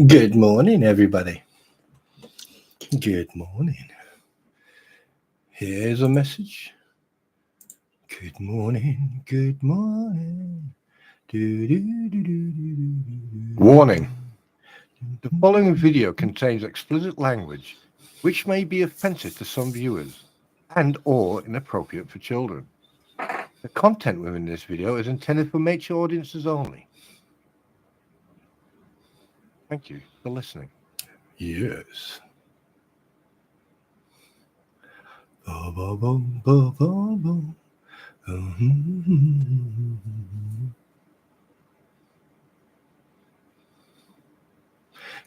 Good morning, everybody. Good morning. Here's a message. Good morning. Good morning. Warning. The following video contains explicit language which may be offensive to some viewers and or inappropriate for children. The content within this video is intended for mature audiences only. Thank you for listening. Yes.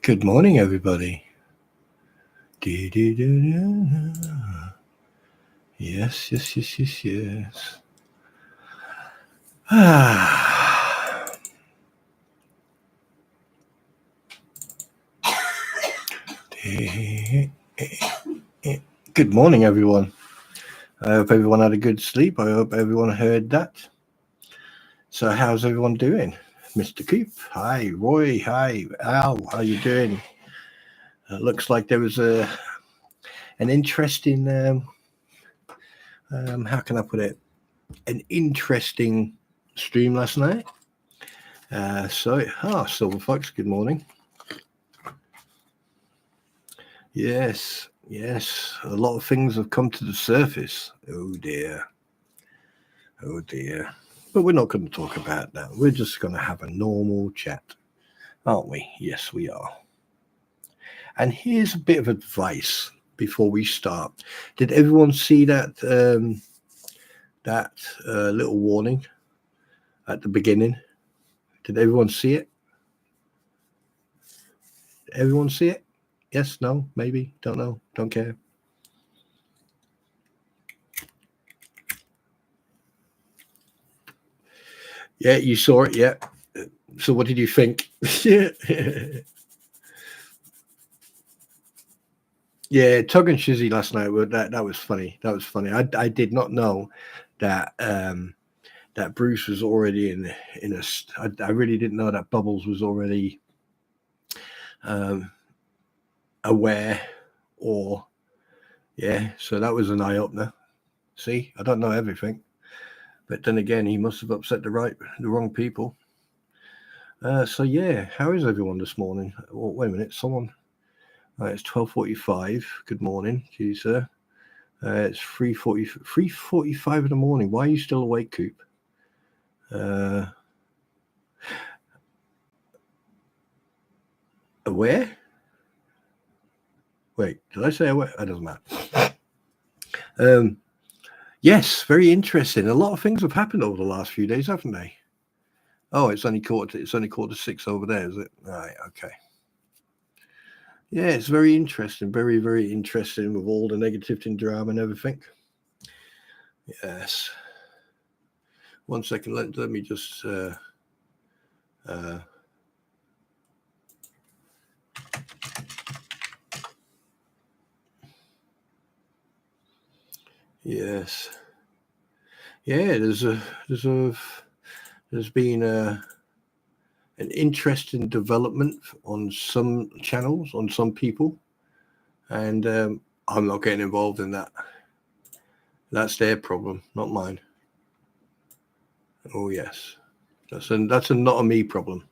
Good morning, everybody. Yes. Good morning, everyone. I hope everyone had a good sleep. I hope everyone heard that. So how's everyone doing? Mr. Coop, hi. Roy, hi. Al, how you doing? Looks like there was an interesting, how can I put it? An interesting stream last night. Silver Fox, good morning. Yes. A lot of things have come to the surface. Oh dear. But we're not going to talk about that. We're just going to have a normal chat, aren't we? Yes, we are. And here's a bit of advice before we start. Did everyone see that little warning at the beginning? Did everyone see it? Everyone see it? Yes, no, maybe, don't know, don't care. Yeah, you saw it, yeah. So what did you think? Yeah, tug and shizzy last night. That was funny. I did not know that that Bruce was already in a. I really didn't know that Bubbles was already aware, or yeah. So that was an eye opener. See, I don't know everything, but then again, he must have upset the wrong people. So yeah, how is everyone this morning? Oh, wait a minute, someone. It's 12:45. Good morning to you, sir. It's 3:45 in the morning. Why are you still awake, Coop? Aware? Wait, did I say aware? That doesn't matter. Yes, very interesting. A lot of things have happened over the last few days, haven't they? Oh, it's only quarter to 6 over there, is it? All right, okay. Yeah, it's very interesting. Very, very interesting with all the negativity and drama and everything. Yes. 1 second. Let me just. Yes. Yeah, there's been an interesting development on some channels, on some people, and I'm not getting involved in that. That's their problem, not mine. Oh yes, that's a not a me problem.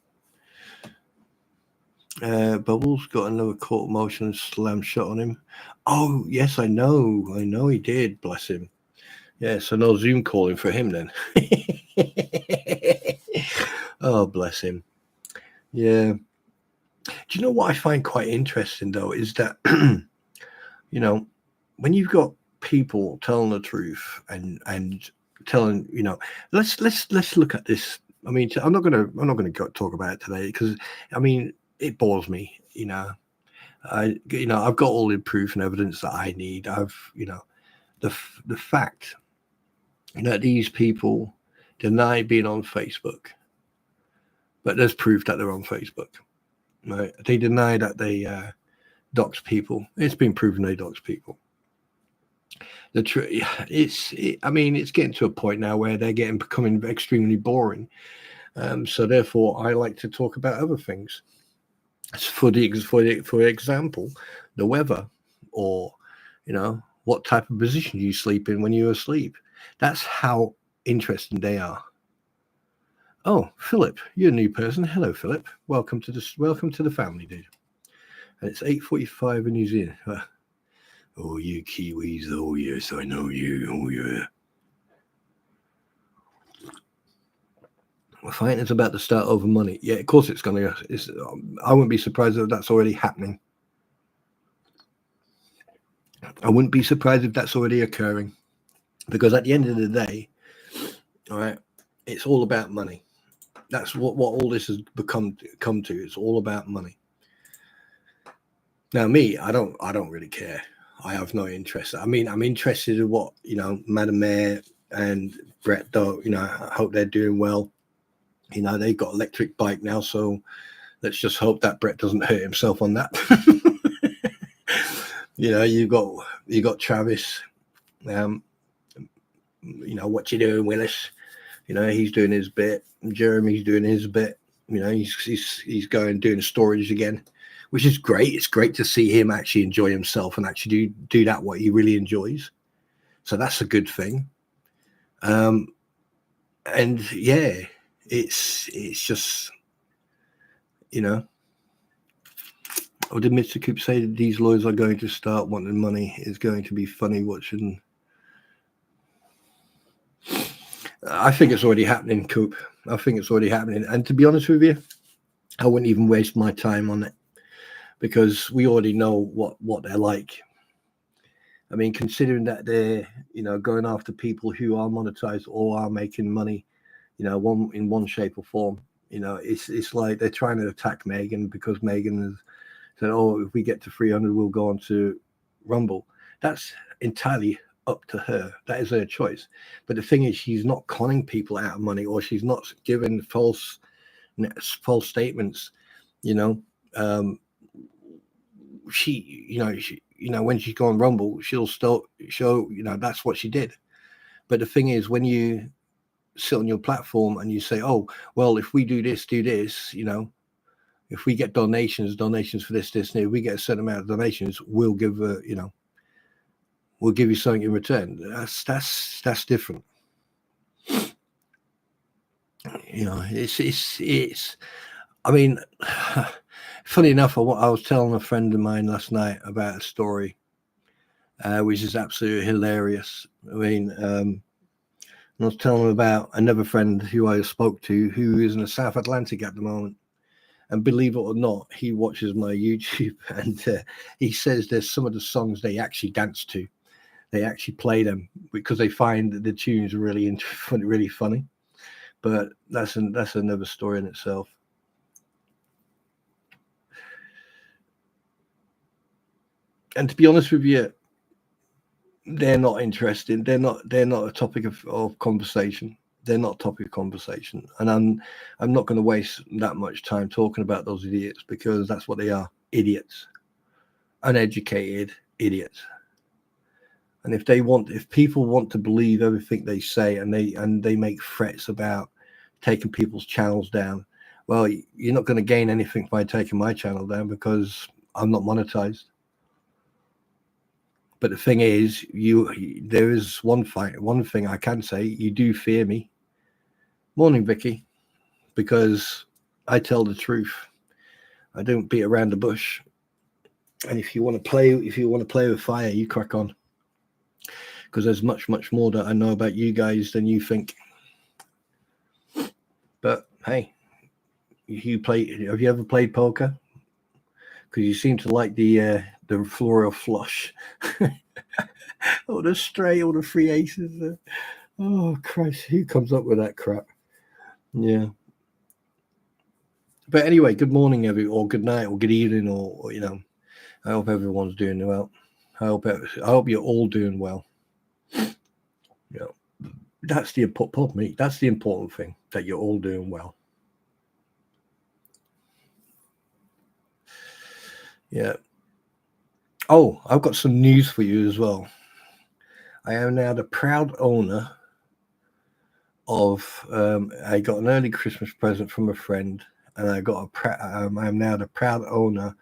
Bubbles got another court motion slam shot on him. Oh yes, I know he did. Bless him. Yeah, so no Zoom calling for him then. Oh, bless him. Yeah. Do you know what I find quite interesting though is that you know, when you've got people telling the truth and telling, let's look at this. I mean, I'm not gonna talk about it today because I mean it bores me. I've got all the proof and evidence that I need. The fact that these people deny being on Facebook, but there's proof that they're on Facebook. Right? They deny that they dox people. It's been proven they dox people. It's getting to a point now where they're becoming extremely boring. So therefore, I like to talk about other things. For example, the weather, or what type of position you sleep in when you're asleep. That's how interesting they are. Oh, Philip, you're a new person. Hello, Philip. Welcome to this. Welcome to the family, dude. And it's 8:45 in New Zealand. Oh, you Kiwis. Oh, yes, I know you. Oh, yeah. The fight is about to start over money. Yeah, of course it's going to. I wouldn't be surprised if that's already happening. I wouldn't be surprised if that's already occurring. Because at the end of the day, all right, it's all about money. That's what all this has come to. It's all about money. Now, me, I don't really care. I have no interest. I mean, I'm interested in what Madam Mayor and Brett do. I hope they're doing well. They've got electric bike now, so let's just hope that Brett doesn't hurt himself on that. You got Travis. What you doing, Willis? He's doing his bit. Jeremy's doing his bit. He's going doing storage again, which is great. It's great to see him actually enjoy himself and actually do that what he really enjoys. So that's a good thing. And yeah, it's just or did Mr. Coop say that these lawyers are going to start wanting money? It's going to be funny watching. I think it's already happening, Coop. I think it's already happening. And to be honest with you, I wouldn't even waste my time on it because we already know what they're like. I mean, considering that they're going after people who are monetized or are making money, one shape or form. It's like they're trying to attack Megan because Megan has said, "Oh, if we get to 300, we'll go on to Rumble." That's entirely up to her. That is her choice. But the thing is, she's not conning people out of money, or she's not giving false statements. When she's gone Rumble, she'll still show that's what she did. But the thing is, when you sit on your platform and you say, "Oh, well, if we do this, if we get donations for this, and if we get a certain amount of donations, we'll give we'll give you something in return." That's different. It's. I mean, funny enough, I was telling a friend of mine last night about a story, which is absolutely hilarious. I mean, I was telling him about another friend who I spoke to who is in the South Atlantic at the moment. And believe it or not, he watches my YouTube, and he says there's some of the songs they actually dance to. They actually play them because they find the tunes really really funny. But that's another story in itself. And to be honest with you, they're not interesting. They're not a topic of conversation. They're not a topic of conversation. And I'm not going to waste that much time talking about those idiots because that's what they are. Idiots. Uneducated idiots. And if people want to believe everything they say and they make threats about taking people's channels down, well, you're not going to gain anything by taking my channel down because I'm not monetized. But the thing is, there is one thing I can say: you do fear me. Morning, Vicky, because I tell the truth. I don't beat around the bush. And if you want to play with fire, you crack on. Because there's much more that I know about you guys than you think. But hey, have you ever played poker? Because you seem to like the floral flush. All the three aces. Oh Christ, who comes up with that crap? Yeah. But anyway, good morning, or good night, or good evening, or I hope everyone's doing well. I hope you're all doing well. That's the important. That's the important thing, that you're all doing well. Yeah. Oh, I've got some news for you as well. I am now the proud owner of. I got an early Christmas present from a friend, and I am now the proud owner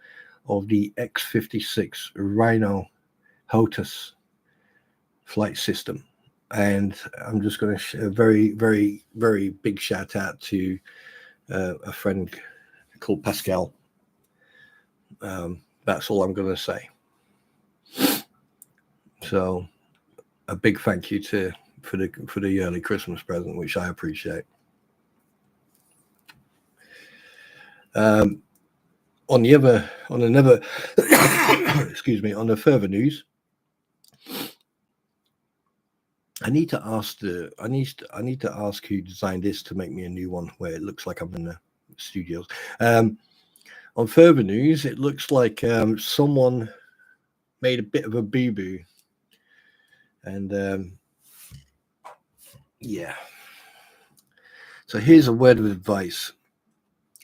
of the X-56 Rhino HOTAS flight system. And I'm just going to a very, very, very big shout out to a friend called Pascal. That's all I'm going to say. So a big thank you for the early Christmas present, which I appreciate. On the further news, I need to ask who designed this to make me a new one where it looks like I'm in the studios. On further news, it looks like someone made a bit of a boo-boo, and yeah. So here's a word of advice,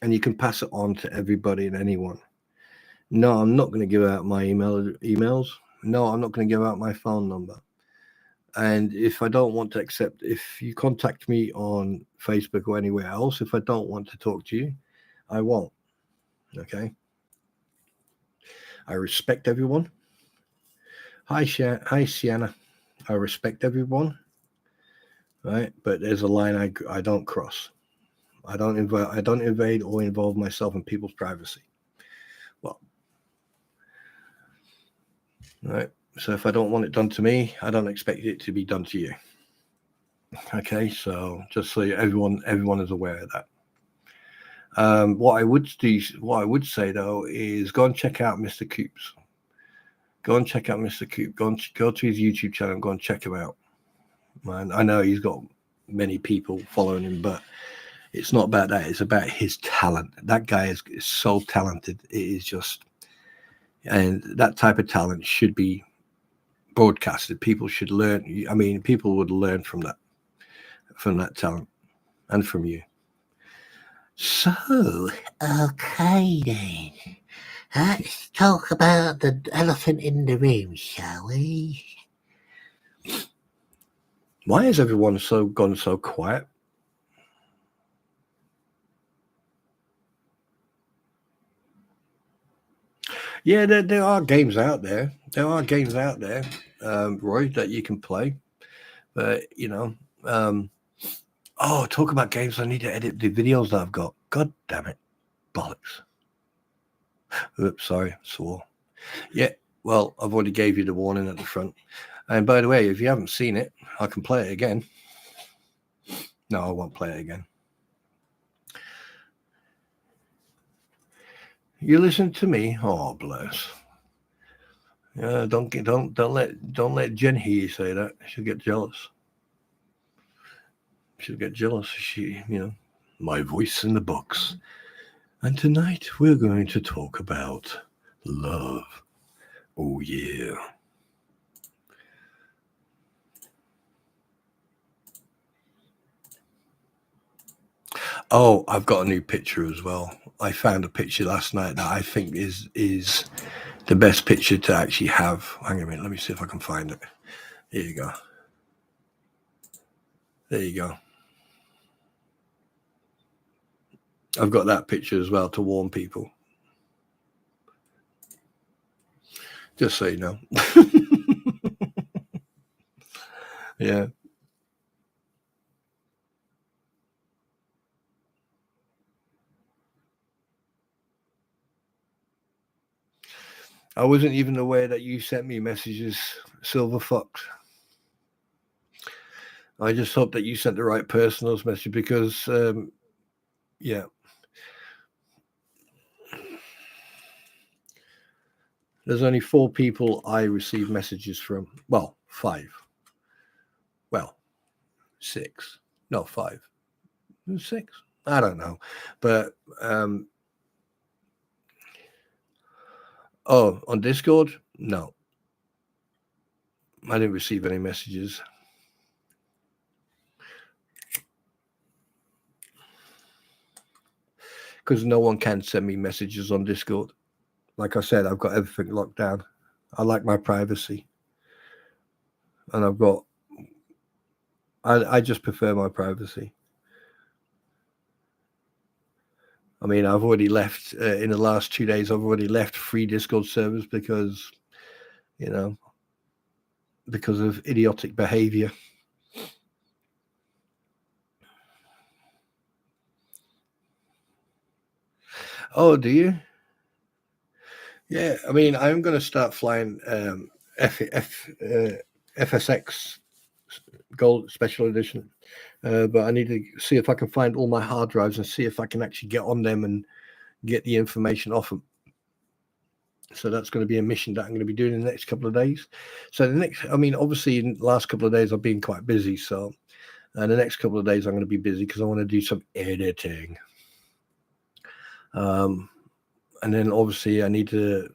and you can pass it on to everybody and anyone. No, I'm not going to give out my emails. No, I'm not going to give out my phone number. And if I don't want to accept, if you contact me on Facebook or anywhere else, if I don't want to talk to you, I won't. Okay. I respect everyone. Hi, Sienna. I respect everyone. Right. But there's a line I don't cross. I don't invade or involve myself in people's privacy. Well, right. So if I don't want it done to me, I don't expect it to be done to you. Okay. So just so everyone is aware of that. What I would say though is go and check out Mr. Coops. Go and check out Mr. Coop. Go to his YouTube channel and go and check him out. Man, I know he's got many people following him, but it's not about that. It's about his talent. That guy is so talented. It is just, and that type of talent should be broadcasted. People should learn. I mean, people would learn from that talent, and from you. So, okay then. Let's talk about the elephant in the room, shall we? Why has everyone gone so quiet? Yeah, there are games out there. Roy, that you can play. But, talk about games. I need to edit the videos that I've got. God damn it. Bollocks. Oops, sorry, swore. Yeah, well, I've already gave you the warning at the front. And by the way, if you haven't seen it, I can play it again. No, I won't play it again. You listen to me? Oh, bless. Don't let Jen hear you say that. She'll get jealous. She, my voice in the box. And tonight we're going to talk about love. Oh yeah. Oh, I've got a new picture as well. I found a picture last night that I think is the best picture to actually have. Hang on a minute, let me see if I can find it. Here you go. There you go. I've got that picture as well to warn people. Just so you know. Yeah. I wasn't even aware that you sent me messages, Silver Fox. I just hope that you sent the right person those messages because, yeah. There's only 4 people I receive messages from. Well, 5. Well, 6. No, 5. 6. I don't know. But, on Discord? No. I didn't receive any messages. Because no one can send me messages on Discord. Like I said, I've got everything locked down. I like my privacy. And I just prefer my privacy. I mean, I've already left in the last 2 days. I've already left 3 Discord servers because, you know, because of idiotic behavior. Oh, do you? Yeah, I mean, I'm going to start flying FSX Gold Special Edition, but I need to see if I can find all my hard drives and see if I can actually get on them and get the information off them. So that's going to be a mission that I'm going to be doing in the next couple of days. So obviously in the last couple of days I've been quite busy. So the next couple of days I'm going to be busy because I want to do some editing. And then obviously I need to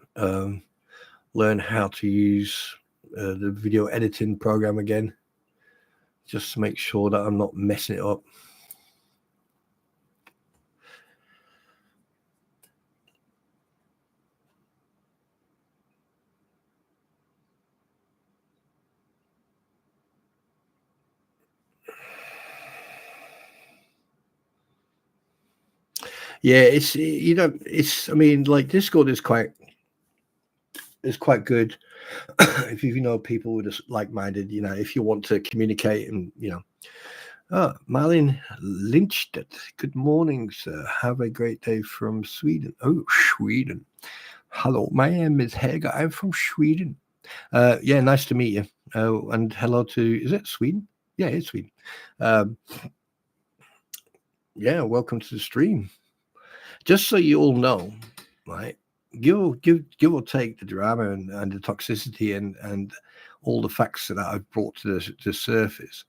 learn how to use the video editing program again, just to make sure that I'm not messing it up. Yeah, I mean, like Discord is quite good if you know people who are just like-minded. If you want to communicate and Malin Lindstedt. Good morning, sir. Have a great day from Sweden. Oh, Sweden. Hello, my name is Helga. I'm from Sweden. Yeah, nice to meet you. And hello to, is it Sweden? Yeah, it's Sweden. Yeah, welcome to the stream. Just so you all know, right? Give or take the drama and the toxicity and all the facts that I've brought to the surface.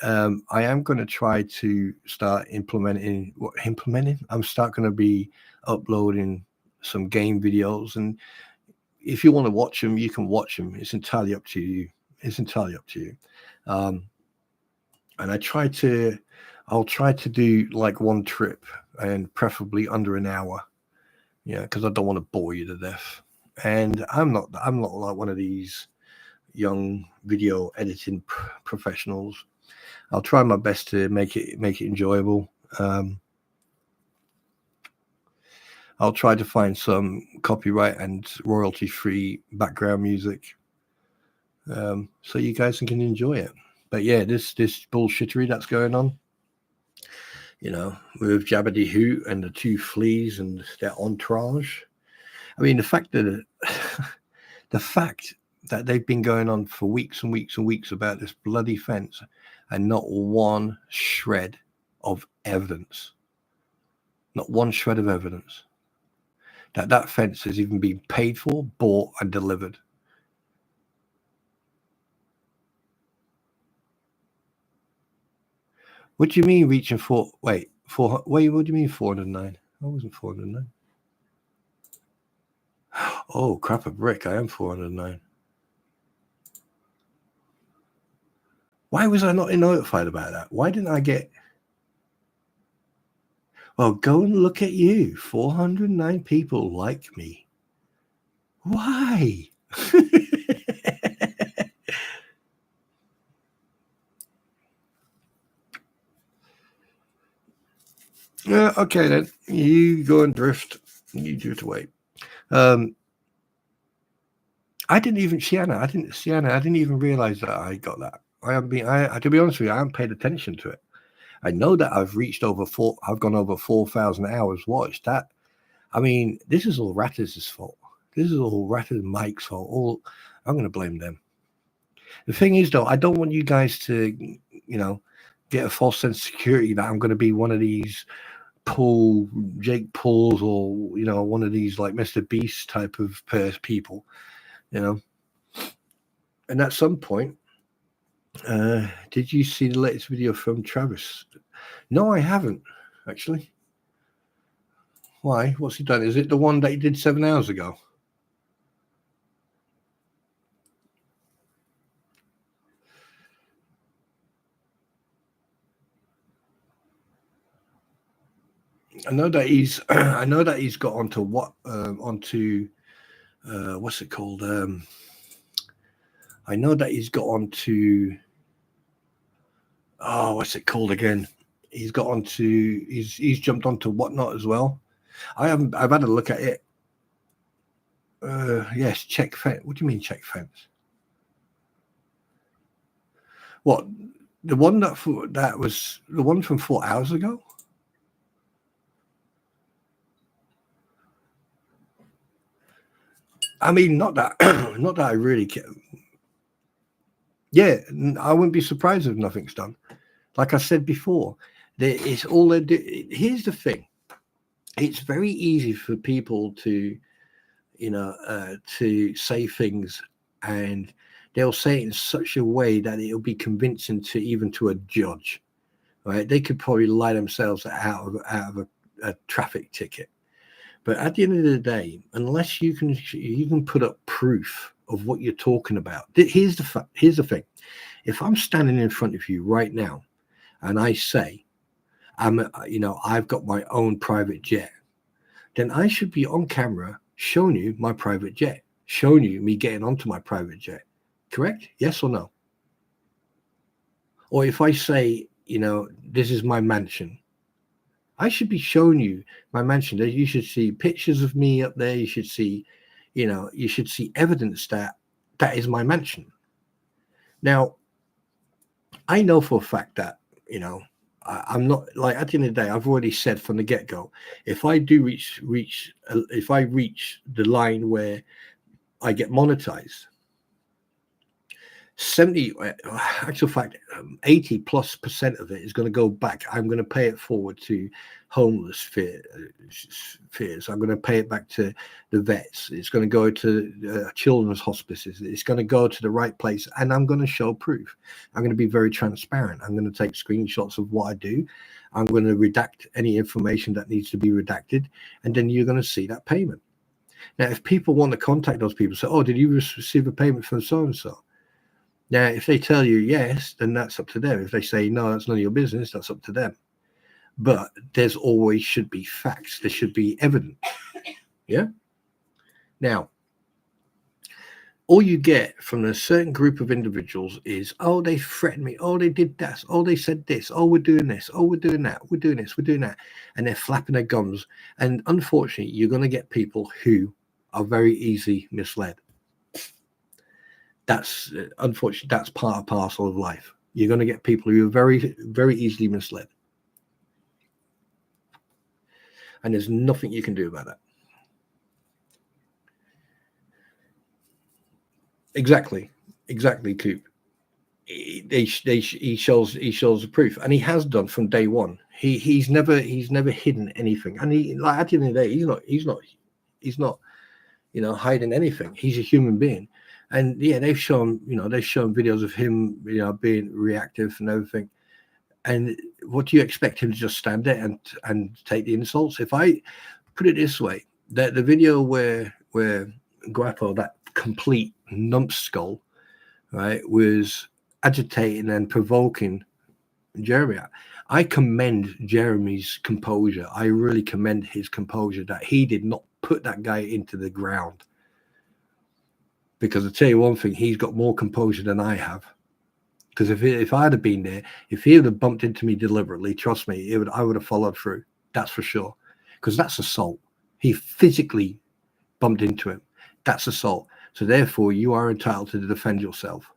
I am going to try to start implementing. I'm going to be uploading some game videos, and if you want to watch them, you can watch them. It's entirely up to you. And I'll try to do like one trip, and preferably under an hour. Yeah, because I don't want to bore you to death. And I'm not like one of these young video editing professionals. I'll try my best to make it enjoyable. I'll try to find some copyright and royalty-free background music, so you guys can enjoy it. But yeah, this bullshittery that's going on, with Jabberdy Hoot and the two fleas and their entourage. I mean, the fact that they've been going on for weeks and weeks and weeks about this bloody fence and not one shred of evidence. Not one shred of evidence that fence has even been paid for, bought, and delivered. What do you mean reaching for? Wait, what do you mean 409? I wasn't 409. Oh, crap a brick. I am 409. Why was I not notified about that? Why didn't I get... Well, go and look at you. 409 people like me. Why? Yeah, okay then. You go and drift. You drift away. I didn't even Sienna. I didn't even realize that I got that. To be honest with you, I haven't paid attention to it. I know that I've reached I've gone over 4,000 hours watched. I mean, this is all Ratters' fault. This is all Ratters Mike's fault. I'm going to blame them. The thing is, though, I don't want you guys to, get a false sense of security that I'm going to be one of these Jake Pauls or, one of these like Mr. Beast type of people, And at some point, did you see the latest video from Travis? No, I haven't, actually. Why? What's he done? Is it the one that he did 7 hours ago? I know that he's got onto what's it called? I know that he's got onto what's it called again? he's got onto he's jumped onto Whatnot as well. I've had a look at it. Yes, check fence. What do you mean check fence? What, the one that was the one from 4 hours ago? I mean, not that not that I really care. Yeah, I wouldn't be surprised if nothing's done. Like I said before, it's all they do. Here's the thing: it's very easy for people to, to say things, and they'll say it in such a way that it'll be convincing to even to a judge. Right? They could probably lie themselves out of a traffic ticket. But at the end of the day, unless you can put up proof of what you're talking about, here's the thing: if I'm standing in front of you right now and I say I've got my own private jet, then I should be on camera showing you my private jet, showing you me getting onto my private jet. Correct? Yes or no? Or if I say, this is my mansion, I should be showing you my mansion. You should see pictures of me up there. You should see, evidence that is my mansion. Now, I know for a fact that, I'm not, like, at the end of the day, I've already said from the get-go, if I do if I reach the line where I get monetized, 70, actual fact, 80+% of it is going to go back. I'm going to pay it forward to homeless fears. I'm going to pay it back to the vets. It's going to go to children's hospices. It's going to go to the right place, and I'm going to show proof. I'm going to be very transparent. I'm going to take screenshots of what I do. I'm going to redact any information that needs to be redacted, and then you're going to see that payment. Now, if people want to contact those people, say, "Oh, did you receive a payment from so and so?" Now, if they tell you yes, then that's up to them. If they say no, that's none of your business, that's up to them. But there's always should be facts. There should be evidence. Yeah. Now, all you get from a certain group of individuals is, oh, they threatened me. Oh, they did that. Oh, they said this. Oh, we're doing this. Oh, we're doing that. We're doing this. We're doing that. And they're flapping their gums. And unfortunately, you're going to get people who are very easily misled. That's unfortunately, that's part and parcel of life. You're going to get people who are very, very easily misled. And there's nothing you can do about that. Exactly, Coop. He shows the proof, and he has done from day one. He's never hidden anything, and like, at the end of the day, he's not hiding anything. He's a human being. And yeah, they've shown videos of him, being reactive and everything. And what do you expect him to just stand there and take the insults? If I put it this way, that the video where Guapo, that complete numbskull, right, was agitating and provoking Jeremy, I commend Jeremy's composure. I really commend his composure, that he did not put that guy into the ground. Because I'll tell you one thing, he's got more composure than I have. Because if I'd have been there, if he would have bumped into me deliberately, trust me, I would have followed through. That's for sure. Because that's assault. He physically bumped into him. That's assault. So therefore, you are entitled to defend yourself.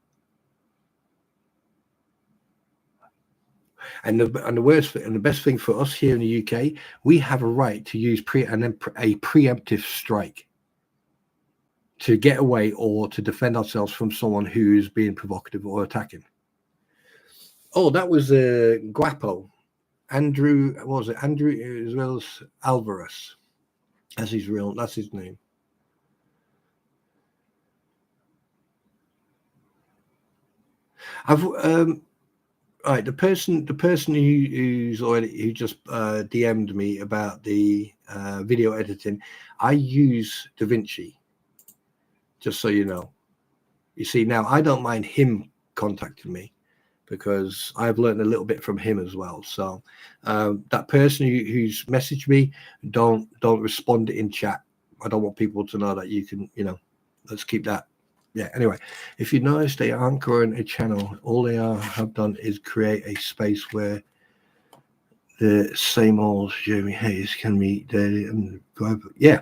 And the worst and the best thing for us here in the UK, we have a right to use a preemptive strike to get away or to defend ourselves from someone who's being provocative or attacking. Oh, that was Guapo. Andrew, what was it? Andrew as well as Alvarez. That's his name. I've right, the person who just DM'd me about the video editing, I use DaVinci. Just so you know. You see, now I don't mind him contacting me, because I've learned a little bit from him as well. So that person who's messaged me, don't respond in chat. I don't want people to know that you can, let's keep that. Yeah, anyway, if you notice, they aren't growing a channel. All they have done is create a space where The same old Jeremy Hayes can meet daily and yeah.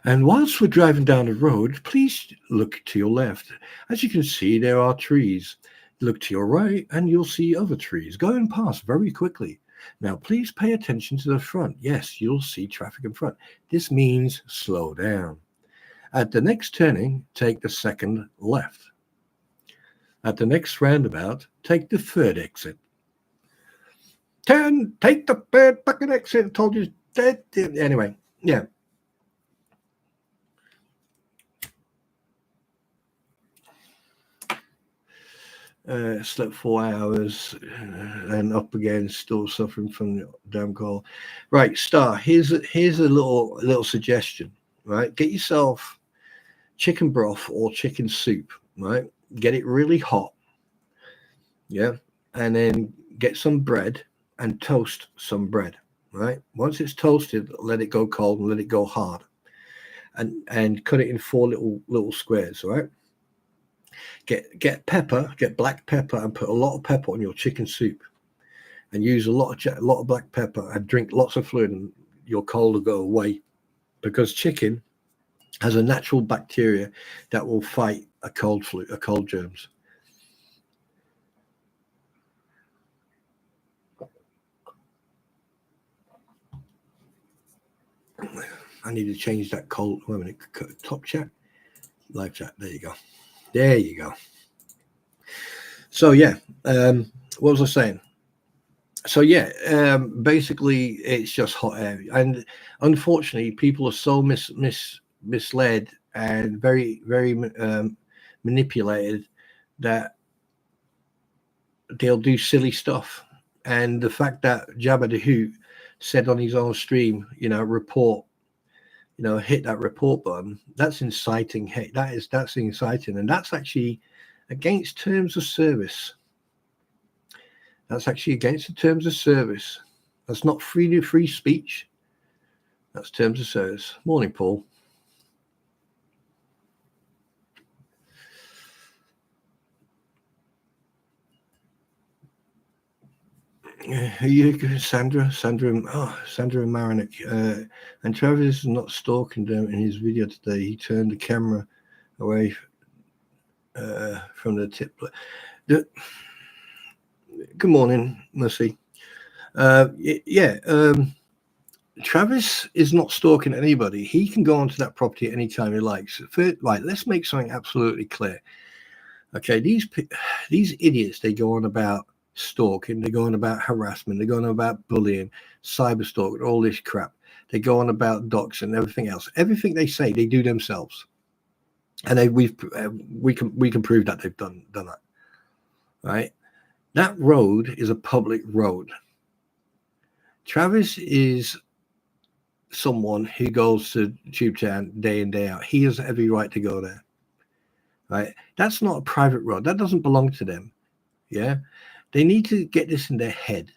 And whilst we're driving down the road, please look to your left. As you can see, there are trees. Look to your right, and you'll see other trees going past very quickly. Now, please pay attention to the front. Yes, you'll see traffic in front. This means slow down. At the next turning, take the second left. At the next roundabout, take the third exit. Take the third fucking exit. I told you. Anyway, yeah. Slept 4 hours and up again, still suffering from the damn cold. Right, Star. Here's a little suggestion. Right, get yourself chicken broth or chicken soup. Right, get it really hot. Yeah, and then get some bread and toast some bread. Right, once it's toasted, let it go cold and let it go hard, and cut it in 4 little squares. Right. Get pepper, get black pepper, and put a lot of pepper on your chicken soup, and use a lot of black pepper, and drink lots of fluid, and your cold will go away. Because chicken has a natural bacteria that will fight a cold germs. I need to change that cold. Wait a minute, top chat, live chat. There you go. There you go. So yeah, what was I saying? So yeah, basically it's just hot air, and unfortunately, people are so misled and very manipulated that they'll do silly stuff. And the fact that Jabba the Hoot said on his own stream, report, hit that report button, that's inciting hate. That's inciting, and that's actually against terms of service. That's actually against the terms of service. That's not free speech. That's terms of service. Morning, Paul. Sandra Marinik. And Travis is not stalking them in his video today. He turned the camera away from the tip. Good morning, Mercy. Travis is not stalking anybody. He can go onto that property anytime he likes. Right, let's make something absolutely clear. Okay, these idiots, they go on about stalking, they go on about harassment, they go on about bullying, cyber stalking, all this crap. They go on about docs and everything else. Everything they say, they do themselves, and we can prove that they've done that. Right, that road is a public road. Travis is someone who goes to Tubetown day in, day out. He has every right to go there. Right? That's not a private road. That doesn't belong to them. Yeah. They need to get this in their head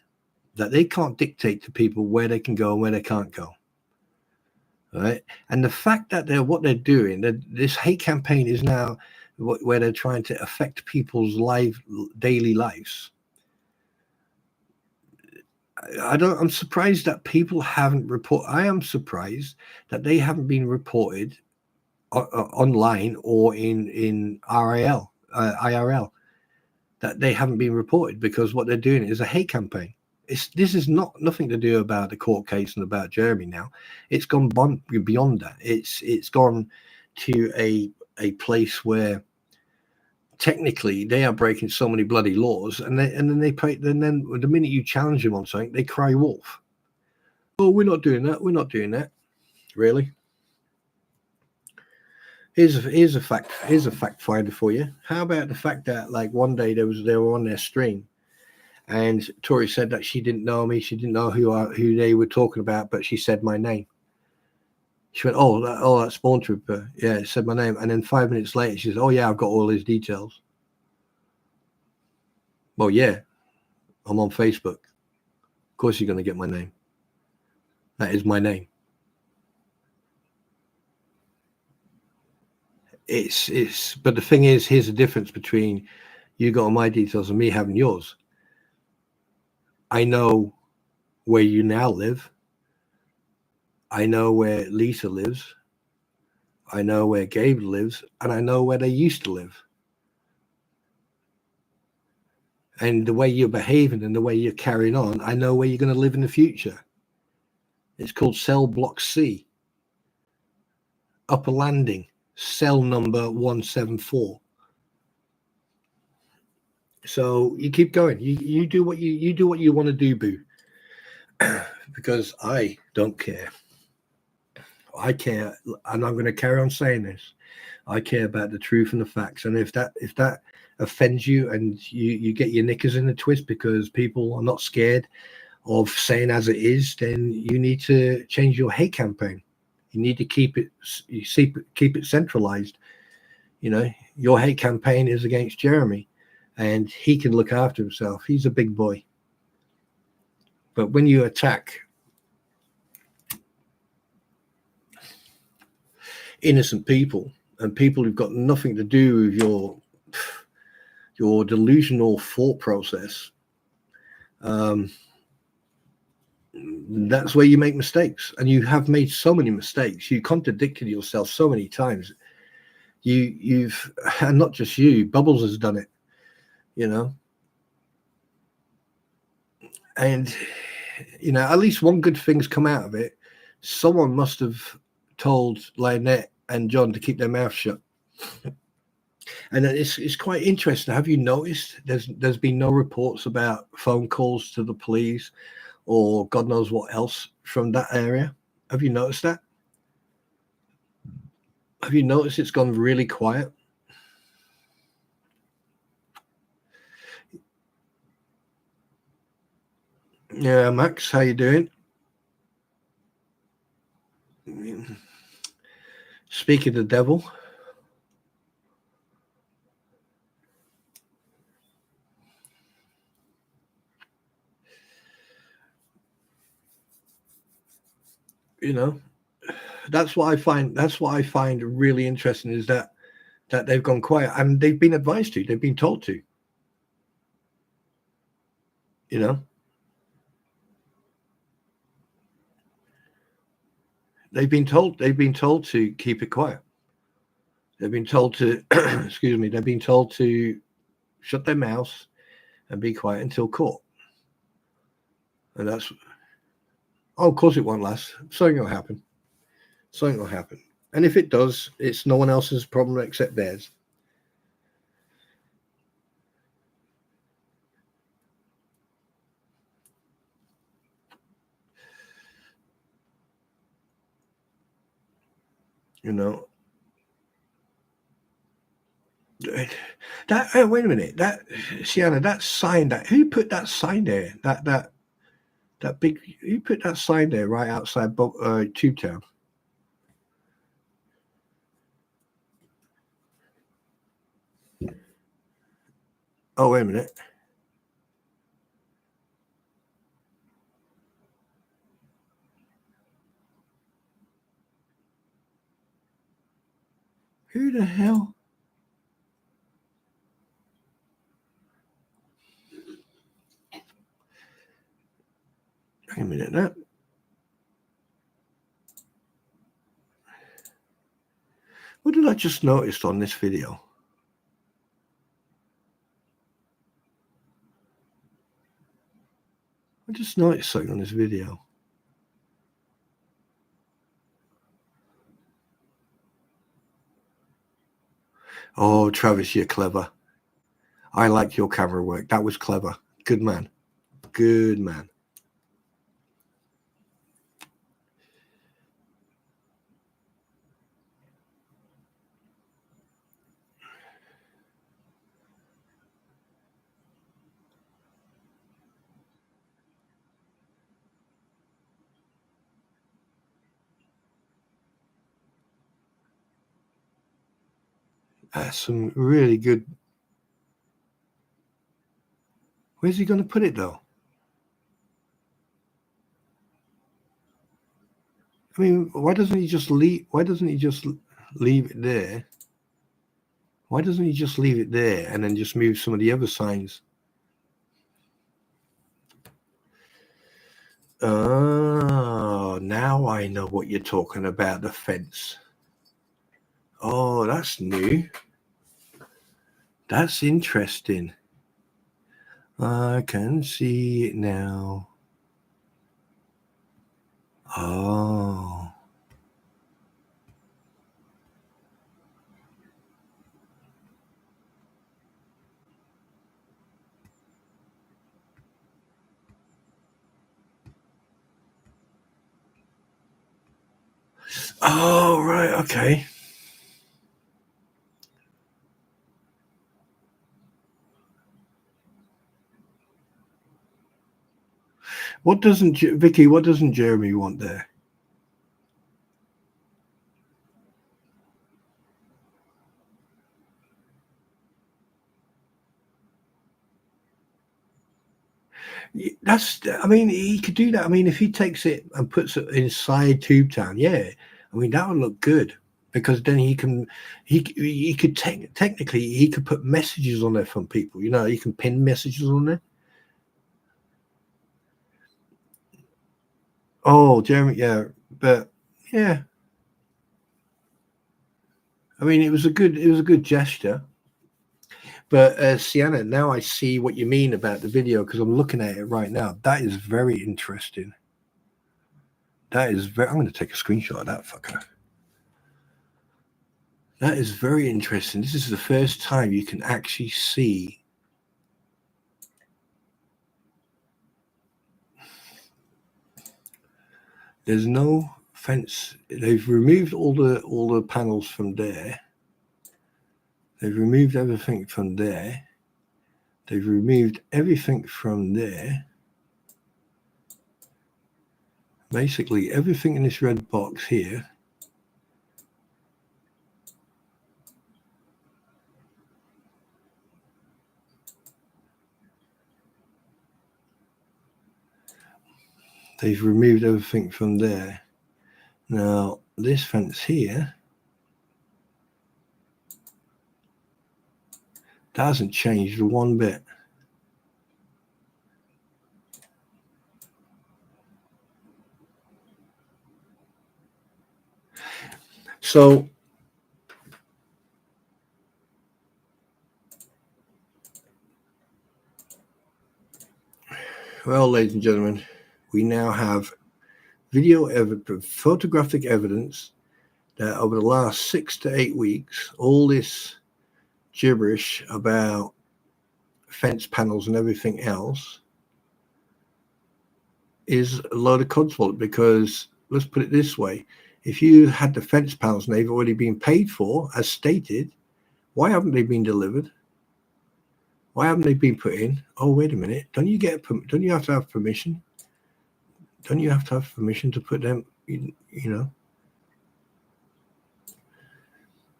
that they can't dictate to people where they can go and where they can't go. Right. And the fact that what they're doing, this hate campaign is now where they're trying to affect people's daily lives. I'm surprised that people haven't I am surprised that they haven't been reported online or in IRL, that they haven't been reported, because what they're doing is a hate campaign. This is nothing to do about the court case and about Jeremy now. It's gone beyond that. It's gone to a place where technically they are breaking so many bloody laws, and then the minute you challenge them on something, they cry wolf. Oh, we're not doing that. We're not doing that. Really? Here's a fact finder for you. How about the fact that, like, one day they were on their stream, and Tori said that she didn't know me, she didn't know who they were talking about, but she said my name. She went, oh, that's Spawn Trooper. Yeah, it said my name. And then 5 minutes later, she says, oh yeah, I've got all his details. Well, yeah, I'm on Facebook. Of course you're going to get my name. That is my name. but the thing is, here's the difference between you got all my details and me having yours. I know where you now live. I know where Lisa lives. I know where Gabe lives, and I know where they used to live. And the way you're behaving and the way you're carrying on, I know where you're going to live in the future. It's called cell block C. Upper landing, cell number 174. So you keep going. You do what you do what you want to do, boo. Because I don't care. I care, and I'm going to carry on saying this. I care about the truth and the facts. And if that offends you and you get your knickers in a twist because people are not scared of saying as it is, then you need to change your hate campaign. You need to keep it centralized. You know, your hate campaign is against Jeremy, and he can look after himself. He's a big boy. But when you attack innocent people and people who've got nothing to do with your delusional thought process, that's where you make mistakes. And you have made so many mistakes. You contradicted yourself so many times. You've and not just you, Bubbles has done it, you know. And you know, at least one good thing's come out of it. Someone must have told Lynette and John to keep their mouth shut. And it's quite interesting. Have you noticed there's been no reports about phone calls to the police or God knows what else from that area? Have you noticed that? Have you noticed it's gone really quiet? Yeah, Max, how you doing? Speak of the devil. You know, that's what I find really interesting is that they've gone quiet and they've been advised to, they've been told to. You know, they've been told to keep it quiet. They've been told to excuse me, they've been told to shut their mouths and be quiet until court. And that's of course it won't last. Something will happen. Something will happen. And if it does, it's no one else's problem except theirs. You know. That wait a minute. That Sienna, that sign that who put that sign there? That big who put that sign there right outside Tube Town? Oh, wait a minute. Who the hell? Wait a minute. That. What did I just notice on this video? I just noticed something on this video. Oh, Travis, you're clever. I like your camera work. That was clever. Good man. Good man. That's some really good. Where's he going to put it though? I mean, why doesn't he just leave? Why doesn't he just leave it there? Why doesn't he just leave it there and then just move some of the other signs? Oh, now I know what you're talking about, the fence. Oh, that's new. That's interesting. I can see it now. Oh. Oh, right, okay. What doesn't Vicky? What doesn't Jeremy want there? That's. I mean, he could do that. I mean, if he takes it and puts it inside Tube Town, yeah. I mean, that would look good because then he can. He could technically he could put messages on there from people. You know, he can pin messages on there. Oh, Jeremy, yeah, but yeah. I mean, it was a good gesture. But Sienna, now I see what you mean about the video because I'm looking at it right now. That is very interesting. That is very. I'm going to take a screenshot of that fucker. That is very interesting. This is the first time you can actually see. There's no fence. They've removed all the panels from there. They've removed everything from there. They've removed everything from there. Basically, everything in this red box here. They've removed everything from there. Now, this fence here, that hasn't changed one bit. So, well, ladies and gentlemen, we now have photographic evidence that over the last 6 to 8 weeks, all this gibberish about fence panels and everything else is a load of codswallop. Because let's put it this way: if you had the fence panels and they've already been paid for, as stated, why haven't they been delivered? Why haven't they been put in? Oh, wait a minute! Don't you have to have permission? Don't you have to have permission to put them? You know?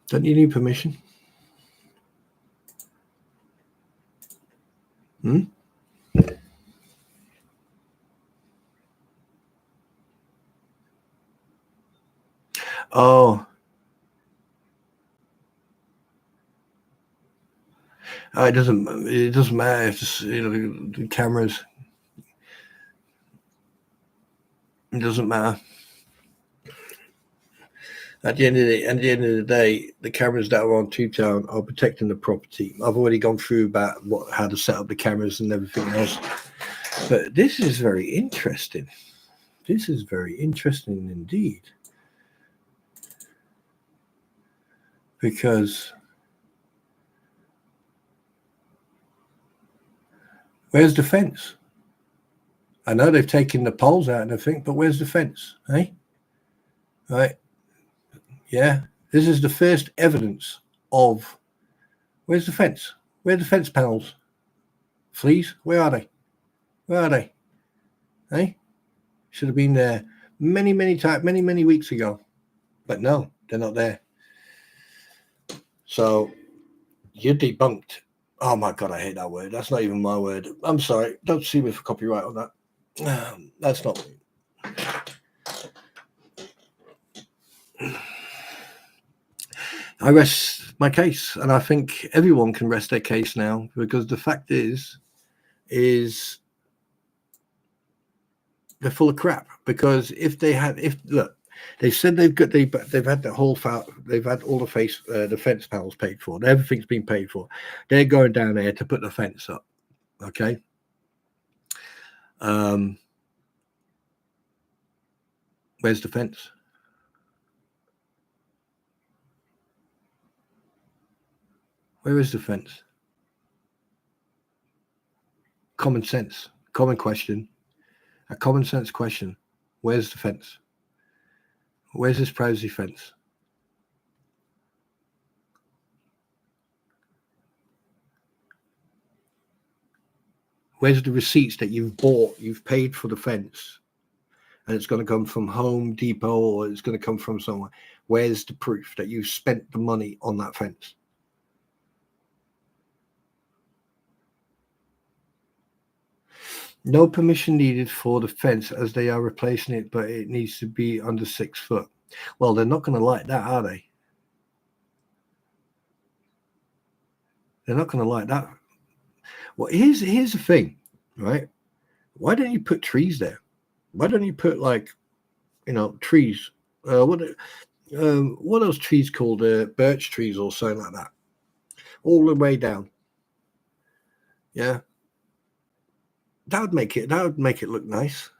Don't you need permission? Hmm? Oh, it doesn't matter if the cameras. It doesn't matter. At the end of the day, the cameras that are on Tube Town are protecting the property. I've already gone through about how to set up the cameras and everything else. But this is very interesting. This is very interesting indeed. Because where's the fence? I know they've taken the poles out and everything, but where's the fence? Eh? Right. Yeah. This is the first evidence of where's the fence? Where are the fence panels? Fleas? Where are they? Where are they? Eh? Should have been there many weeks ago. But no, they're not there. So you're debunked. Oh my God, I hate that word. That's not even my word. I'm sorry. Don't sue me for copyright on that. That's not. I rest my case, and I think everyone can rest their case now, because the fact is they're full of crap. Because if look, they said they've had the whole they've had all the fence panels paid for, everything's been paid for. They're going down there to put the fence up. Okay. Where's the fence? Where is the fence? Common sense, common question, a common sense question. Where's the fence? Where's this privacy fence? Where's the receipts that you've paid for the fence, and it's going to come from Home Depot or it's going to come from somewhere? Where's the proof that you spent the money on that fence? No permission needed for the fence as they are replacing it, but it needs to be under 6 foot. Well, they're not going to like that, are they? They're not going to like that. Well, here's the thing, right? Why don't you put trees there? Why don't you put trees? What are those trees called? Birch trees or something like that, all the way down. Yeah, that would make it look nice.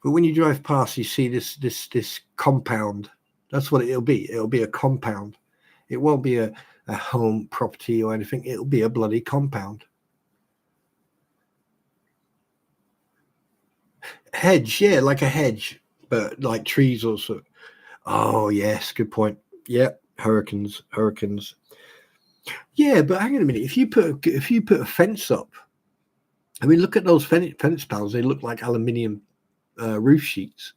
But when you drive past, you see this compound. That's what it'll be. It'll be a compound. It won't be a home property or anything. It'll be a bloody compound. Hedge, yeah, like a hedge, but like trees also. Oh yes, good point. Yeah, hurricanes. Yeah, but hang on a minute. If you put a fence up, I mean, look at those fence panels. They look like aluminium roof sheets.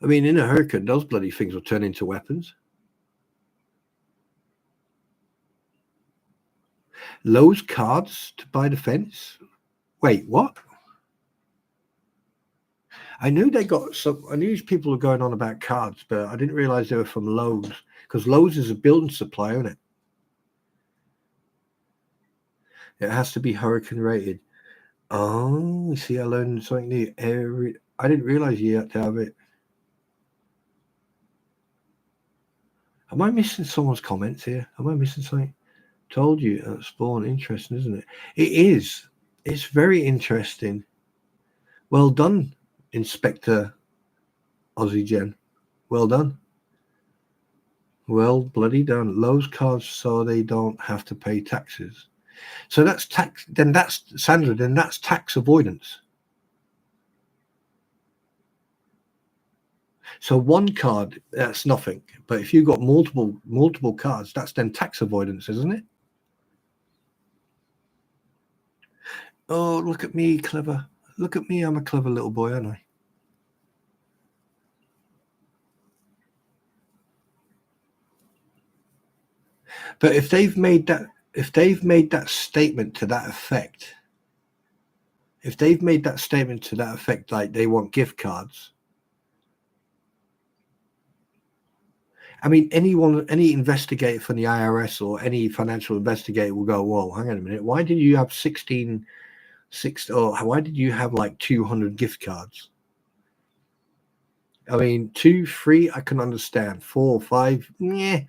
I mean, in a hurricane, those bloody things will turn into weapons. Lowe's cards to buy the fence. Wait, what? I knew they got some. I knew people were going on about cards, but I didn't realize they were from Lowe's, because Lowe's is a building supplier, isn't it? It has to be hurricane rated. Oh, see, I learned something new I didn't realize you had to have it. Am I missing someone's comments here? Am I missing something? Told you, Spawn, interesting, isn't it? It is. It's very interesting. Well done, Inspector Aussie Gen. Well done. Well bloody done. Lowe's cards so they don't have to pay taxes. So that's tax. Then that's Sandra. Then that's tax avoidance. So one card, that's nothing. But if you've got multiple cards, that's then tax avoidance, isn't it? Oh, look at me, clever. Look at me. I'm a clever little boy, aren't I? But if they've made that statement to that effect, like they want gift cards. I mean, any investigator from the IRS or any financial investigator will go, whoa, hang on a minute. Why did you have why did you have like 200 gift cards? I mean, 2, 3, I can understand. 4, 5, yeah.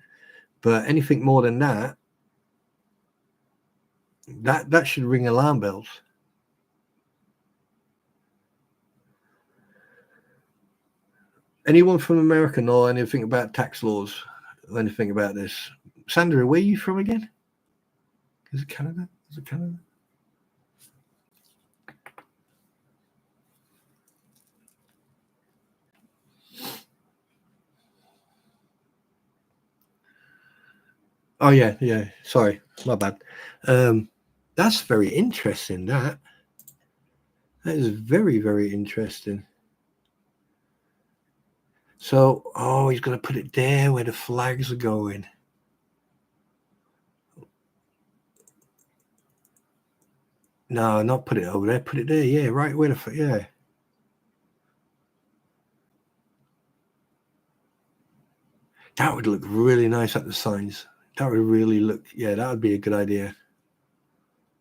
But anything more than that should ring alarm bells. Anyone from America know anything about tax laws or anything about this? Sandra, where are you from again? Is it Canada? Oh yeah. Sorry, my bad. That's very interesting. That is very, very interesting. So, he's going to put it there where the flags are going. No, not put it over there. Put it there. Yeah, right where yeah. That would look really nice at the signs. That would really look, yeah, that would be a good idea.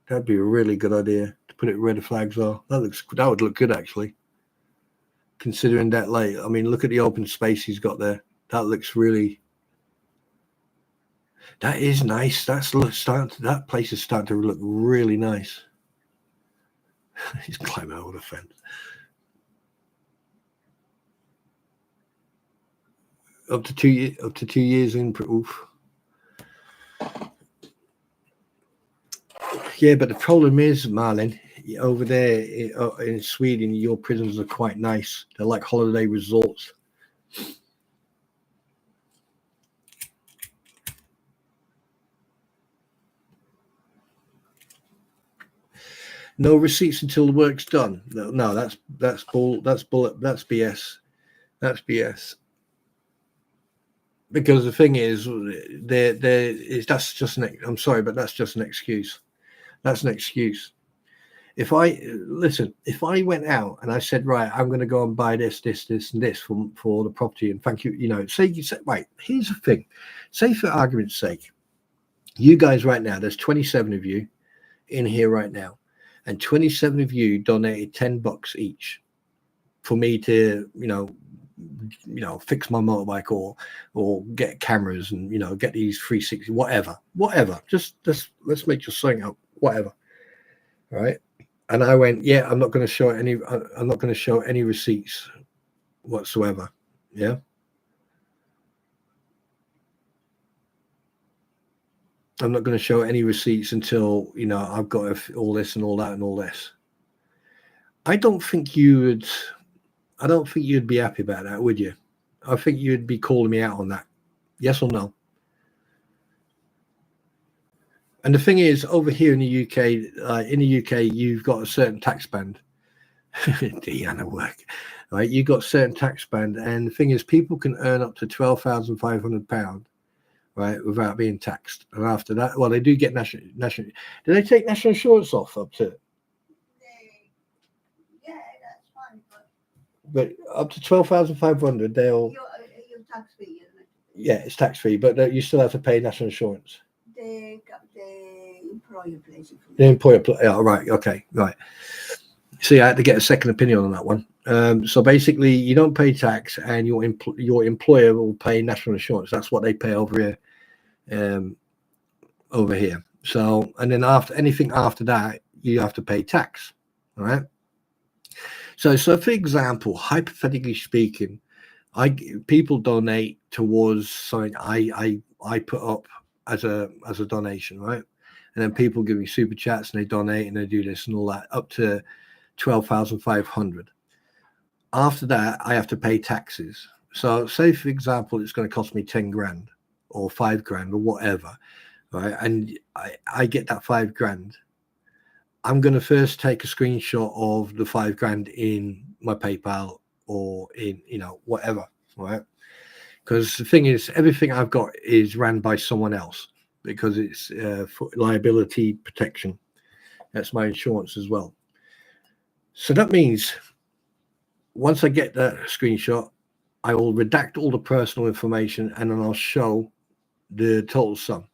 That'd be a really good idea to put it where the flags are. That would look good actually. Considering that, like, I mean, look at the open space he's got there. That looks really. That is nice. That place is starting to look really nice. He's climbing over the fence. Up to 2 years in. Oof. Yeah, but the problem is, Marlin, over there in Sweden, your prisons are quite nice. They're like holiday resorts. No receipts until the work's done. No, that's BS. That's BS. Because the thing is, that's just an. I'm sorry, but that's just an excuse. That's an excuse. If I went out and I said, right, I'm going to go and buy this, and this for the property, and thank you, say you said, right, here's the thing. Say for argument's sake, you guys right now, there's 27 of you in here right now, and 27 of you donated $10 each for me to, fix my motorbike or get cameras and get these 360, whatever. Just let's make your something up, whatever. All right. And I went, yeah, I'm not going to show any receipts whatsoever. Yeah. I'm not going to show any receipts until, I've got all this and all that and all this. I don't think you'd be happy about that, would you? I think you'd be calling me out on that. Yes or no? And the thing is, over here in the UK, you've got a certain tax band. Deanna work, right? You've got certain tax band, and the thing is, people can earn up to £12,500, right, without being taxed. And after that, well, they do get national. Do they take national insurance off up to? Yeah, that's fine. But up to 12,500, they'll. You're tax free, isn't it? Yeah, it's tax free, but you still have to pay national insurance. The employer pays it for you. The employer, oh, right, okay, right. See, I had to get a second opinion on that one. So basically, you don't pay tax, and your employer will pay national insurance. That's what they pay over here. So, and then anything after that, you have to pay tax. All right. So for example, hypothetically speaking, people donate towards something I put up as a donation, right? And then people give me super chats and they donate and they do this and all that up to 12,500. After that, I have to pay taxes. So say for example, it's going to cost me 10 grand or 5 grand or whatever, right? And I get that 5 grand. I'm going to first take a screenshot of the 5 grand in my PayPal or in, whatever, right? Because the thing is, everything I've got is ran by someone else because it's for liability protection. That's my insurance as well. So that means once I get that screenshot, I will redact all the personal information and then I'll show the total sum.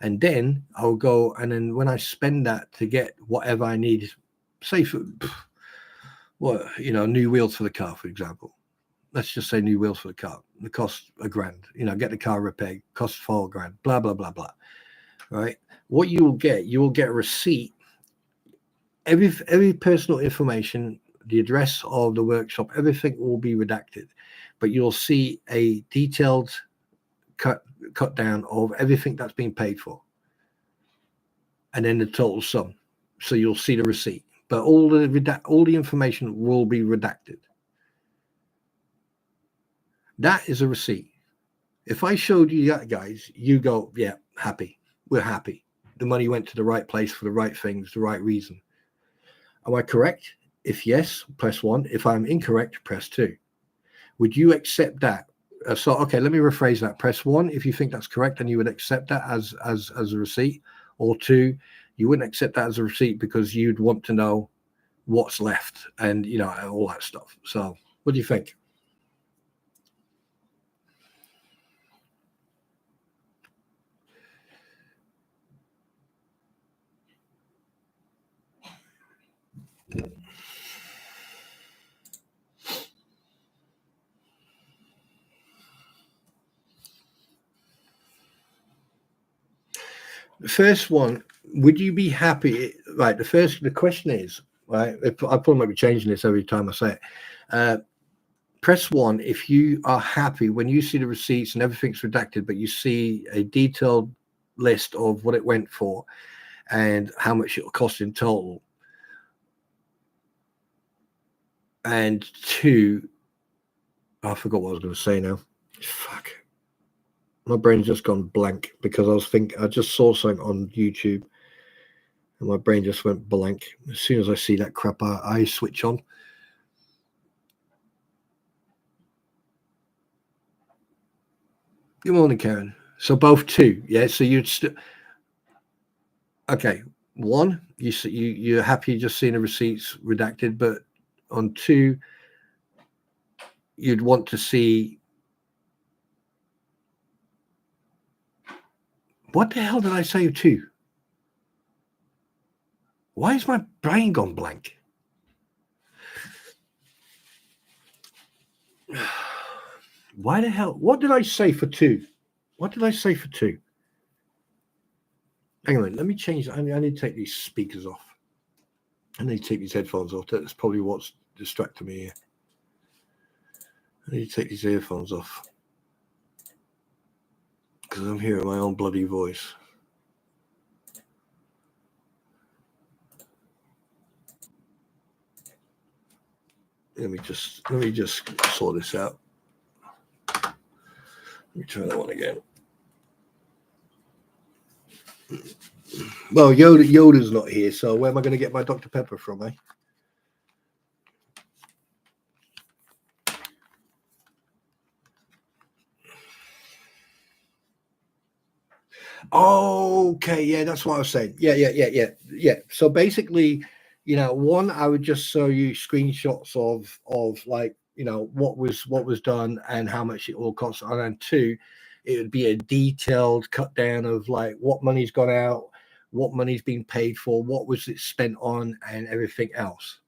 And then I'll go, and then when I spend that to get whatever I need, say for new wheels for the car, for example. Let's just say new wheels for the car. It costs £1,000. Get the car repaired, costs £4,000. Blah blah blah blah. Right? What you will get a receipt. Every personal information, the address of the workshop, everything will be redacted, but you'll see a detailed cut down of everything that's been paid for, and then the total sum. So you'll see the receipt, but all the information will be redacted. That is a receipt. If I showed you that, guys, you go, yeah, happy. We're happy. The money went to the right place for the right things, the right reason. Am I correct? If yes, press 1. If I'm incorrect, press 2. Would you accept that? Okay, let me rephrase that. Press 1 if you think that's correct and you would accept that as a receipt, or 2, you wouldn't accept that as a receipt because you'd want to know what's left and all that stuff. So what do you think? The first one, would you be happy? Right. The question is, right. I probably might be changing this every time I say it. Press 1 if you are happy when you see the receipts and everything's redacted, but you see a detailed list of what it went for and how much it'll cost in total. And 2, I forgot what I was going to say now. Fuck. My brain's just gone blank because I just saw something on YouTube and my brain just went blank. As soon as I see that crap, I switch on. Good morning, Karen. So both 2, yeah. So you'd okay. 1, you're happy just seeing the receipts redacted, but on 2, you'd want to see. What the hell did I say 2? Why is my brain gone blank? Why the hell? What did I say for 2? What did I say for 2? Hang on, let me change. I need to take these speakers off. I need to take these headphones off. That's probably what's distracting me here. I need to take these earphones off because I'm hearing my own bloody voice. Let me just sort this out. Let me try that one again. Well, Yoda's not here, so where am I going to get my Dr. Pepper from, eh? Okay, yeah, that's what I was saying. Yeah. So basically, 1, I would just show you screenshots of like, what was done and how much it all costs. And then 2, it would be a detailed cut down of like what money's gone out, what money's been paid for, what was it spent on, and everything else.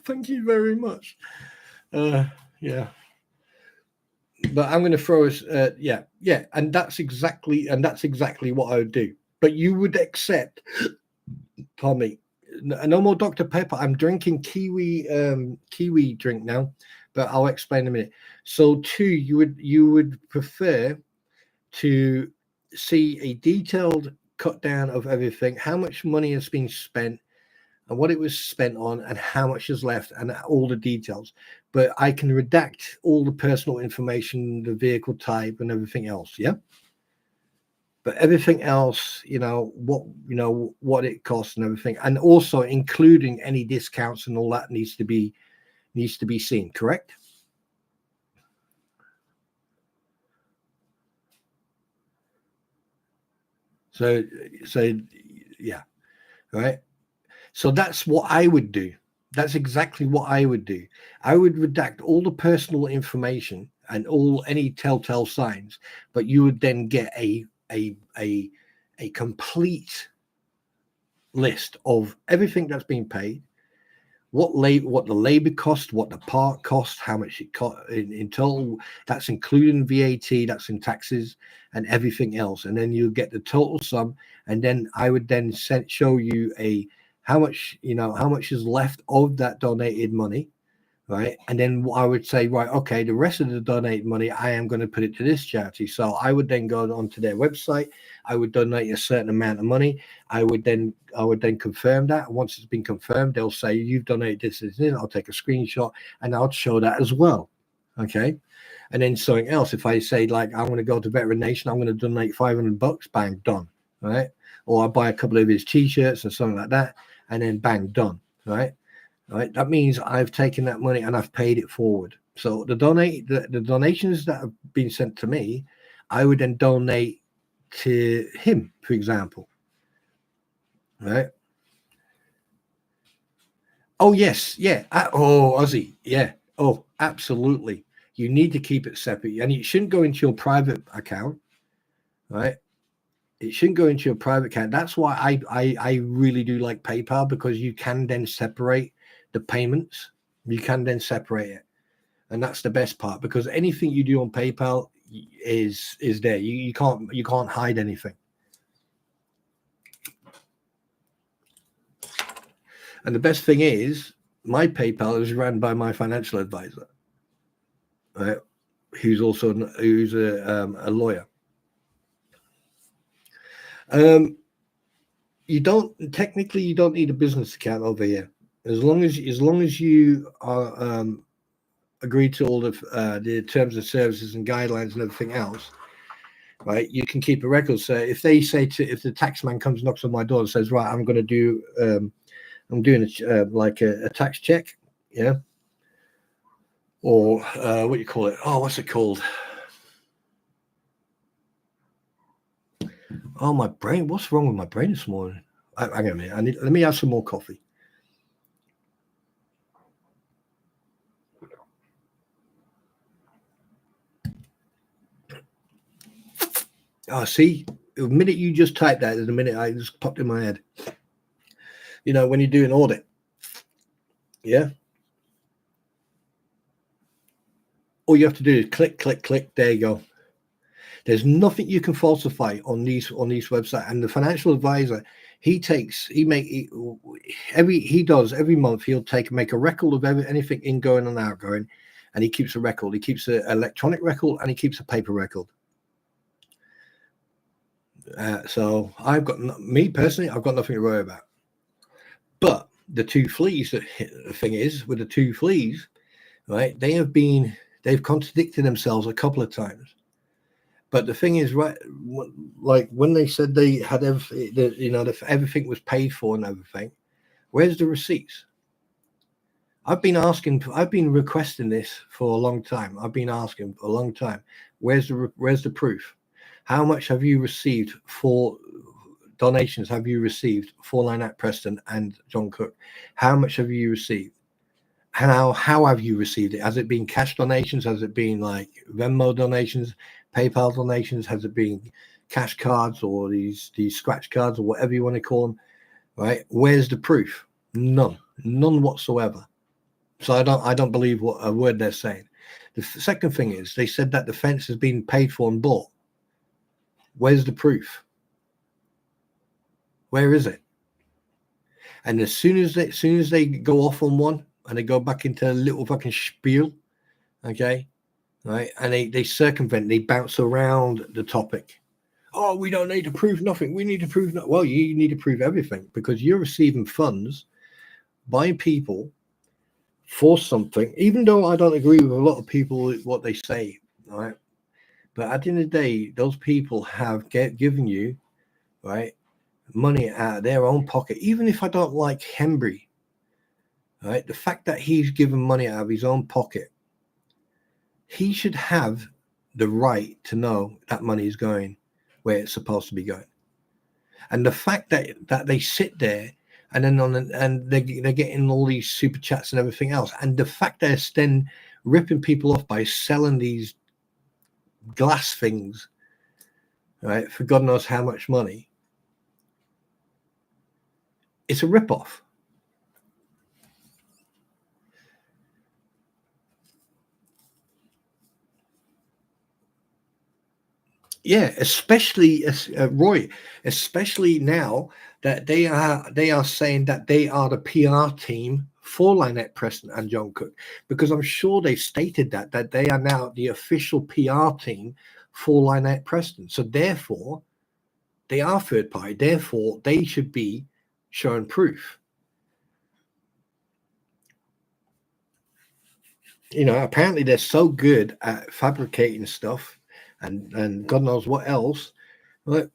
Thank you very much. Yeah. But I'm going to throw us, yeah, and that's exactly what I would do. But you would accept, pardon me, no more Dr. Pepper. I'm drinking kiwi drink now, but I'll explain in a minute. So 2, you would prefer to see a detailed cut down of everything, how much money has been spent, and what it was spent on and how much is left and all the details. But I can redact all the personal information, the vehicle type and everything else. Yeah. But everything else, what it costs and everything, and also including any discounts and all that needs to be seen. Correct? So yeah. Right. So that's what I would do. That's exactly what I would do. I would redact all the personal information and any telltale signs, but you would then get a complete list of everything that's been paid, what the labor cost, what the part cost, how much it cost in total. That's including VAT, that's in taxes and everything else. And then you get the total sum. And then I would then show you how much is left of that donated money, right? And then I would say, right, okay, the rest of the donated money, I am going to put it to this charity. So I would then go onto their website. I would donate a certain amount of money. I would then confirm that. And once it's been confirmed, they'll say you've donated this. I'll take a screenshot and I'll show that as well. Okay. And then something else, if I say like I'm going to go to Veteran Nation, I'm going to donate $500, bang, done. Right. Or I buy a couple of his t-shirts and something like that, and then bang, done. Right. Right, that means I've taken that money and I've paid it forward. So the donations that have been sent to me, I would then donate to him, for example. Right? Oh yes, yeah. Ozzy, yeah. Oh, absolutely. You need to keep it separate, and it shouldn't go into your private account, right? It shouldn't go into your private account. That's why I really do like PayPal, because you can then separate the payments. You can then separate it. And that's the best part, because anything you do on PayPal is there. You can't hide anything. And the best thing is, my PayPal is run by my financial advisor, right? Who's a lawyer. You don't need a business account over here, as long as you are agree to all the terms of services and guidelines and everything else, right? You can keep a record. So if they say if the tax man comes, knocks on my door and says, right, I'm going to do I'm doing a tax check, yeah, or what do you call it? Oh, what's it called? Oh, my brain. What's wrong with my brain this morning? Hang on a minute. Let me have some more coffee. Oh, see, the minute you just typed that, the minute I just popped in my head. You know, when you do an audit, yeah, all you have to do is click, click, click. There you go. There's nothing you can falsify on these websites. And the financial advisor, every month he'll make a record of anything ingoing and outgoing, and he keeps a record. He keeps an electronic record and he keeps a paper record. So I've got nothing to worry about. But the two fleas, the thing is with the two fleas, right? They've contradicted themselves a couple of times. But the thing is, right, like when they said they had everything was paid for and everything, where's the receipts? I've been requesting this for a long time. Where's the proof? How much have you received for donations? Have you received for Lynette Preston and John Cook? How much have you received? How have you received it? Has it been cash donations? Has it been like Venmo donations, PayPal donations? Has it been cash cards or these scratch cards or whatever you want to call them? Right? Where's the proof? None whatsoever. So I don't believe what a word they're saying. The second thing is, they said that the fence has been paid for and bought. Where's the proof? Where is it? And as soon as they go off on one and they go back into a little fucking spiel, okay, right, and they circumvent, they bounce around the topic. Oh, we don't need to prove nothing. We need to prove nothing. Well, you need to prove everything, because you're receiving funds by people for something, even though I don't agree with a lot of people what they say, right? But at the end of the day, those people have given you, right, money out of their own pocket. Even if I don't like Hembry, right, the fact that he's given money out of his own pocket, he should have the right to know that money is going where it's supposed to be going. And the fact that they sit there and then they're getting all these super chats and everything else, and the fact they're then ripping people off by selling these glass things, right, for God knows how much money, it's a rip-off. Yeah, especially Roy, especially now that they are saying that they are the PR team for Lynette Preston and John Cook, because I'm sure they've stated that they are now the official PR team for Lynette Preston. So therefore, they are third party. Therefore, they should be showing proof. You know, apparently they're so good at fabricating stuff and God knows what else. Like,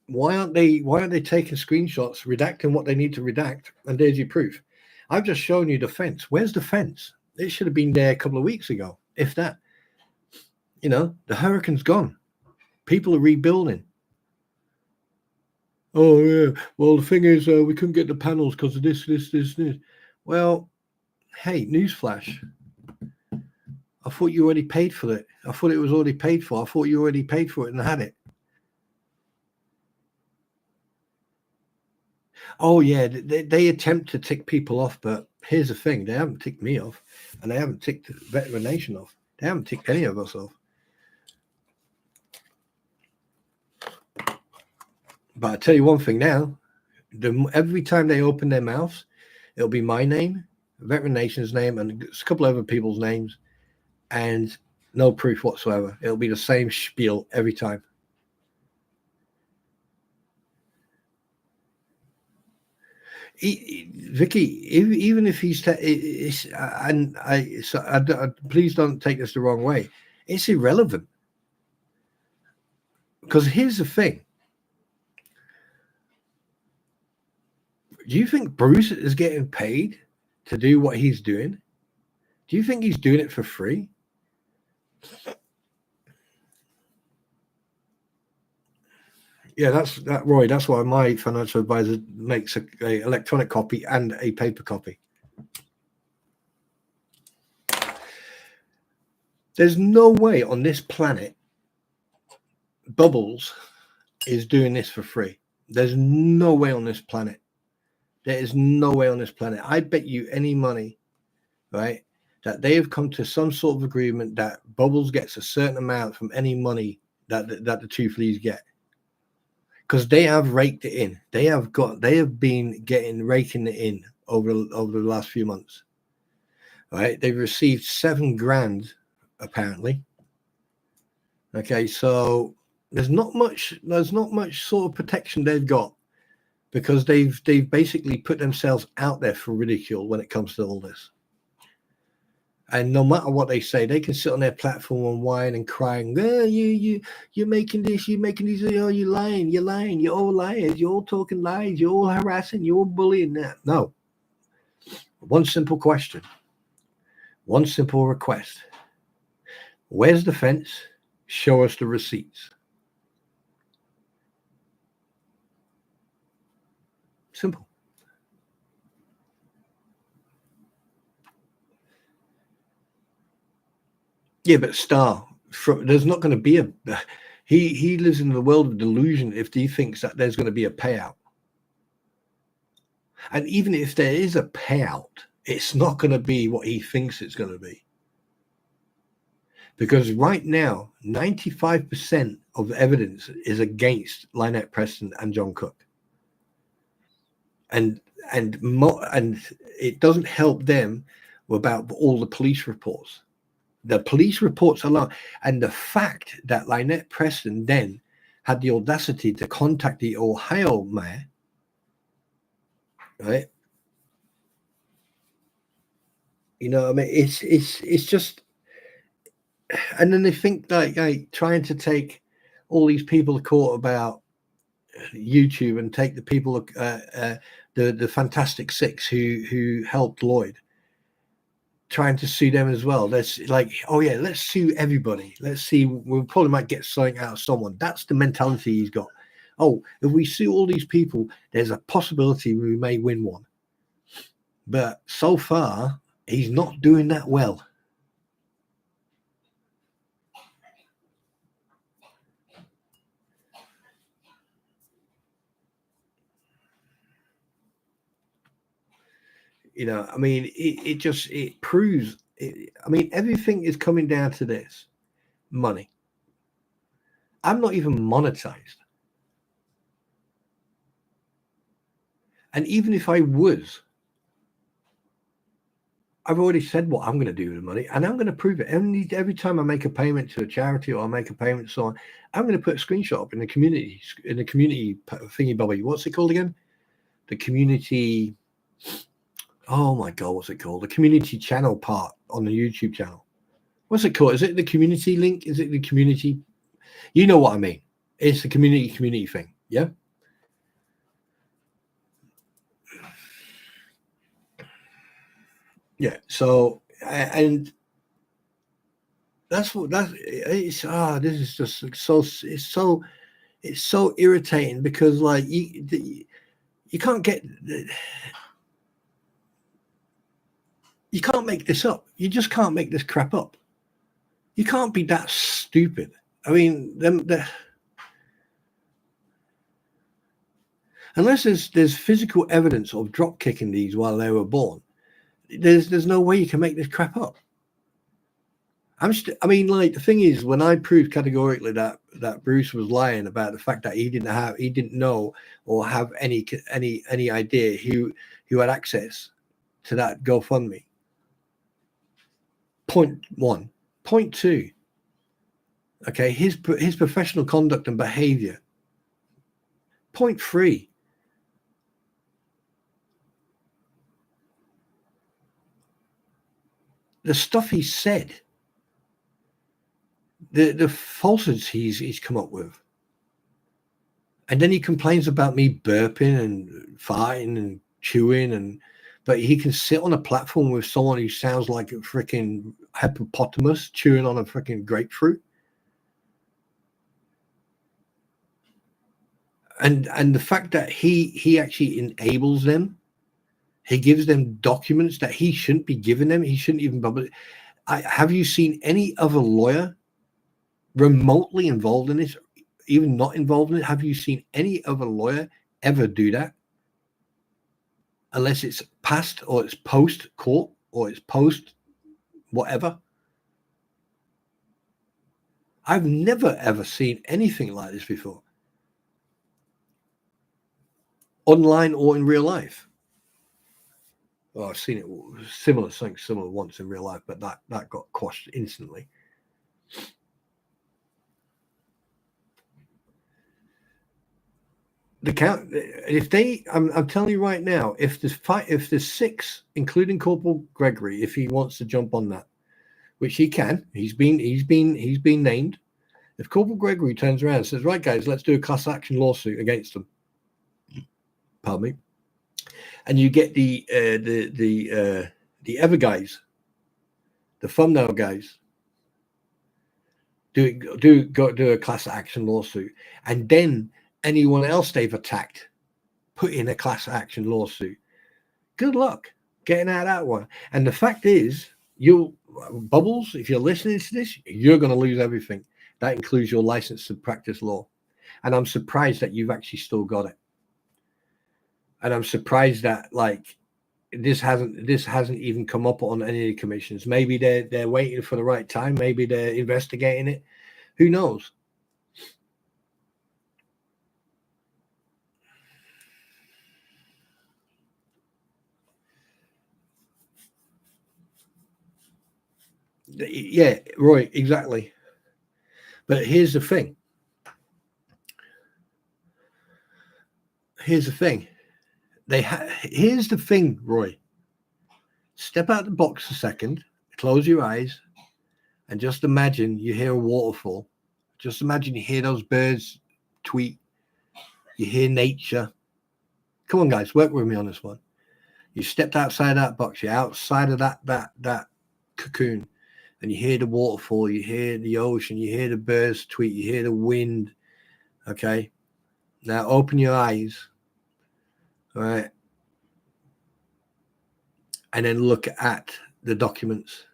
why aren't they taking screenshots, redacting what they need to redact, and there's your proof? I've just shown you the fence. Where's the fence? It should have been there a couple of weeks ago, if that. You know, the hurricane's gone. People are rebuilding. Oh yeah. Well, the thing is, we couldn't get the panels because of this. Well, hey, newsflash. I thought you already paid for it. I thought it was already paid for. I thought you already paid for it and had it. Oh yeah, they attempt to tick people off, but here's the thing: they haven't ticked me off, and they haven't ticked Veteran Nation off. They haven't ticked any of us off. But I tell you one thing now: every time they open their mouths, it'll be my name, Veteran Nation's name, and a couple of other people's names, and no proof whatsoever. It'll be the same spiel every time. Vicky, even if he's, please don't take this the wrong way. It's irrelevant, because here's the thing. Do you think Bruce is getting paid to do what he's doing? Do you think he's doing it for free? Yeah, Roy. That's why my financial advisor makes a electronic copy and a paper copy. There's no way on this planet Bubbles is doing this for free. There's no way on this planet. There is no way on this planet. I bet you any money, right, that they have come to some sort of agreement that Bubbles gets a certain amount from any money that the two fleas get. Because they have raked it in. They have been raking it in over the last few months. Right? They've received $7,000 apparently. Okay, so there's not much sort of protection they've got, because they've basically put themselves out there for ridicule when it comes to all this. And no matter what they say, they can sit on their platform and whine and crying. Oh, you're making this, oh, you're lying, you're all liars, you're all talking lies, you're all harassing, you're all bullying. That. No. One simple question. One simple request. Where's the fence? Show us the receipts. Simple. Yeah, but Star, there's not going to be he lives in the world of delusion if he thinks that there's going to be a payout. And even if there is a payout, it's not going to be what he thinks it's going to be. Because right now, 95% of evidence is against Lynette Preston and John Cook. And it doesn't help them about all the police reports. The police reports alone, and the fact that Lynette Preston then had the audacity to contact the Ohio mayor, right? You know, I mean, it's just, and then they think like trying to take all these people to court about YouTube and take the people, the Fantastic Six who helped Lloyd, trying to sue them as well. That's like, oh yeah, let's sue everybody. Let's see, we probably might get something out of someone. That's the mentality he's got. Oh, if we sue all these people, there's a possibility we may win one. But so far, he's not doing that well. You know, I mean, it proves. I mean, everything is coming down to this: money. I'm not even monetized. And even if I was, I've already said what I'm going to do with the money, and I'm going to prove it. Every time I make a payment to a charity or I make a payment to someone, I'm going to put a screenshot up in the community thingy bobby. What's it called again? The community. Oh my God, what's it called? The community channel part on the YouTube channel. What's it called? Is it the community link? Is it the community? You know what I mean. It's the community thing. Yeah. Yeah. So, and that's it's, this is just it's so irritating, because like you can't make this up. You just can't make this crap up. You can't be that stupid. I mean, Unless there's physical evidence of drop kicking these while they were born, there's no way you can make this crap up. I mean, like, the thing is, when I proved categorically that Bruce was lying about the fact that he didn't know or have any idea who had access to that GoFundMe. Point one. Point two. Okay, his professional conduct and behavior. Point three. The stuff he said. The falsehoods he's come up with. And then he complains about me burping and farting and chewing, but he can sit on a platform with someone who sounds like a freaking hippopotamus chewing on a freaking grapefruit. And the fact that he actually enables them, he gives them documents that he shouldn't be giving them. He shouldn't even publish. Have you seen any other lawyer remotely involved in this, even not involved in it? Have you seen any other lawyer ever do that? Unless it's past or it's post court or it's post whatever. I've never ever seen anything like this before, online or in real life. Well, I've seen it similar once in real life, but that got quashed instantly. The count, if they, I'm telling you right now, if there's six, including Corporal Gregory, if he wants to jump on that, which he can, he's been named. If Corporal Gregory turns around and says, "Right, guys, let's do a class action lawsuit against them," pardon me, and you get the other guys, the thumbnail guys, do a class action lawsuit, and then anyone else they've attacked, put in a class action lawsuit. Good luck getting out of that one. And the fact is, Bubbles, if you're listening to this, you're going to lose everything. That includes your license to practice law. And I'm surprised that you've actually still got it. And I'm surprised that, like, this hasn't even come up on any of the commissions. Maybe they're waiting for the right time. Maybe they're investigating it. Who knows? Yeah, Roy, exactly. But here's the thing. Here's the thing, Roy. Step out the box a second, close your eyes, and just imagine you hear a waterfall. Just imagine you hear those birds tweet. You hear nature. Come on, guys, work with me on this one. You stepped outside that box. You're outside of that cocoon, and you hear the waterfall. You hear the ocean. You hear the birds tweet. You hear the wind. Okay. Now open your eyes. All right. And then look at the documents.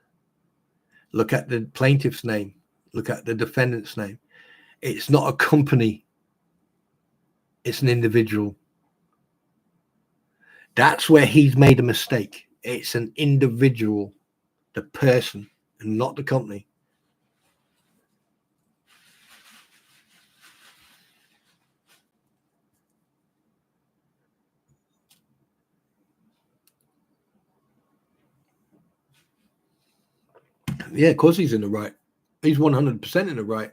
Look at the plaintiff's name. Look at the defendant's name. It's not a company. It's an individual. That's where he's made a mistake. It's an individual, the person, and not the company. Yeah, of course he's in the right. He's 100% in the right.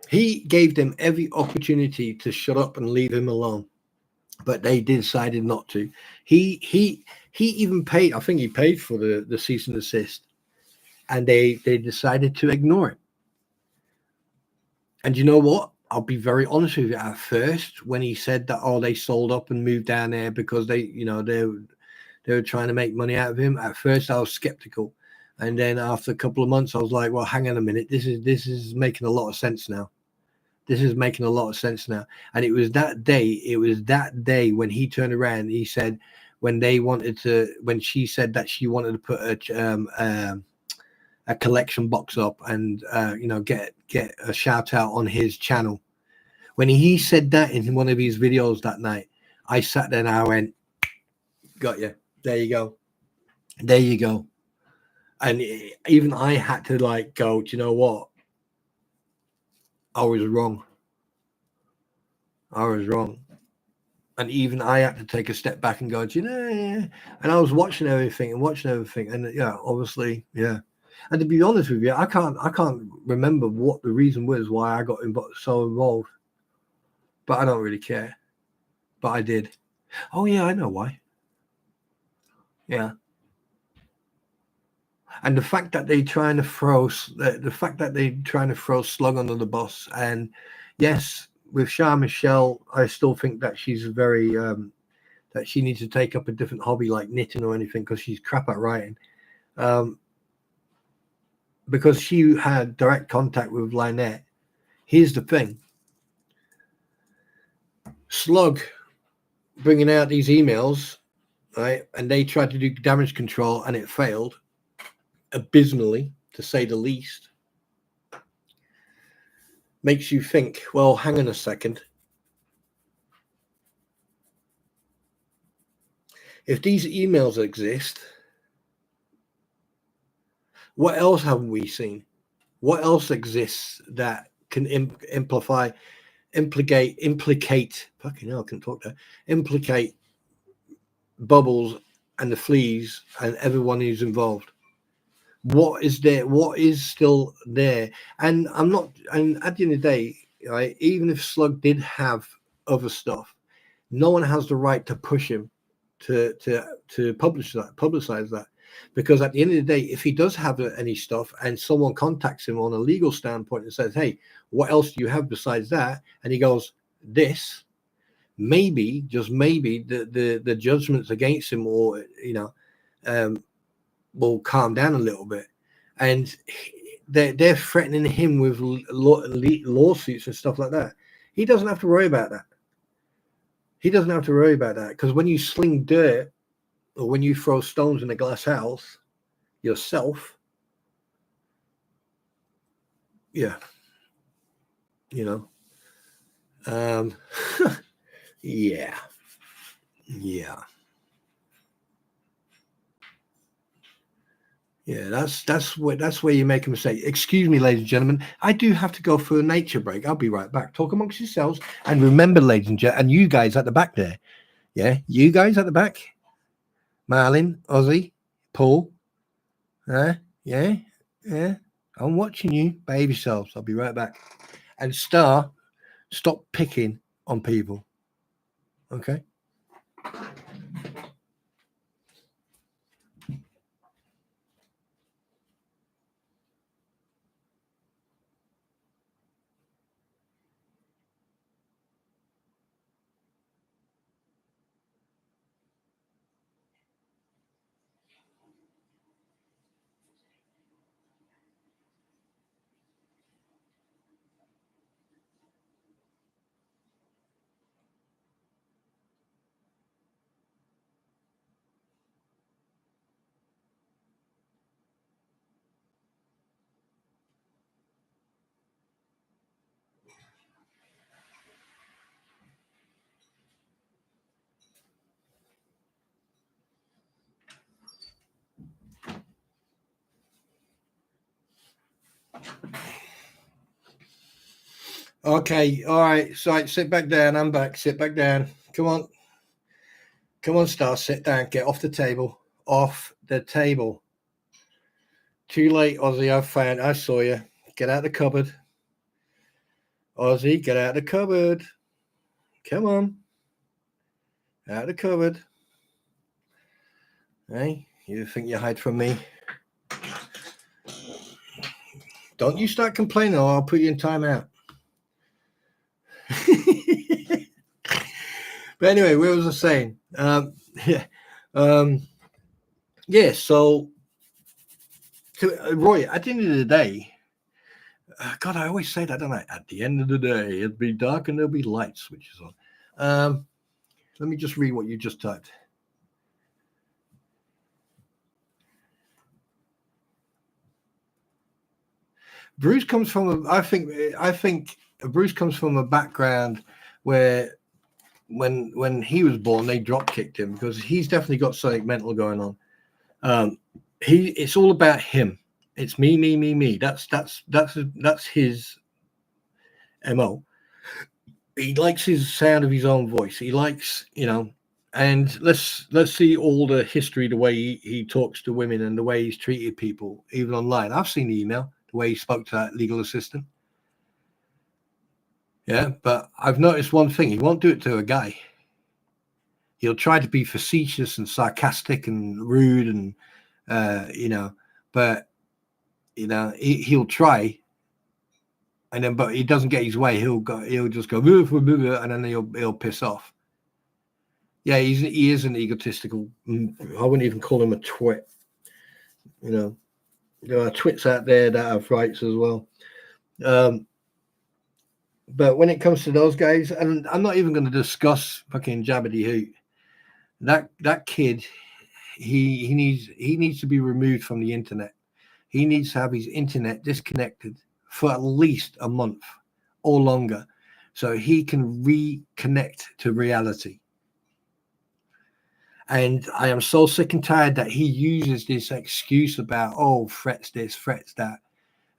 He gave them every opportunity to shut up and leave him alone, but they decided not to. He even paid. I think he paid for the cease and desist, and they decided to ignore it. And you know what? I'll be very honest with you. At first, when he said that, they sold up and moved down there because they were trying to make money out of him. At first, I was skeptical. And then after a couple of months, I was like, well, hang on a minute. This is making a lot of sense now. This is making a lot of sense now. And it was that day when he turned around, he said, when she said that she wanted to put a collection box up and, get a shout out on his channel. When he said that in one of his videos that night, I sat there and I went, got you. There you go. There you go. And even I had to like go, do you know what? I was wrong. I was wrong. And even I had to take a step back and go, do you know, yeah. And I was watching everything, and yeah, obviously, yeah. And to be honest with you, I can't remember what the reason was why I got so involved. But I don't really care. But I did. Oh yeah, I know why. Yeah. And the fact that they're trying to throw Slug under the bus, and yes, with Shah Michelle, I still think that she's very that she needs to take up a different hobby like knitting or anything because she's crap at writing. Because she had direct contact with Lynette. Here's the thing: Slug bringing out these emails, right? And they tried to do damage control, and it failed abysmally, to say the least. Makes you think, well, hang on a second. If these emails exist, what else haven't we seen? What else exists that can implicate, fucking hell, I can talk there, implicate Bubbles and the Fleas and everyone who's involved? What is there? What is still there? And I'm not, and at the end of the day, right, even if Slug did have other stuff, no one has the right to push him to publicize that, because at the end of the day, if he does have any stuff and someone contacts him on a legal standpoint and says, hey, what else do you have besides that, and he goes, this, maybe, just maybe, the judgments against him, or will calm down a little bit. And they're threatening him with lawsuits and stuff like that. He doesn't have to worry about that. He doesn't have to worry about that, because when you sling dirt or when you throw stones in a glass house yourself, yeah, yeah, yeah, yeah. That's where you make a mistake. Excuse me, ladies and gentlemen. I do have to go for a nature break. I'll be right back. Talk amongst yourselves, and remember, ladies and gentlemen, and you guys at the back there, yeah, you guys at the back. Marlin, Ozzy, Paul, yeah, yeah. I'm watching you. Behave yourselves. I'll be right back. And Star, stop picking on people. Okay. Okay. All right. So sit back down. I'm back. Sit back down. Come on. Come on, Star. Sit down. Get off the table. Off the table. Too late, Ozzy. I saw you. Get out of the cupboard. Ozzy, get out of the cupboard. Come on. Out of the cupboard. Hey, you think you hide from me? Don't you start complaining or I'll put you in timeout. But anyway, what was I saying? Yeah. So, Roy, at the end of the day, God, I always say that, don't I? At the end of the day, it'll be dark and there'll be light switches on. Let me just read what you just typed. Bruce comes from I think Bruce comes from a background where when he was born, they drop kicked him because he's definitely got something mental going on. It's all about him. It's me, me, me, me. That's his MO. He likes his sound of his own voice. He likes, and let's see all the history, the way he talks to women and the way he's treated people, even online. I've seen the email, the way he spoke to that legal assistant. Yeah, but I've noticed one thing. He won't do it to a guy. He'll try to be facetious and sarcastic and rude and, but, he'll try. And then, but he doesn't get his way. He'll just go, and then he'll piss off. Yeah, he is an egotistical. I wouldn't even call him a twit. There are twits out there that have rights as well. But when it comes to those guys, and I'm not even going to discuss fucking Jabbity Hoot. That kid, he needs to be removed from the internet. He needs to have his internet disconnected for at least a month or longer, so he can reconnect to reality. And I am so sick and tired that he uses this excuse about, threats this, threats that.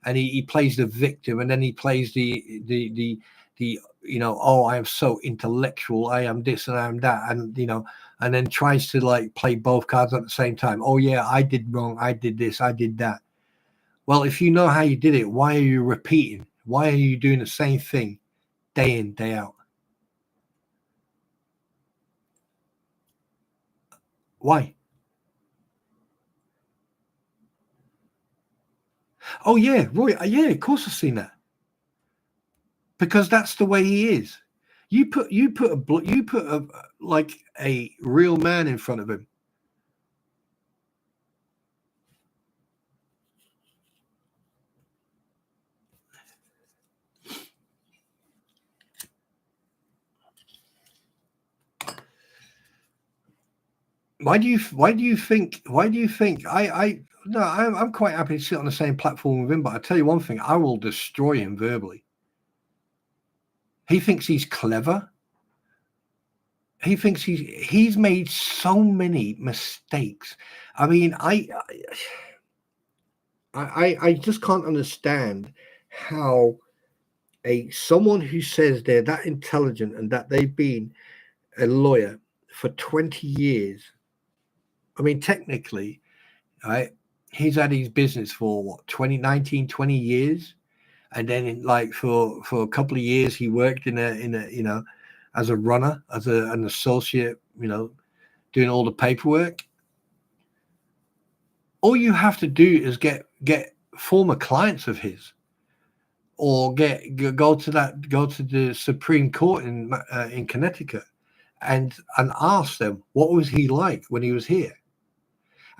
And he plays the victim, and then he plays the I am so intellectual, I am this and I am that, and and then tries to like play both cards at the same time. Oh yeah, I did wrong, I did this, I did that. Well, if you know how you did it, why are you repeating? Why are you doing the same thing day in, day out? Why? Oh yeah, Roy. Yeah, of course I've seen that. Because that's the way he is. You put a like a real man in front of him. Why do you think I'm quite happy to sit on the same platform with him, but I tell you one thing, I will destroy him verbally. He thinks he's clever. He thinks he's made so many mistakes. I mean, I just can't understand how someone who says they're that intelligent and that they've been a lawyer for 20 years. I mean, technically, right? He's had his business for what, 20 years. And then for a couple of years, he worked in a as a runner, as an associate, doing all the paperwork. All you have to do is get former clients of his, or go to the Supreme Court in Connecticut, and ask them what was he like when he was here.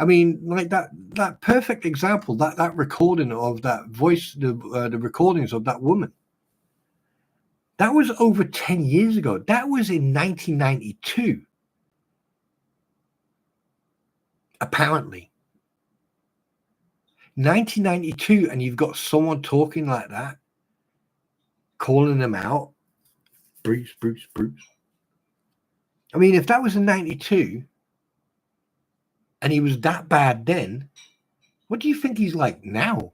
I mean, like that perfect example, that recording of that voice, the recordings of that woman. That was over 10 years ago. That was in 1992. Apparently. 1992, and you've got someone talking like that, calling them out. Bruce. I mean, if that was in 92, and he was that bad then, what do you think he's like now?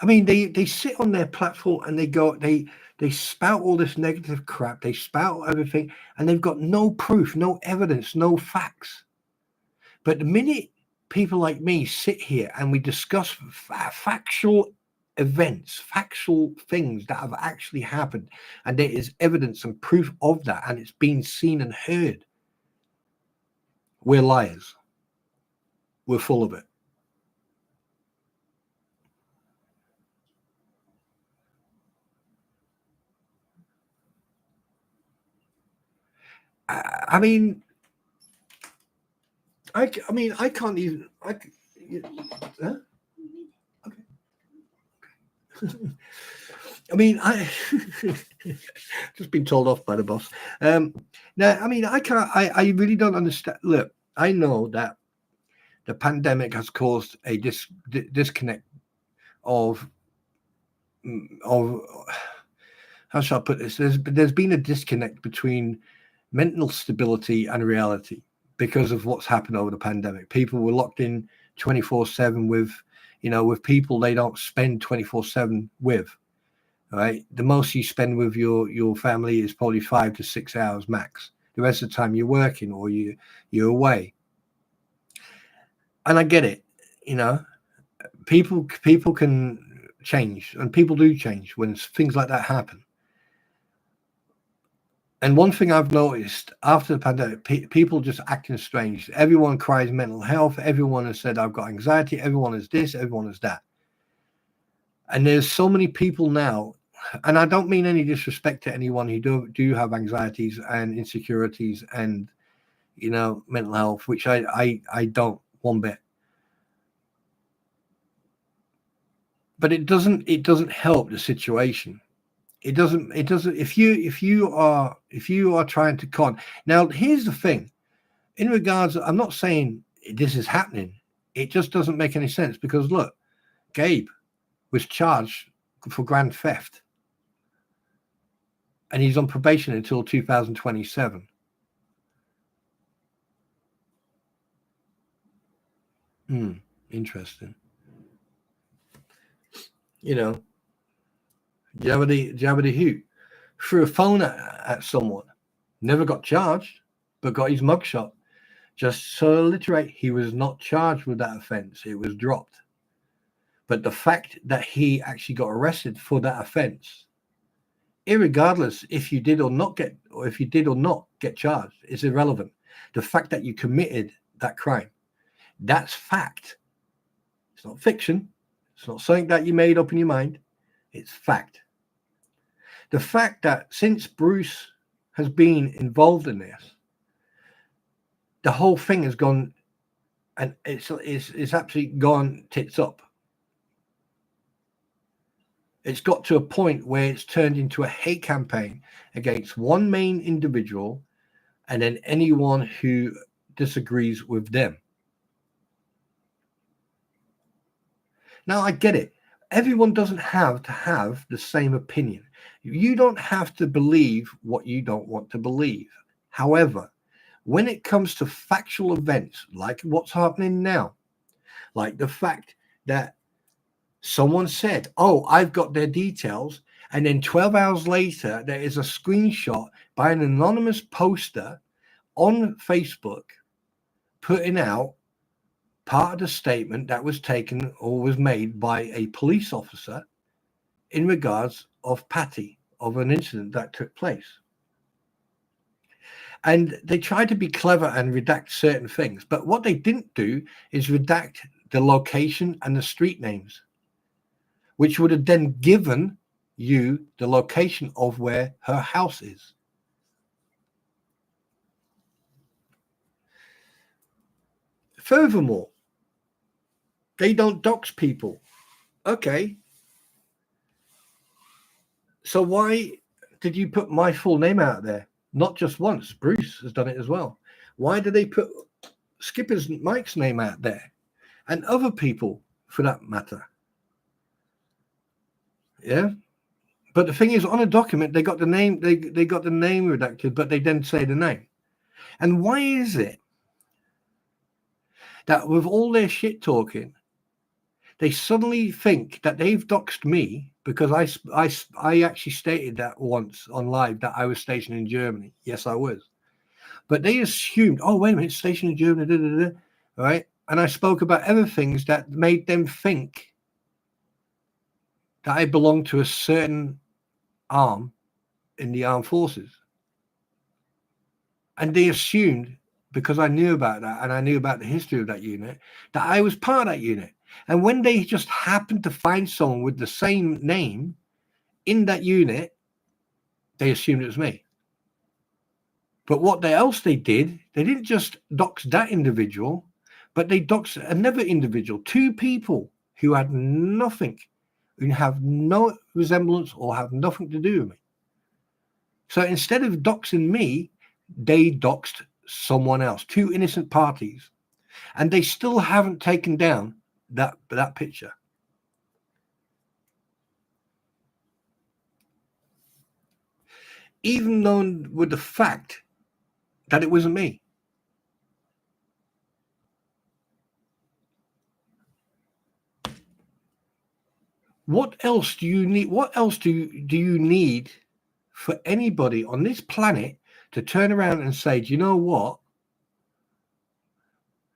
I mean, they sit on their platform and they spout all this negative crap. They spout everything, and they've got no proof, no evidence, no facts. But the minute people like me sit here and we discuss factual events, factual things that have actually happened, and there is evidence and proof of that, and it's been seen and heard, we're liars. We're full of it. I mean, I can't even. Huh? Okay. I mean, I just been told off by the boss. Now, I mean, I can't. I really don't understand. Look, I know that the pandemic has caused a disconnect of of, how shall I put this? There's been a disconnect between mental stability and reality because of what's happened over the pandemic. People were locked in 24/7 with, with people they don't spend 24/7 with. Right, the most you spend with your family is probably 5 to 6 hours max. The rest of the time you're working or you're away. And I get it, people can change, and people do change when things like that happen. And one thing I've noticed after the pandemic, people just acting strange. Everyone cries mental health. Everyone has said, I've got anxiety. Everyone is this. Everyone is that. And there's so many people now, and I don't mean any disrespect to anyone who do have anxieties and insecurities and, mental health, which I don't one bit. But it doesn't help the situation. It doesn't if you are trying to con. Now here's the thing, in regards, I'm not saying this is happening, it just doesn't make any sense, because look, Gabe was charged for grand theft and he's on probation until 2027. Interesting. Jabbity Hoot threw a phone at someone, never got charged, but got his mugshot. Just to alliterate, he was not charged with that offense. It was dropped. But the fact that he actually got arrested for that offense, irregardless if you did or not get charged, is irrelevant. The fact that you committed that crime, that's fact. It's not fiction. It's not something that you made up in your mind. It's fact. The fact that since Bruce has been involved in this, the whole thing has gone, and it's absolutely gone tits up. It's got to a point where it's turned into a hate campaign against one main individual and then anyone who disagrees with them. Now, I get it. Everyone doesn't have to have the same opinion. You don't have to believe what you don't want to believe. However, when it comes to factual events like what's happening now, like the fact that someone said, oh, I've got their details, and then 12 hours later, there is a screenshot by an anonymous poster on Facebook putting out part of the statement that was taken or was made by a police officer in regards of Patty, of an incident that took place. And they tried to be clever and redact certain things, but what they didn't do is redact the location and the street names, which would have then given you the location of where her house is. Furthermore, they don't dox people. Okay. So why did you put my full name out there? Not just once. Bruce has done it as well. Why did they put Skipper's Mike's name out there? And other people, for that matter. Yeah. But the thing is, on a document, they got the name, they got the name redacted, but they didn't say the name. And why is it that with all their shit talking, they suddenly think that they've doxed me because I actually stated that once on live that I was stationed in Germany. Yes, I was. But they assumed, oh, wait a minute, stationed in Germany, right? And I spoke about other things that made them think that I belonged to a certain arm in the armed forces. And they assumed, because I knew about that and I knew about the history of that unit, that I was part of that unit. And when they just happened to find someone with the same name in that unit, they assumed it was me. But what else they did, they didn't just dox that individual, but they doxed another individual, two people who had nothing, who have no resemblance or have nothing to do with me. So instead of doxing me, they doxed someone else, two innocent parties, and they still haven't taken down that picture. even though with the fact that it wasn't me. What else do you need? What else do you need for anybody on this planet to turn around and say, do you know what?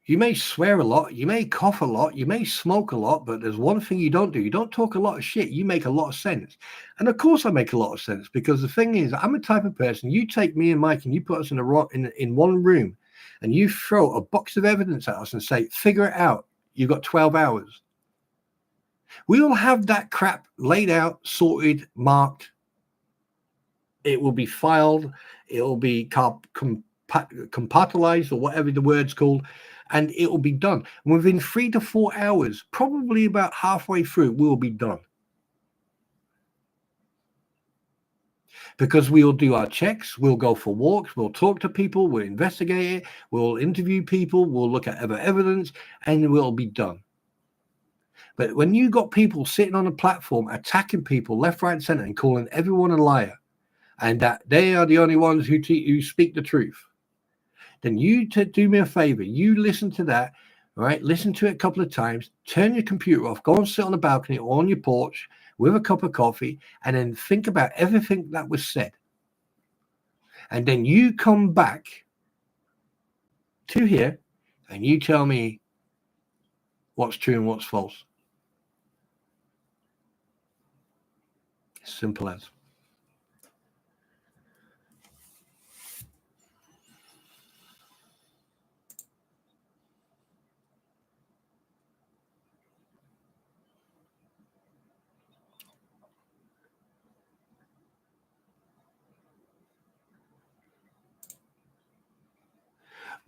You may swear a lot, you may cough a lot, you may smoke a lot, but there's one thing you don't do. You don't talk a lot of shit. You make a lot of sense. And of course I make a lot of sense, because the thing is, I'm a type of person, you take me and Mike and you put us in one room and you throw a box of evidence at us and say, figure it out. You've got 12 hours. We will have that crap laid out, sorted, marked. It will be filed. It will be compartmentalized, or whatever the word's called, and it will be done. And within 3 to 4 hours, probably about halfway through, we will be done. Because we will do our checks, we'll go for walks, we'll talk to people, we'll investigate it, we'll interview people, we'll look at other evidence, and we'll be done. But when you got people sitting on a platform attacking people left, right, and center and calling everyone a liar, and that they are the only ones who speak the truth, then you do me a favor. You listen to that, right? Listen to it a couple of times. Turn your computer off. Go and sit on the balcony or on your porch with a cup of coffee, and then think about everything that was said. And then you come back to here, and you tell me what's true and what's false. Simple as.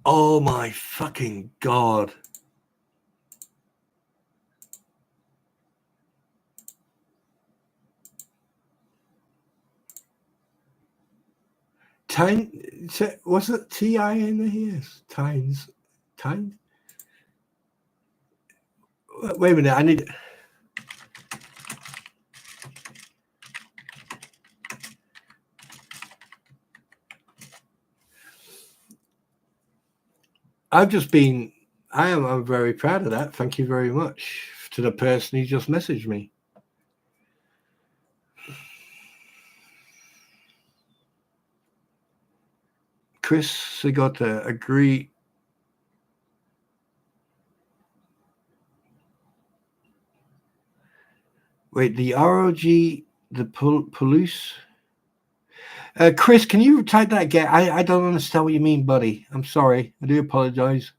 Oh my fucking God. Time, was it T-I in there? Yes. Times. Wait a minute, I need... I'm very proud of that. Thank you very much to the person who just messaged me. Chris Sigota, agree. Wait, the ROG, the police. Chris, can you type that again? I don't understand what you mean, buddy. I'm sorry. I do apologize.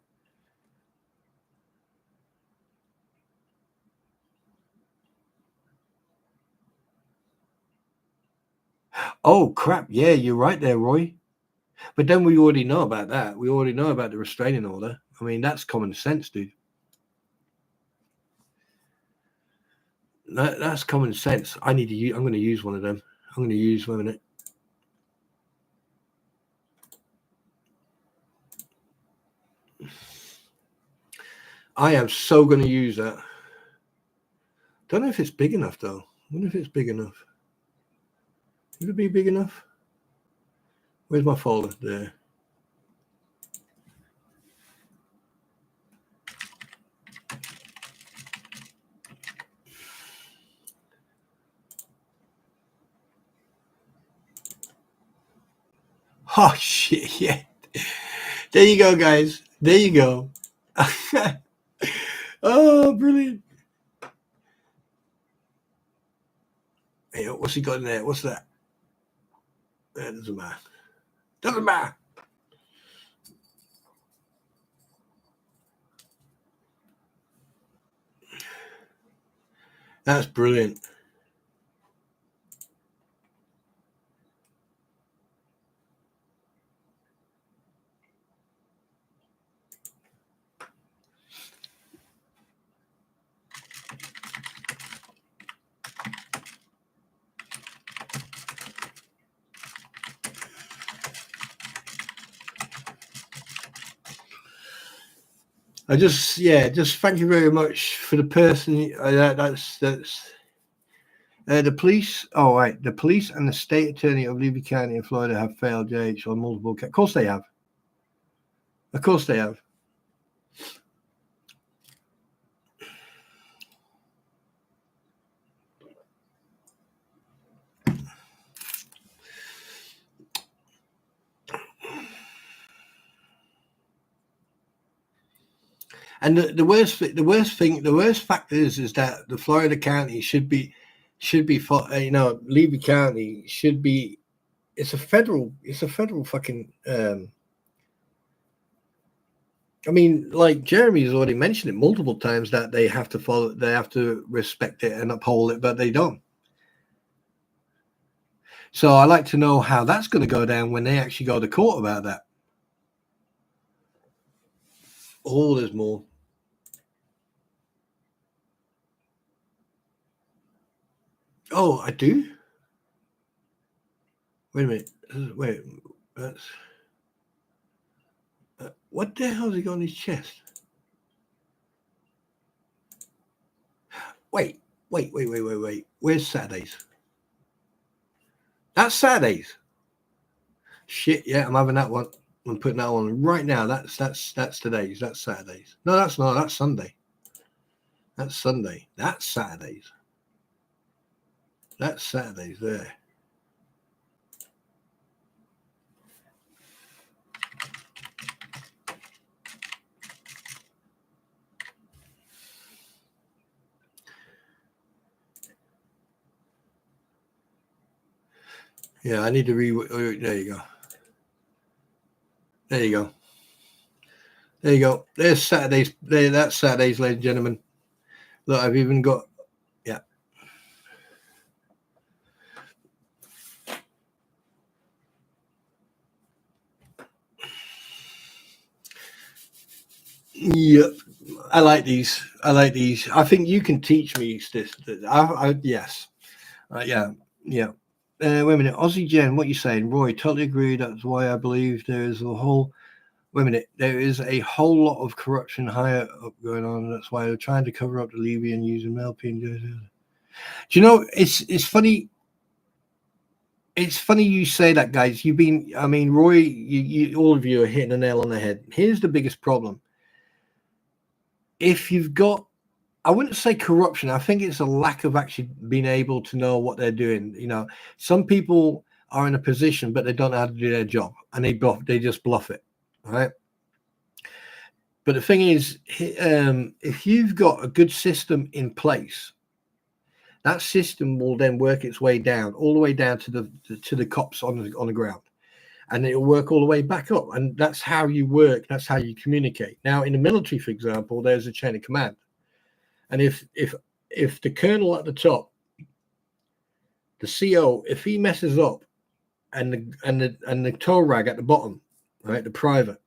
Oh, crap. Yeah, you're right there, Roy. But then we already know about that. We already know about the restraining order. I mean, that's common sense, dude. That's common sense. I'm going to use one of them. I'm going to use one minute. I am so going to use that. Don't know if it's big enough, though. I wonder if it's big enough. Would it be big enough? Where's my folder? There. Oh, shit. Yeah. There you go, guys. There you go. Oh, brilliant. Hey, what's he got in there? What's that? That doesn't matter. Doesn't matter. That's brilliant. Just thank you very much for the person. That's The police, oh, right. The police and the state attorney of Levy County in Florida have failed JH on multiple. Of course they have. Of course they have. And the worst fact is that the Florida county should be, Levy County should be. It's a federal fucking. I mean, like Jeremy has already mentioned it multiple times that they have to respect it and uphold it, but they don't. So I like to know how that's going to go down when they actually go to court about that. Oh, there's more. Oh, I do? Wait a minute. Wait. That's... what the hell has he got on his chest? Wait. Where's Saturdays? That's Saturdays. Shit, yeah, I'm having that one. I'm putting that on right now. That's today's. That's Saturdays. No, that's not. That's Sunday. That's Sunday. That's Saturdays. That's Saturdays there. Yeah, I need to there you go. There you go. There you go. There's Saturdays. That's Saturdays, ladies and gentlemen. Look, I've even got, yeah. Yep. I like these. I think you can teach me this. Yes. Yeah. Wait a minute. Aussie Jen, what you saying? Roy, totally agree. That's why I believe there is a whole, wait a minute. There is a whole lot of corruption higher up going on. That's why they're trying to cover up the Levy and using LP. Do you know, it's funny. It's funny you say that, guys. Roy, you all of you are hitting the nail on the head. Here's the biggest problem. If you've got, I wouldn't say corruption. I think it's a lack of actually being able to know what they're doing. You know, some people are in a position, but they don't know how to do their job, and they just bluff it, right? But the thing is, if you've got a good system in place, that system will then work its way down, all the way down to the cops on the ground, and it'll work all the way back up. And that's how you work. That's how you communicate. Now, in the military, for example, there's a chain of command. And if the colonel at the top, the CO, if he messes up, and the toe rag at the bottom, right, the private,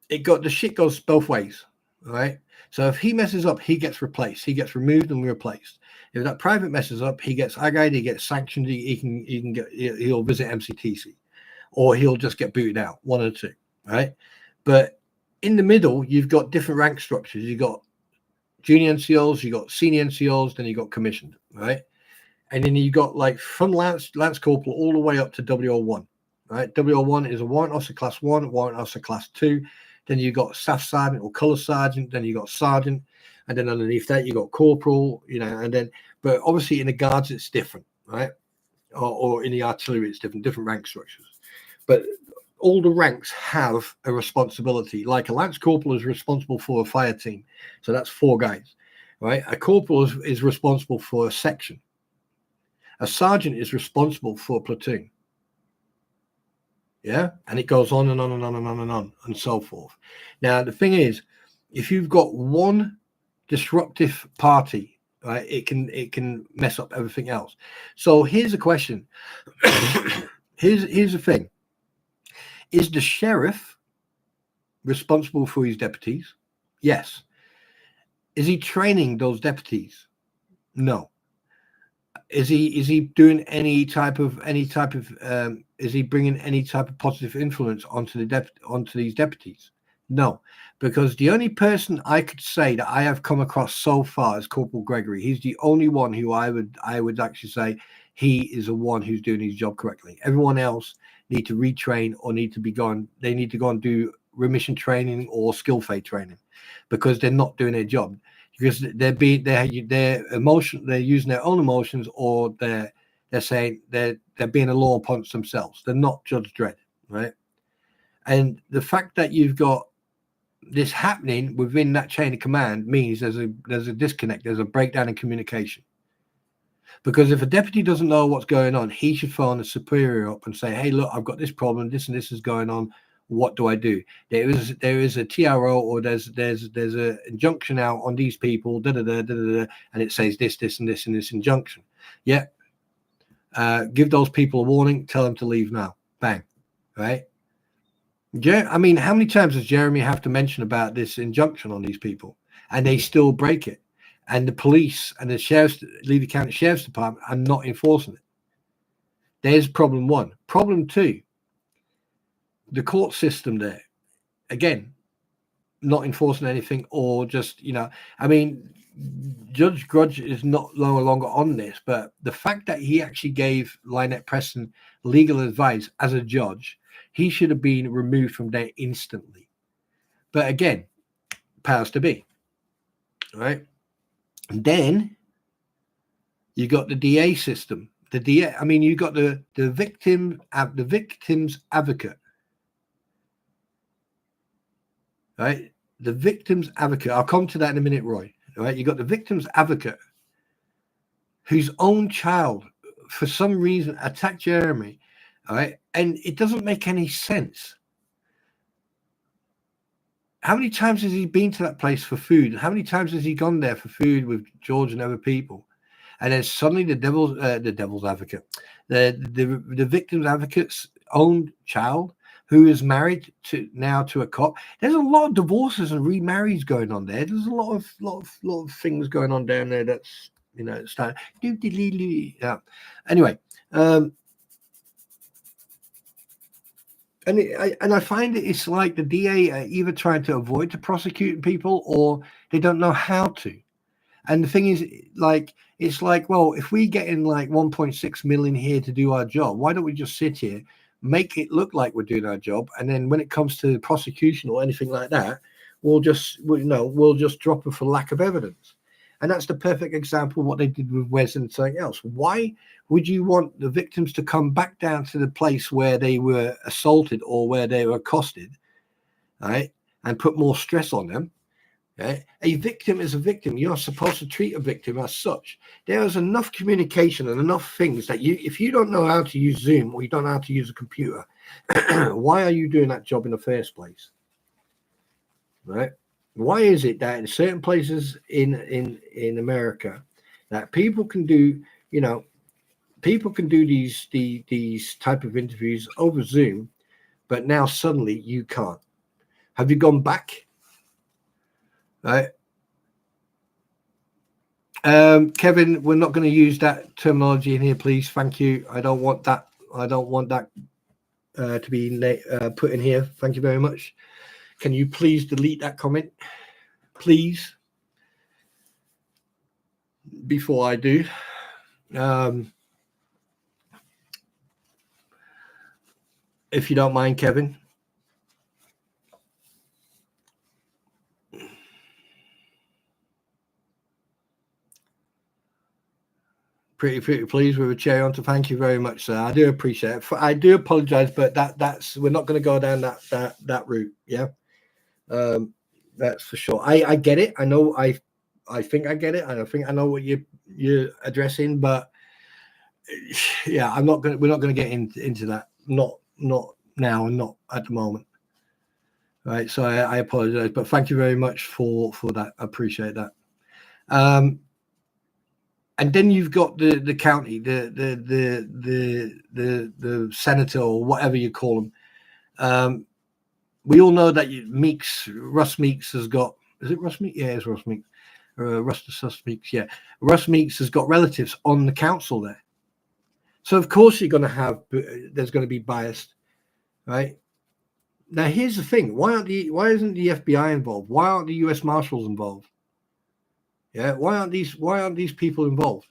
the shit goes both ways, right? So if he messes up, he gets replaced. He gets removed and replaced. If that private messes up, he gets aggied, he gets sanctioned. He'll visit MCTC, or he'll just get booted out. One or two, right? But in the middle, you've got different rank structures. You've got junior NCOs, you got senior NCOs, then you got commissioned, right? And then you got like from Lance Corporal all the way up to WO1, right? WO1 is a warrant officer class 1, warrant officer class 2. Then you got staff sergeant or color sergeant. Then you got sergeant, and then underneath that you got corporal. You know, and then but obviously in the guards it's different, right? Or in the artillery it's different rank structures. But all the ranks have a responsibility. Like a lance corporal is responsible for a fire team, so that's 4 guys, right? A corporal is responsible for a section. A sergeant is responsible for a platoon. Yeah, and it goes on and on and on and on and on and so forth. Now the thing is, if you've got one disruptive party, right, it can mess up everything else. So here's a question. here's the thing. Is the sheriff responsible for his deputies? Yes. Is he training those deputies? No. Is he doing any type of is he bringing any type of positive influence onto these deputies? No, because the only person I could say that I have come across so far is Corporal Gregory. He's the only one who I would actually say he is the one who's doing his job correctly. Everyone else need to retrain or need to be gone. They need to go and do remission training or skill fade training because they're not doing their job because they're emotion, they're using their own emotions, or they're saying they're being a law upon themselves. They're not Judge Dredd, right? And the fact that you've got this happening within that chain of command means there's a disconnect, there's a breakdown in communication. Because if a deputy doesn't know what's going on, he should phone a superior up and say, hey, look, I've got this problem, this and this is going on, what do I do? There is a TRO, or there's a injunction out on these people, and it says this and this and this injunction. Yeah. Give those people a warning, tell them to leave now. Bang. Right? Yeah, I mean, how many times does Jeremy have to mention about this injunction on these people, and they still break it? And the police and the Levy County Sheriff's Department are not enforcing it. There's problem one. Problem two, the court system there, again, not enforcing anything, or just, I mean, Judge Grudge is no longer on this, but the fact that he actually gave Lynette Preston legal advice as a judge, he should have been removed from there instantly. But again, powers to be, right? And then you got the DA system. The DA, I mean, you got the victim's advocate, right? The victim's advocate. I'll come to that in a minute, Roy. Right? You got the victim's advocate, whose own child, for some reason, attacked Jeremy. All right, and it doesn't make any sense. How many times has he been to that place for food? How many times has he gone there for food with George and other people? And then suddenly the devil's advocate, the victim's advocate's own child, who is married to a cop. There's a lot of divorces and remarries going on there. There's a lot of things going on down there. That's starting. Yeah. Anyway, and I find it's like the DA are either trying to avoid to prosecuting people, or they don't know how to. And the thing is, it's like, well, if we get in like 1.6 million here to do our job, why don't we just sit here, make it look like we're doing our job, and then when it comes to prosecution or anything like that, we'll just drop it for lack of evidence. And that's the perfect example of what they did with Wes and something else. Why would you want the victims to come back down to the place where they were assaulted or where they were accosted, right, and put more stress on them? Right? A victim is a victim. You're supposed to treat a victim as such. There is enough communication and enough things that if you don't know how to use Zoom, or you don't know how to use a computer, why are you doing that job in the first place? Right? Why is it that in certain places in America that people can do, these type of interviews over Zoom, but now suddenly you can't? Have you gone back? Right. Kevin, we're not going to use that terminology in here, please. Thank you. I don't want that. To be put in here. Thank you very much. Can you please delete that comment, please, before I do? If you don't mind, Kevin. Pretty pleased with a chair on. To thank you very much, sir. I do appreciate it. I do apologize, but that's we're not going to go down that route. Yeah, that's for sure. I get it. I know. I think I get it. I think I know what you're addressing, but yeah, we're not going to get into that. Not now, and not at the moment. Right. So I apologize, but thank you very much for that. I appreciate that. And then you've got the county, the senator, or whatever you call them. We all know that Russ Meeks has got. Is it Russ Meeks? Yeah, it's Russ Meeks. Russ Meeks. Yeah, Russ Meeks has got relatives on the council there. So of course you're going to have. There's going to be bias, right? Now, here's the thing: why isn't the FBI involved? Why aren't the U.S. Marshals involved? Yeah, why aren't these people involved?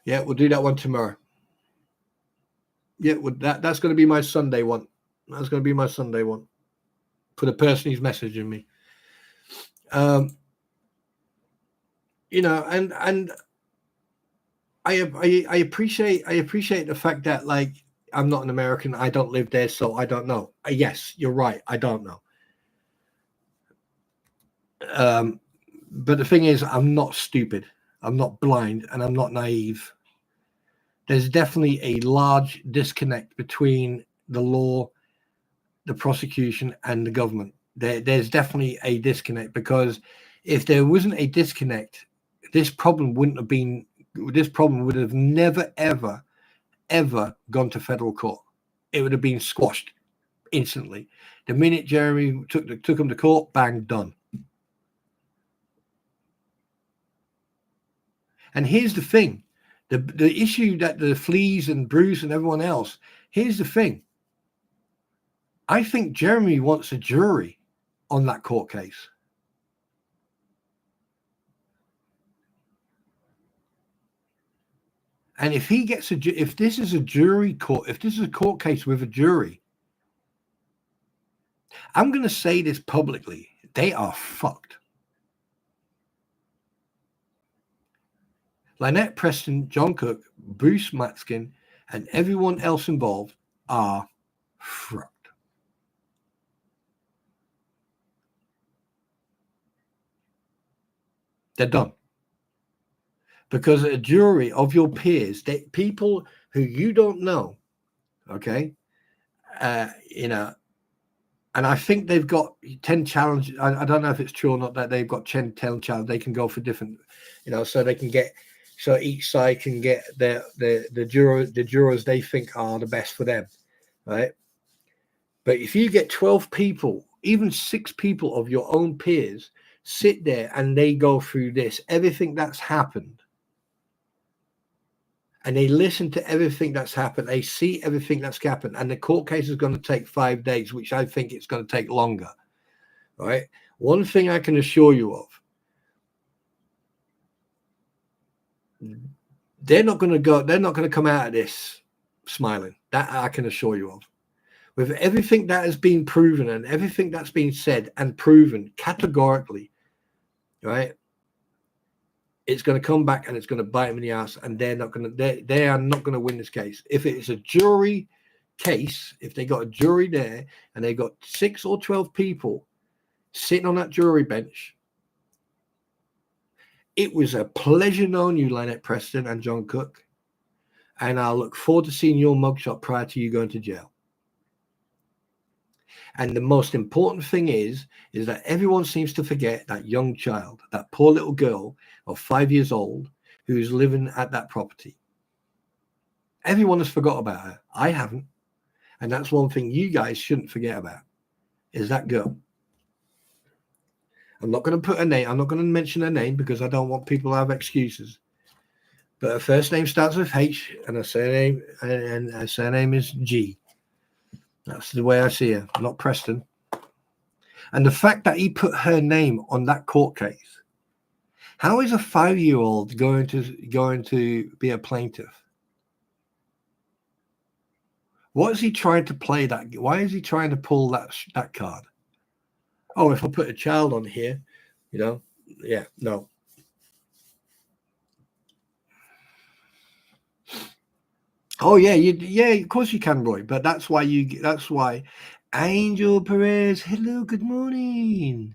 Yeah, we'll do that one tomorrow. Yeah, that's going to be my Sunday one. That's going to be my Sunday one for the person who's messaging me. And I appreciate the fact that, like, I'm not an American. I don't live there, so I don't know. Yes, you're right. I don't know. But the thing is, I'm not stupid. I'm not blind, and I'm not naive. There's definitely a large disconnect between the law, the prosecution, and the government. There's definitely a disconnect, because if there wasn't a disconnect, this problem wouldn't have been. This problem would have never, ever gone to federal court. It would have been squashed instantly. The minute Jeremy took him to court, bang, done. And here's the thing: the issue that the Fleas and Bruce and everyone else. Here's the thing: I think Jeremy wants a jury on that court case. And if he gets if this is a jury court, if this is a court case with a jury, I'm going to say this publicly: they are fucked. Lynette Preston, John Cook, Bruce Matskin, and everyone else involved are fucked. They're done. Because a jury of your peers, people who you don't know, okay, and I think they've got 10 challenges. I don't know if it's true or not that they've got 10 challenges. They can go for different, so they can get, so each side can get the jurors they think are the best for them, right? But if you get 12 people, even 6 people of your own peers sit there and they go through everything that's happened, and they listen to everything that's happened, they see everything that's happened, and the court case is going to take 5 days, which I think it's going to take longer, right? One thing I can assure you of, they're not going to come out of this smiling. That I can assure you of. With everything that has been proven and everything that's been said and proven categorically, right? It's going to come back and it's going to bite them in the ass, and they are not going to win this case. If it is a jury case, if they got a jury there and they got 6 or 12 people sitting on that jury bench, it was a pleasure knowing you, Lynette Preston and John Cook, and I'll look forward to seeing your mugshot prior to you going to jail. And the most important thing is that everyone seems to forget that young child, that poor little girl of 5 years old who's living at that property. Everyone has forgot about her. I haven't. And that's one thing you guys shouldn't forget about, is that girl. I'm not going to put her name. I'm not going to mention her name because I don't want people to have excuses. But her first name starts with H and her surname is G. That's the way I see her, not Preston. And the fact that he put her name on that court case, how is a 5-year-old going to be a plaintiff? What is he trying to play that? Why is he trying to pull that card? Oh, if I put a child on here, yeah, no. Oh yeah, yeah, of course you can, Roy. But that's why Angel Perez. Hello, good morning.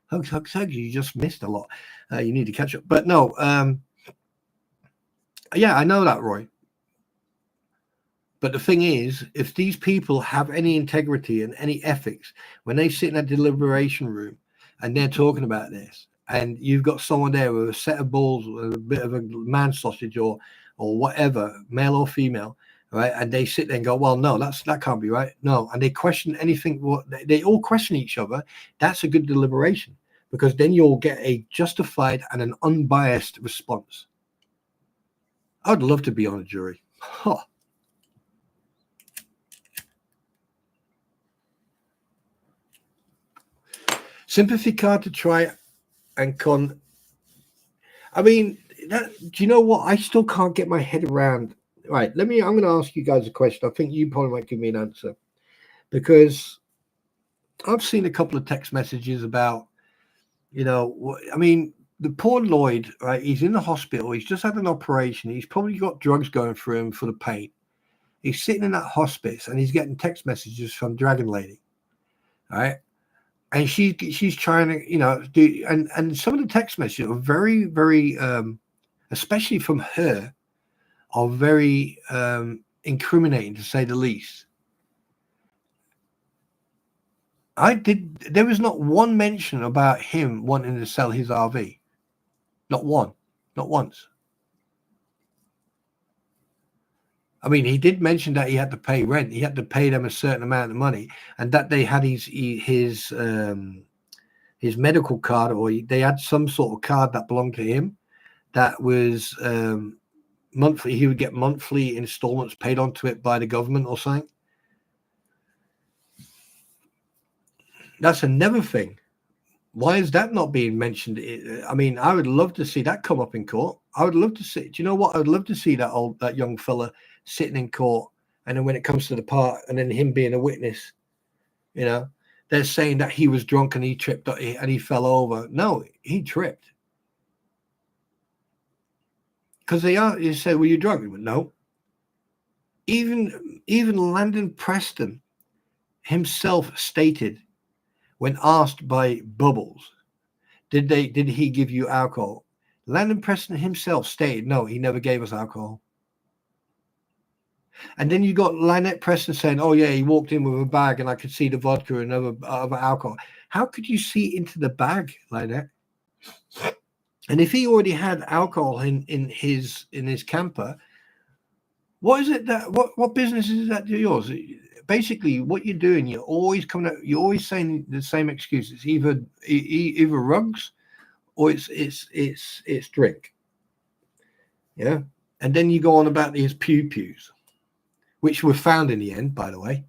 Hugs. You just missed a lot. You need to catch up. But no, yeah, I know that, Roy. But the thing is, if these people have any integrity and any ethics, when they sit in a deliberation room and they're talking about this, and you've got someone there with a set of balls, with a bit of a man sausage or whatever, male or female, right? And they sit there and go, well, no, that can't be right. No. And they question anything. They all question each other. That's a good deliberation, because then you'll get a justified and an unbiased response. I'd love to be on a jury. Huh. Sympathy card to try and con. I mean, do you know what? I still can't get my head around. Right, I'm going to ask you guys a question. I think you probably might give me an answer, because I've seen a couple of text messages about, I mean, the poor Lloyd, right? He's in the hospital. He's just had an operation. He's probably got drugs going through him for the pain. He's sitting in that hospice and he's getting text messages from Dragon Lady, right? And she's trying to, do, and some of the text messages are very, very, especially from her, are very incriminating, to say the least. There was not one mention about him wanting to sell his RV. Not one, not once. I mean, he did mention that he had to pay rent. He had to pay them a certain amount of money, and that they had his medical card, or they had some sort of card that belonged to him that was monthly. He would get monthly installments paid onto it by the government or something. That's another thing. Why is that not being mentioned? I mean, I would love to see that come up in court. I would love to see. Do you know what? I would love to see that young fella sitting in court, and then when it comes to the part, and then him being a witness, they're saying that he was drunk and he tripped and he fell over. No, he tripped. Because you say, were you drunk? He went, no. Even Landon Preston himself stated, when asked by Bubbles, did he give you alcohol? Landon Preston himself stated, no, he never gave us alcohol. And then you got Lynette Preston saying, oh yeah, he walked in with a bag and I could see the vodka and other alcohol. How could you see into the bag, Lynette? And if he already had alcohol in his camper, what is it what business is that to yours? Basically, what you're doing, you're always saying the same excuses. Either rugs, or it's drink. Yeah, and then you go on about these pews, which were found in the end, by the way.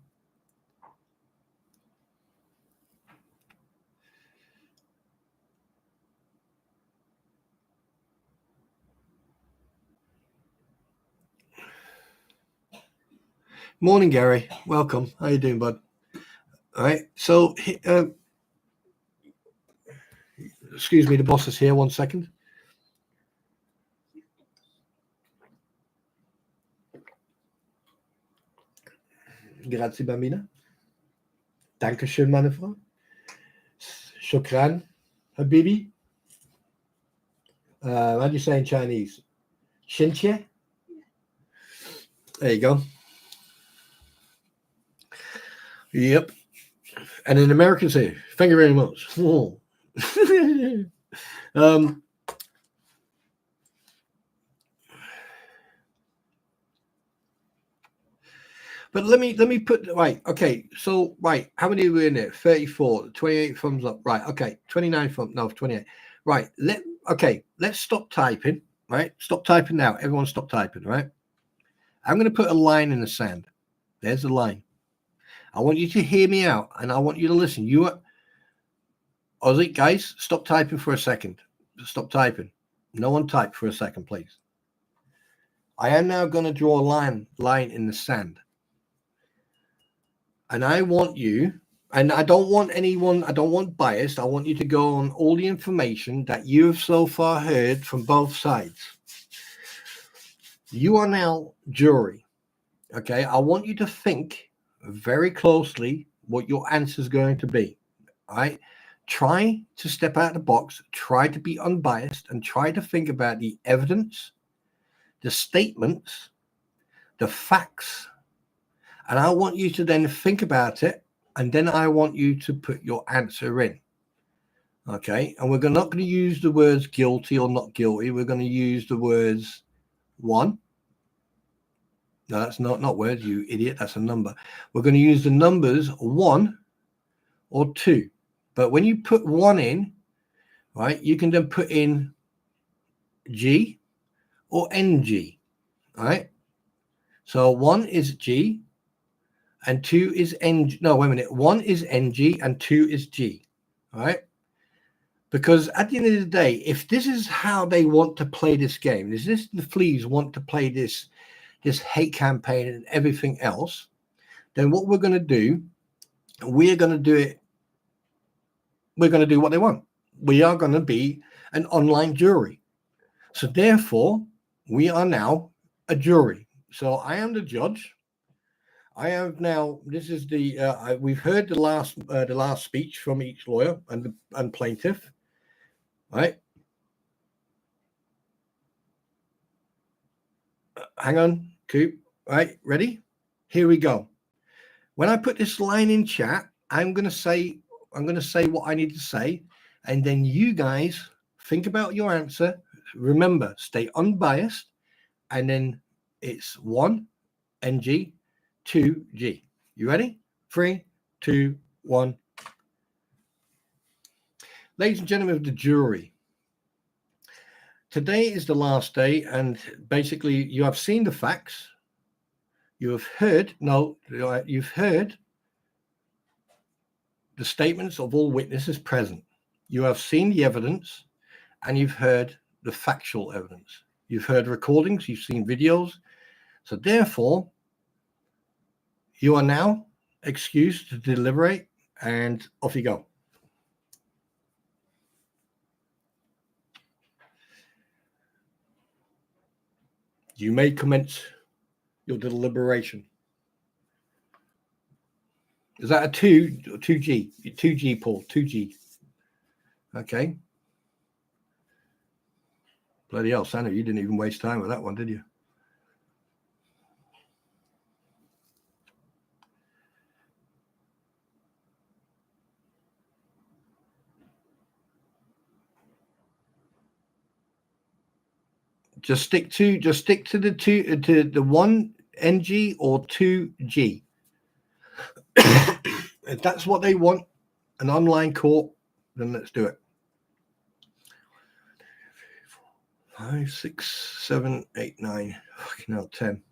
Morning, Gary. Welcome. How you doing, bud? All right. So, excuse me, the boss is here. 1 second. Grazie, bambina. Dankeschön, meine Frau. Shukran, habibi. How do you say in Chinese? Xinjie? There you go. Yep. And in American say, thank you very much. But let me put, right, okay, so, right, how many were in there? 34, 28 thumbs up, right, okay, 29 thumbs, no, 28. Right, let's stop typing, right? Stop typing now. Everyone stop typing, right? I'm going to put a line in the sand. There's a line. I want you to hear me out, and I want you to listen. Aussie, guys, stop typing for a second. Stop typing. No one type for a second, please. I am now going to draw a line in the sand. And I want you, and I don't want bias. I want you to go on all the information that you have so far heard from both sides. You are now jury. Okay, I want you to think very closely what your answer is going to be. All right, try to step out of the box, try to be unbiased, and try to think about the evidence, the statements, the facts. And I want you to then think about it, and then I want you to put your answer in. Okay, and we're not going to use the words guilty or not guilty. We're going to use the words one. No, that's not words, you idiot. That's a number. We're going to use the numbers 1 or 2. But when you put 1 in, right? You can then put in G or NG, right? So 1 is G and 2 is NG. No, wait a minute. 1 is NG and 2 is G, right? Because at the end of the day, if this is how they want to play this game, is this the fleas want to play this hate campaign and everything else, then what we're going to do, we're going to do it. We're going to do what they want. We are going to be an online jury. So therefore, we are now a jury. So I am the judge. I have now. This is the. We've heard the last speech from each lawyer and plaintiff, right? Hang on, Coop. Right, ready? Here we go. When I put this line in chat, I'm going to say what I need to say, and then you guys think about your answer. Remember, stay unbiased, and then it's 1 NG, 2 G. You ready? 3, 2, 1. Ladies and gentlemen of the jury, today is the last day, and basically you have seen the facts. You've heard the statements of all witnesses present. You have seen the evidence, and you've heard the factual evidence. You've heard recordings, you've seen videos. So therefore, you are now excused to deliberate, and off you go. You may commence your deliberation. Is that a 2G? 2G, Paul, 2G. Okay. Bloody hell, Sandra, you didn't even waste time with that one, did you? Just stick to the 1 NG or 2G. If that's what they want, an online court, then let's do it. 5, 6, 7, 8, 9. Fucking hell, 10.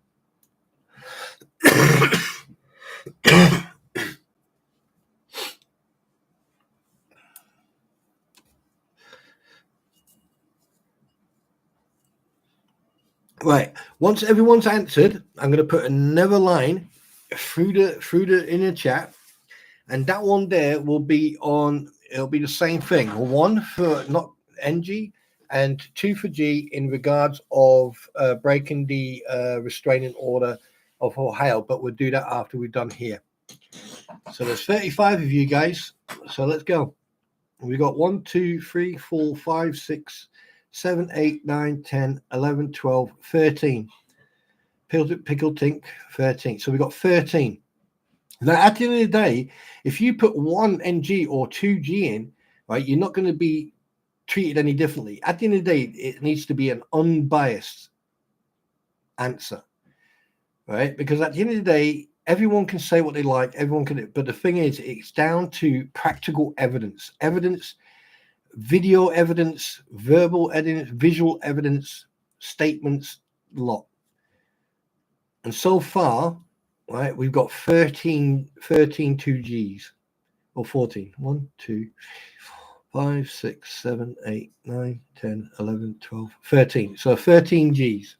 Right. Once everyone's answered, I'm going to put another line through the in the chat, and that one there will be on. It'll be the same thing. 1 for not NG and 2 for G in regards of breaking the restraining order of Ohio. But we'll do that after we're done here. So there's 35 of you guys. So let's go. We got 1, 2, 3, 4, 5, 6, 7, 8, 9, 10, 11, 12, 13. Pickle Tink, 13. So we got 13. Now, at the end of the day, if you put 1 NG or 2G in, right, you're not going to be treated any differently. At the end of the day, it needs to be an unbiased answer, right? Because at the end of the day, everyone can say what they like, everyone can, but the thing is, it's down to practical evidence, video evidence, verbal evidence, visual evidence, statements, lot. And so far, right, we've got 13 2Gs or 14. 1, 2, 5, 6, 7, 8, 9, 10, 11, 12, 13. So 13 Gs.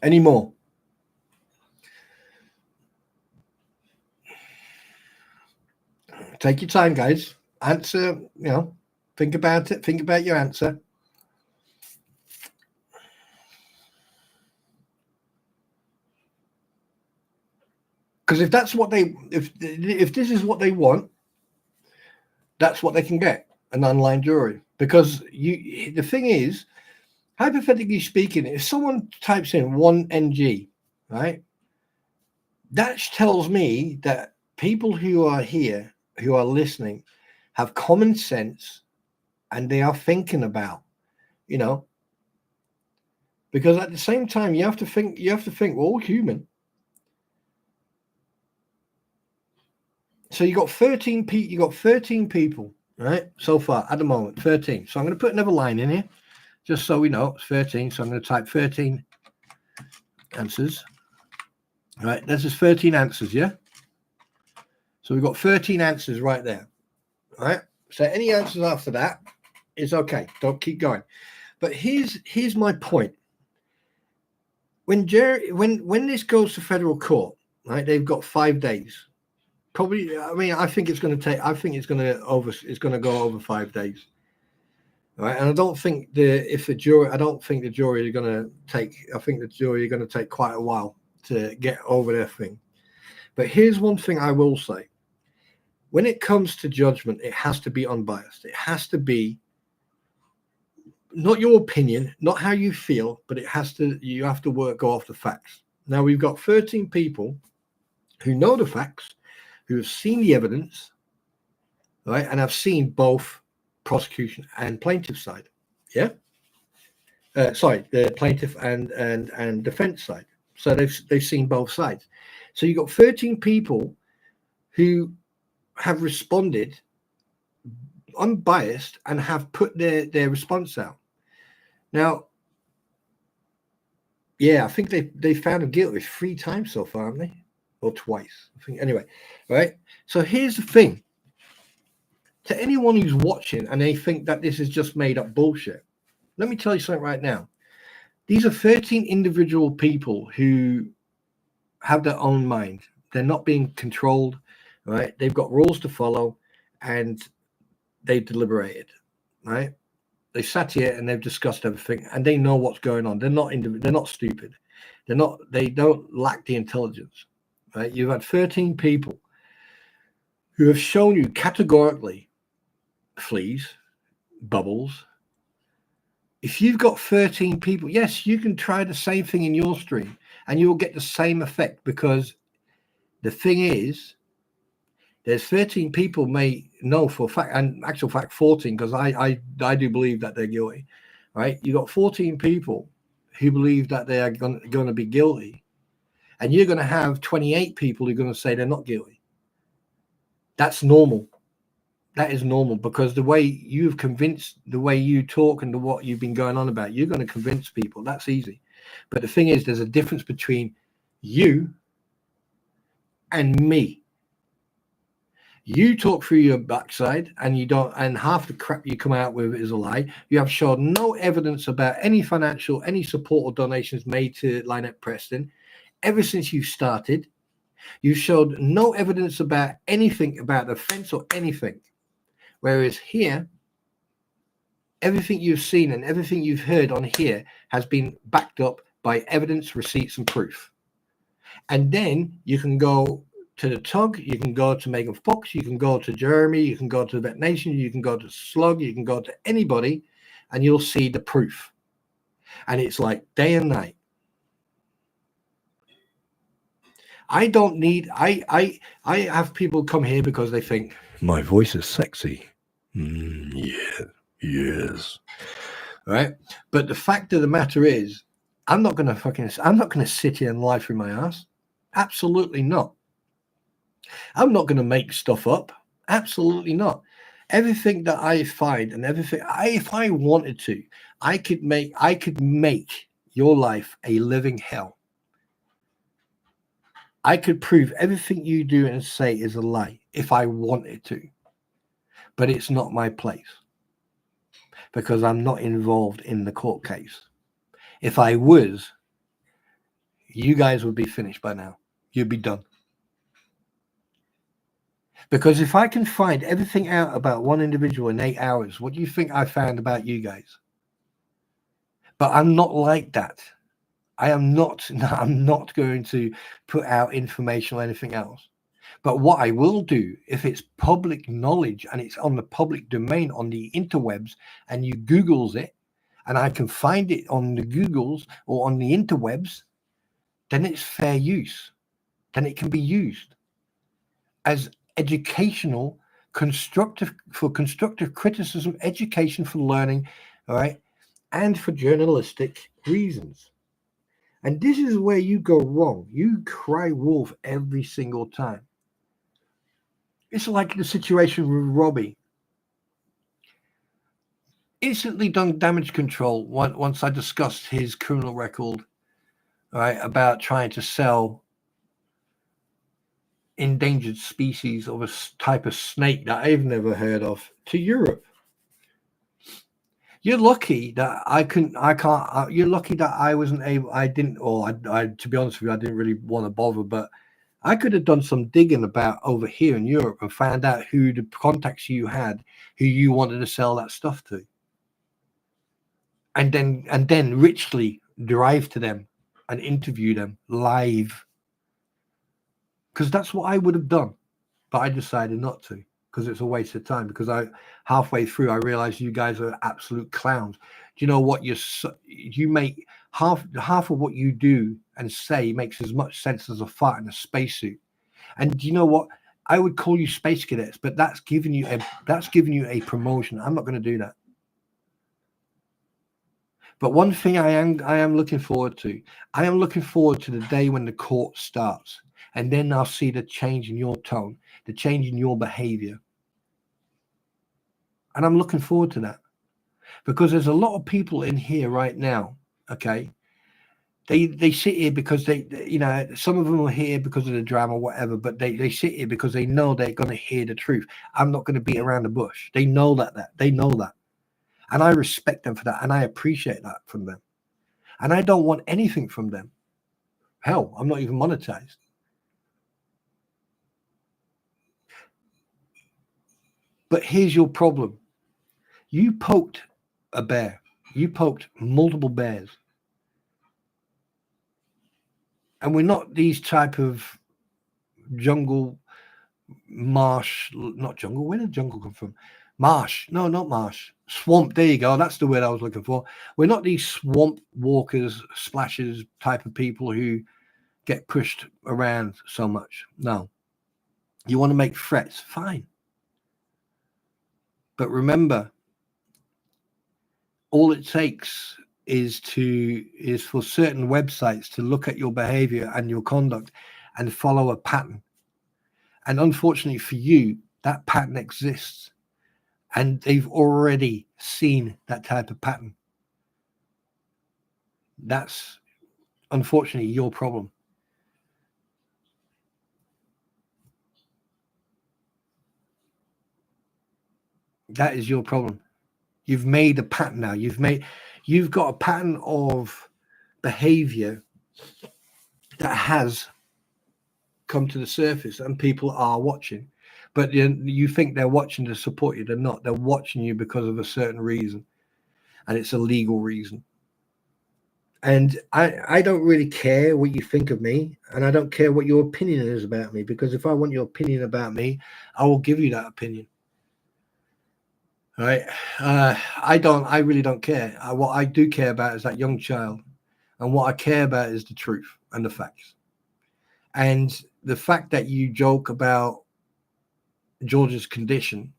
Any more? Take your time, guys. Answer, think about it. Think about your answer. Because if that's what if this is what they want, that's what they can get, an online jury. Because the thing is, hypothetically speaking, if someone types in 1 NG, right, that tells me that people who are here, who are listening, have common sense, and they are thinking about, Because at the same time, you have to think we're all human. So you got 13 people, right? So far at the moment, 13. So I'm going to put another line in here, just so we know it's 13. So I'm going to type 13 answers. Right, this is 13 answers, yeah? So we've got 13 answers right there. Right? So any answers after that is okay. Don't keep going. But here's my point. When this goes to federal court, right, they've got 5 days. Probably, I mean, I think it's going to go over 5 days. Right? And I don't think the jury are going to take. I think the jury are going to take quite a while to get over their thing. But here's one thing I will say. When it comes to judgment, it has to be unbiased. It has to be not your opinion, not how you feel, but you have to go off the facts. Now, we've got 13 people who know the facts, who have seen the evidence, right, and have seen both prosecution and plaintiff side. Yeah? The plaintiff and defense side. So they've seen both sides. So you've got 13 people who have responded unbiased and have put their response out. Now, yeah, I think they found him guilty 3 times so far, haven't they? Or twice, I think. Anyway, right? So here's the thing. To anyone who's watching and they think that this is just made up bullshit, let me tell you something right now. These are 13 individual people who have their own mind. They're not being controlled, right? They've got rules to follow, and they've deliberated, right? They sat here and they've discussed everything, and they know what's going on. They're not stupid. They don't lack the intelligence, right? You've had 13 people who have shown you categorically, fleas, bubbles. If you've got 13 people, yes, you can try the same thing in your stream and you'll get the same effect, because the thing is, there's 13 people may know for a fact, and actual fact 14, because I do believe that they're guilty, right? You got 14 people who believe that they are going to be guilty, and you're going to have 28 people who are going to say they're not guilty. That's normal. That is normal, because the way you've convinced, the way you talk and what you've been going on about, you're going to convince people. That's easy. But the thing is, there's a difference between you and me. You talk through your backside and you don't, and half the crap you come out with is a lie. You have shown no evidence about any support or donations made to Lynette Preston ever since you started. You showed no evidence about anything about the offense or anything. Whereas here, everything you've seen and everything you've heard on here has been backed up by evidence, receipts, and proof. And then you can go to the Tug, you can go to Megan Fox, you can go to Jeremy, you can go to Vet Nation, you can go to Slug, you can go to anybody, and you'll see the proof. And it's like day and night. I have people come here because they think my voice is sexy. Yeah, yes. Right? But the fact of the matter is, I'm not going to sit here and lie through my ass. Absolutely not. I'm not going to make stuff up. Absolutely not. Everything that I find and everything, if I wanted to, I could make your life a living hell. I could prove everything you do and say is a lie if I wanted to. But it's not my place, because I'm not involved in the court case. If I was, you guys would be finished by now. You'd be done. Because if I can find everything out about one individual in 8 hours, what do you think I found about you guys? But I'm not like that. I'm not going to put out information or anything else. But what I will do, if it's public knowledge and it's on the public domain on the interwebs, and you Googles it, and I can find it on the Googles or on the interwebs, then it's fair use. Then it can be used as educational, constructive criticism, education for learning, all right, and for journalistic reasons. And this is where you go wrong. You cry wolf every single time. It's like the situation with Robbie. Instantly done damage control once I discussed his criminal record, right, about trying to sell endangered species of a type of snake that I've never heard of to Europe. You're lucky that you're lucky that I wasn't able, I didn't, or I, to be honest with you, I didn't really want to bother, but I could have done some digging about over here in Europe and found out who the contacts you had, who you wanted to sell that stuff to. And then richly drive to them and interview them live. Because that's what I would have done. But I decided not to, because it's a waste of time. Because halfway through I realized you guys are absolute clowns. Do you know what? You make half of what you do and say makes as much sense as a fart in a spacesuit. And do you know what? I would call you space cadets, but that's giving you a promotion. I'm not going to do that. But one thing I am looking forward to. I am looking forward to the day when the court starts, and then I'll see the change in your tone, the change in your behavior. And I'm looking forward to that, because there's a lot of people in here right now. Okay, they sit here because they some of them are here because of the drama, whatever. But they sit here because they know they're going to hear the truth. I'm not going to beat around the bush. They know that they know that. And I respect them for that, and I appreciate that from them. And I don't want anything from them. Hell, I'm not even monetized. But here's your problem. You poked a bear. You poked multiple bears. And we're not these type of jungle, marsh, not jungle. Where did jungle come from? Marsh. No, not marsh. Swamp. There you go. That's the word I was looking for. We're not these swamp walkers, splashers type of people who get pushed around so much. No. You want to make threats? Fine. But remember, all it takes is for certain websites to look at your behavior and your conduct and follow a pattern. And unfortunately for you, that pattern exists. And they've already seen that type of pattern. That's unfortunately your problem. That is your problem. You've made a pattern now. You've got a pattern of behavior that has come to the surface, and people are watching. But you think they're watching to support you. They're not. They're watching you because of a certain reason, and it's a legal reason. And I don't really care what you think of me, and I don't care what your opinion is about me, because if I want your opinion about me, I will give you that opinion. All right? I really don't care. What I do care about is that young child, and what I care about is the truth and the facts. And the fact that you joke about George's condition,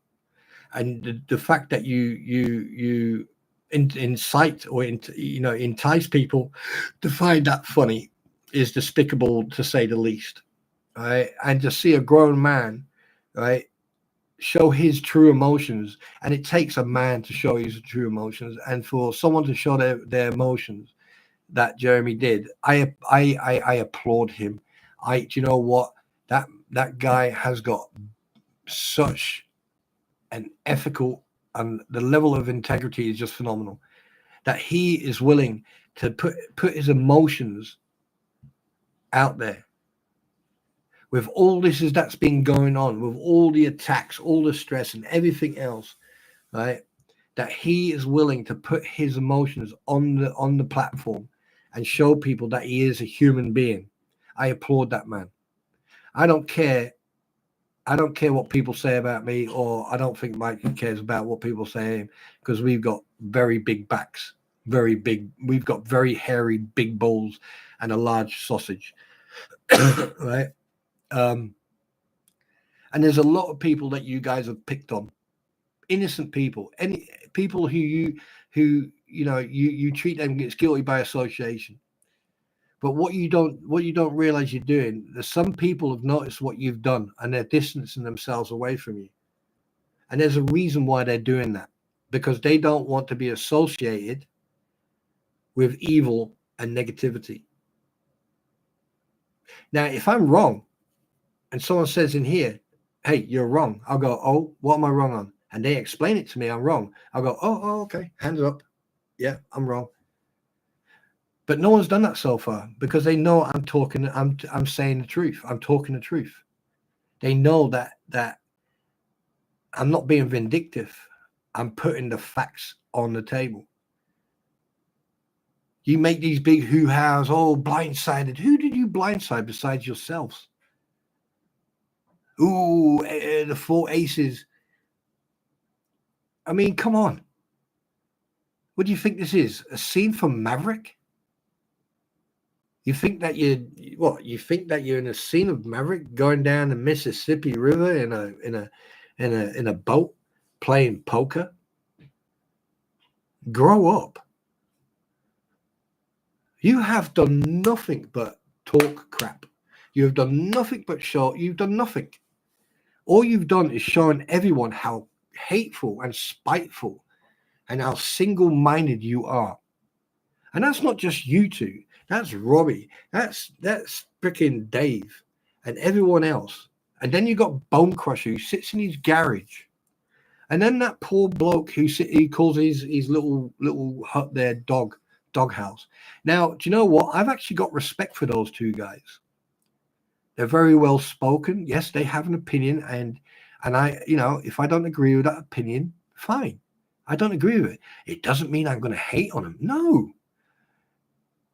and the fact that you incite or entice people to find that funny is despicable, to say the least. Right? And to see a grown man, right, show his true emotions, and it takes a man to show his true emotions, and for someone to show their emotions that Jeremy did, I applaud him. Do you know what, that guy has got such an ethical, and the level of integrity is just phenomenal, that he is willing to put his emotions out there with all that's been going on, with all the attacks, all the stress and everything else, right? That he is willing to put his emotions on the platform and show people that he is a human being. I applaud that man. I don't care what people say about me, or I don't think Mike cares about what people say, because we've got very big backs, very big. We've got very hairy, big balls and a large sausage, right? And there's a lot of people that you guys have picked on, innocent people, any people who you treat them as guilty by association. But what you don't realize you're doing, there's some people have noticed what you've done and they're distancing themselves away from you. And there's a reason why they're doing that, because they don't want to be associated with evil and negativity. Now, if I'm wrong and someone says in here, hey, you're wrong, I'll go, oh, what am I wrong on? And they explain it to me, I'm wrong. I'll go, oh, okay, hands up. Yeah, I'm wrong. But no one's done that so far because they know I'm saying the truth. I'm talking the truth. They know that I'm not being vindictive. I'm putting the facts on the table. You make these big hoo-haws, oh, blindsided. Who did you blindside besides yourselves? Ooh, the 4 aces. I mean, come on. What do you think this is? A scene from Maverick? You think that you think that you're in a scene of Maverick going down the Mississippi River in a boat playing poker? Grow up. You have done nothing but talk crap. You have done nothing but show. You've done nothing. All you've done is showing everyone how hateful and spiteful and how single-minded you are. And that's not just you two. That's Robbie. That's freaking Dave and everyone else. And then you got Bone Crusher who sits in his garage. And then that poor bloke he calls his little hut there doghouse. Now, do you know what? I've actually got respect for those two guys. They're very well spoken. Yes, they have an opinion, and I, if I don't agree with that opinion, fine. I don't agree with it. It doesn't mean I'm going to hate on them. No.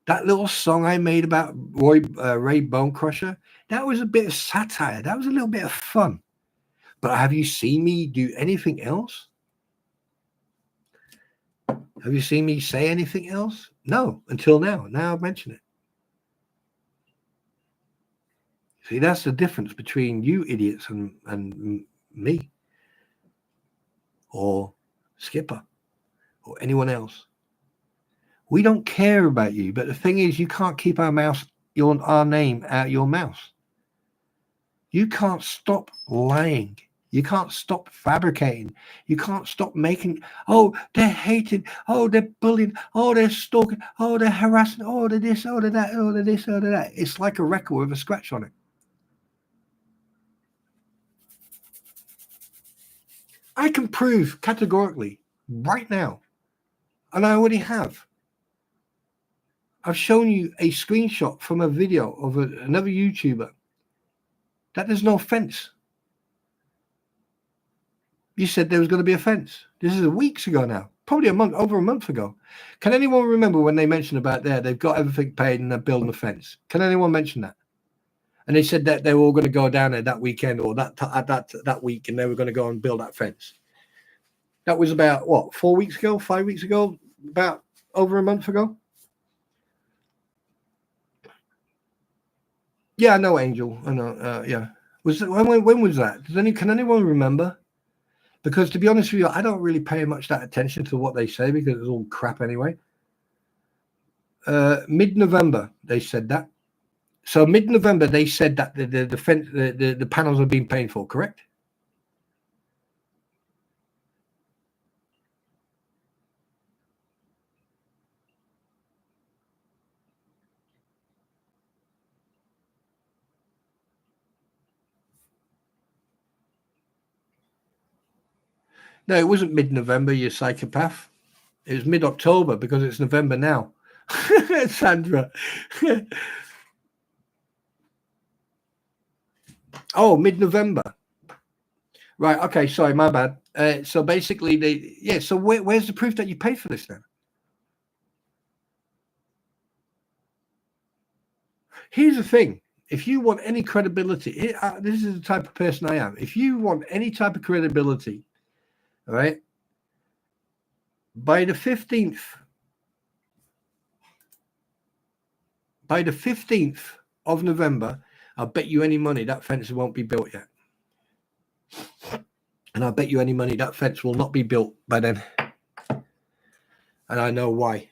That little song I made about Ray Bone Crusher, that was a bit of satire. That was a little bit of fun. But have you seen me do anything else? Have you seen me say anything else? No, until now. Now I've mentioned it. See, that's the difference between you idiots and me or Skipper or anyone else. We don't care about you, but the thing is, you can't keep our name out your mouth. You can't stop lying. You can't stop fabricating. You can't stop making, oh, they're hating, oh, they're bullying, oh, they're stalking, oh, they're harassing, oh, they're this, oh, they're that, oh, they're this, oh, they're that. It's like a record with a scratch on it. I can prove categorically right now, and I already have. I've shown you a screenshot from a video of another YouTuber that there's no fence. You said there was going to be a fence. This is weeks ago now, probably over a month ago. Can anyone remember when they mentioned about they've got everything paid and they're building a fence? Can anyone mention that? And they said that they were all going to go down there that weekend or that week, and they were going to go and build that fence. That was about, what, 4 weeks ago, 5 weeks ago, about over a month ago? Yeah, I know, Angel. I know. Yeah. When was that? Can anyone remember? Because to be honest with you, I don't really pay much that attention to what they say because it's all crap anyway. Mid-November, they said that. So mid-November, they said that the panels have been paid for, correct? No, it wasn't mid-November, you psychopath. It was mid-October because it's November now. Sandra. Oh, mid-November. Right, okay, sorry, my bad. So basically, so where's the proof that you paid for this then? Here's the thing. If you want any credibility, this is the type of person I am. If you want any type of credibility, all right, by the 15th of November, I'll bet you any money that fence won't be built yet. And I'll bet you any money that fence will not be built by then. And I know why.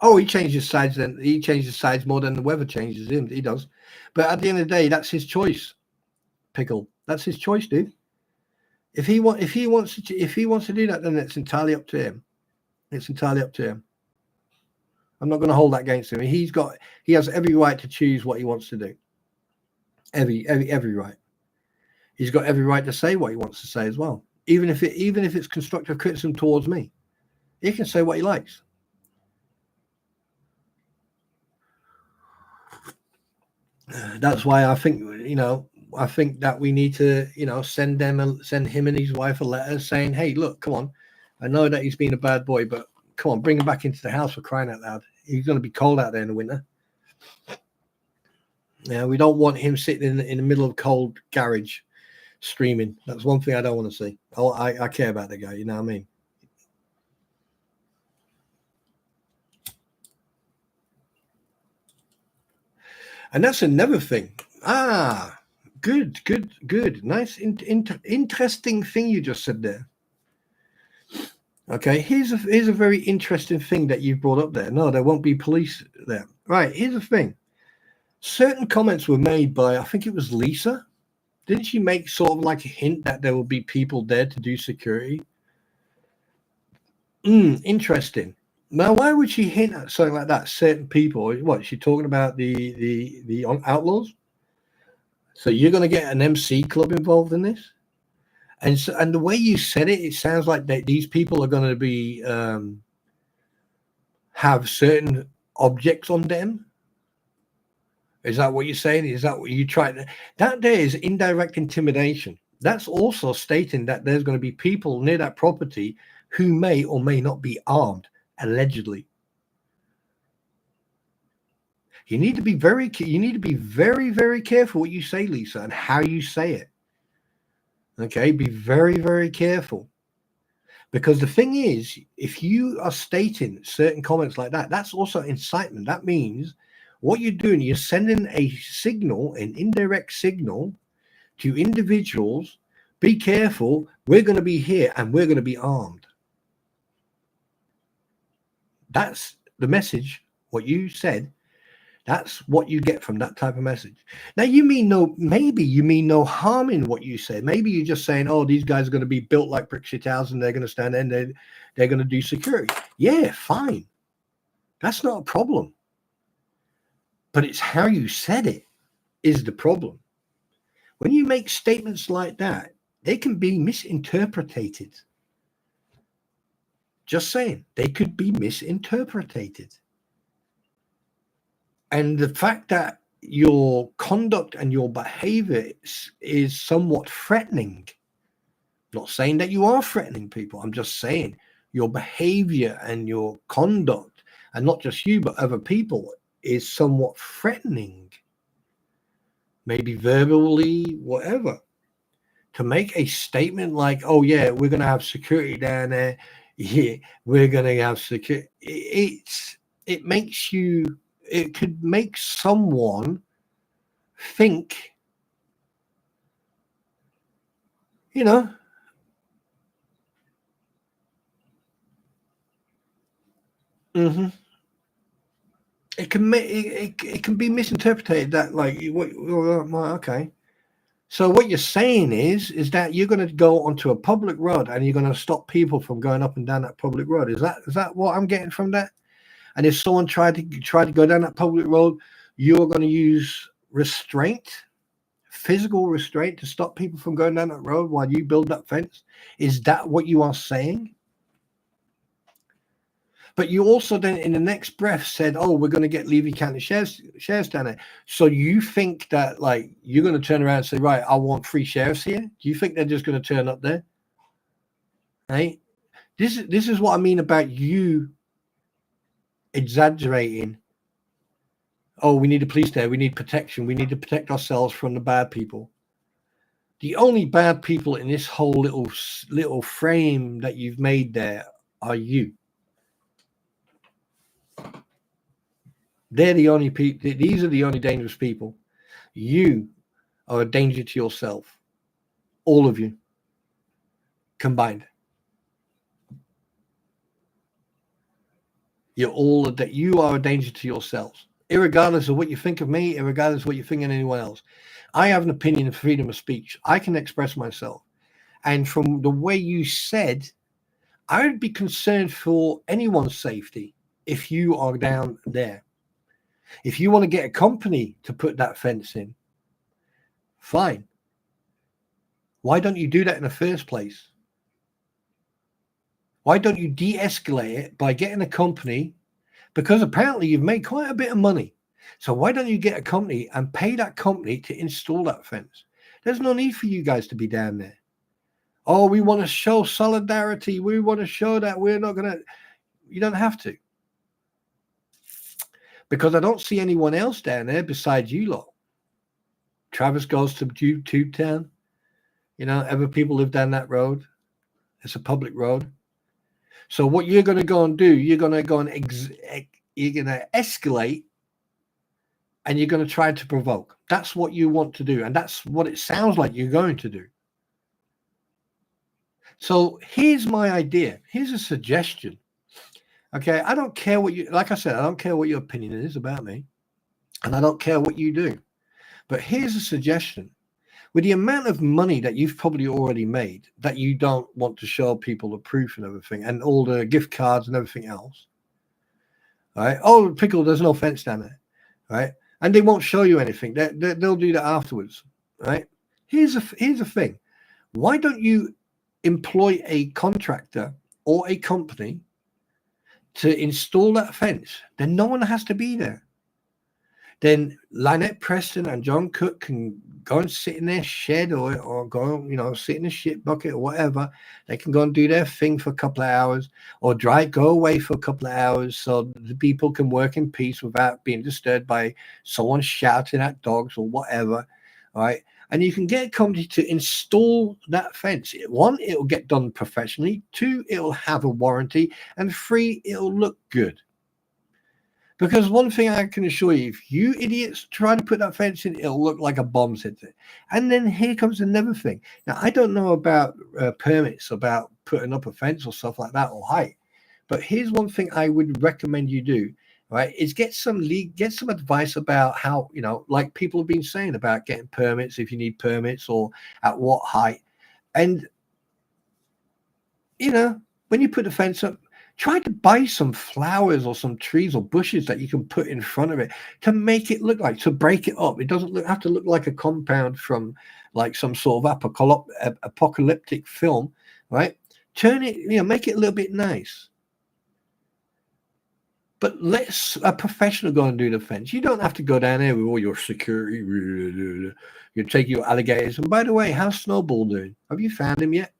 Oh, he changes sides. Then he changes sides more than the weather changes him. He does. But at the end of the day, that's his choice. Pickle. That's his choice, dude. If he wants to do that, then it's entirely up to him. It's entirely up to him. I'm not going to hold that against him. He has every right to choose what he wants to do. Every right. He's got every right to say what he wants to say as well. Even if it's constructive criticism towards me, he can say what he likes. That's why I think that we need to send him and his wife a letter saying, hey, look, come on, I know that he's been a bad boy, but come on, bring him back into the house, for crying out loud. He's going to be cold out there in the winter. Yeah, we don't want him sitting in the middle of a cold garage streaming. That's one thing I don't want to see. I care about the guy, you know what I mean? And that's another thing. Good. Nice, interesting thing you just said there. Okay, here's a very interesting thing that you brought up there. No, there won't be police there. Right, here's the thing. Certain comments were made by, I think it was Lisa. Didn't she make sort of like a hint that there will be people there to do security? Interesting. Now, why would she hint at something like that? Certain people. What is she talking about? The outlaws? So you're going to get an MC club involved in this? And the way you said it, it sounds like these people are going to be have certain objects on them. Is that what you're saying? Is that what you trying to? That there is indirect intimidation. That's also stating that there's going to be people near that property who may or may not be armed, allegedly. You need to be very very careful what you say, Lisa, and how you say it. Okay, be very, very careful. Because the thing is, if you are stating certain comments like that, that's also incitement. That means what you're doing, you're sending a signal, an indirect signal to individuals. Be careful. We're going to be here and we're going to be armed. That's the message. What you said, that's what you get from that type of message. Now, maybe you mean no harm in what you say. Maybe you're just saying, oh, these guys are going to be built like brick shit houses and they're going to stand there and they're going to do security. Yeah, fine. That's not a problem. But it's how you said it is the problem. When you make statements like that, they can be misinterpreted. Just saying, they could be misinterpreted. And the fact that your conduct and your behavior is somewhat threatening, not saying that you are threatening people, I'm just saying your behavior and your conduct, and not just you, but other people, is somewhat threatening, maybe verbally, whatever. To make a statement like, oh, yeah, we're going to have security down there. Yeah, we're going to have security. It could make someone think, mm-hmm. It can be misinterpreted that like, okay. So what you're saying is that you're going to go onto a public road and you're going to stop people from going up and down that public road. Is that what I'm getting from that? And if someone tried to go down that public road, you're going to use restraint, physical restraint, to stop people from going down that road while you build that fence. Is that what you are saying? But you also then in the next breath said, oh, we're going to get Levy County sheriffs down there. So you think that like you're going to turn around and say, right, I want 3 sheriffs here? Do you think they're just going to turn up there? Right? This is what I mean about you exaggerating. Oh, we need a police there. We need protection. We need to protect ourselves from the bad people. The only bad people in this whole little frame that you've made there are you. They're the only people. These are the only dangerous people. You are a danger to yourself. All of you combined. You are a danger to yourselves, irregardless of what you think of me, irregardless of what you think of anyone else. I have an opinion of freedom of speech. I can express myself. And from the way you said, I would be concerned for anyone's safety if you are down there. If you want to get a company to put that fence in, fine. Why don't you do that in the first place? Why don't you de-escalate it by getting a company? Because apparently you've made quite a bit of money. So why don't you get a company and pay that company to install that fence? There's no need for you guys to be down there. Oh, we want to show solidarity. We want to show that we're not going to. You don't have to. Because I don't see anyone else down there besides you lot. Travis goes to Tube Town. Other people live down that road. It's a public road. So what you're going to go and do, you're going to go and you're going to escalate, and you're going to try to provoke. That's what you want to do, and that's what it sounds like you're going to do. So here's my idea. Here's a suggestion. Okay, I don't care like I said, I don't care what your opinion is about me, and I don't care what you do. But here's a suggestion. With the amount of money that you've probably already made, that you don't want to show people the proof and everything, and all the gift cards and everything else, right? Oh, Pickle, there's no fence down there, right? And they won't show you anything. They'll do that afterwards, right? Here's a thing. Why don't you employ a contractor or a company to install that fence? Then no one has to be there. Then Lynette Preston and John Cook can go and sit in their shed or go, sit in a shit bucket or whatever. They can go and do their thing for a couple of hours, or go away for a couple of hours, so the people can work in peace without being disturbed by someone shouting at dogs or whatever. All right. And you can get a company to install that fence. One, it'll get done professionally. Two, it'll have a warranty. And three, it'll look good. Because one thing I can assure you, if you idiots try to put that fence in, it'll look like a bomb's hit it. And then here comes another thing. Now, I don't know about permits, about putting up a fence or stuff like that, or height. But here's one thing I would recommend you do, right, is get some advice about how, like people have been saying about getting permits, if you need permits, or at what height. And, when you put the fence up, try to buy some flowers or some trees or bushes that you can put in front of it to make it look like, to break it up. It doesn't have to look like a compound from like some sort of apocalyptic film, right? Turn it, make it a little bit nice. But let a professional go and do the fence. You don't have to go down there with all your security. You take your alligators. And by the way, how's Snowball doing? Have you found him yet?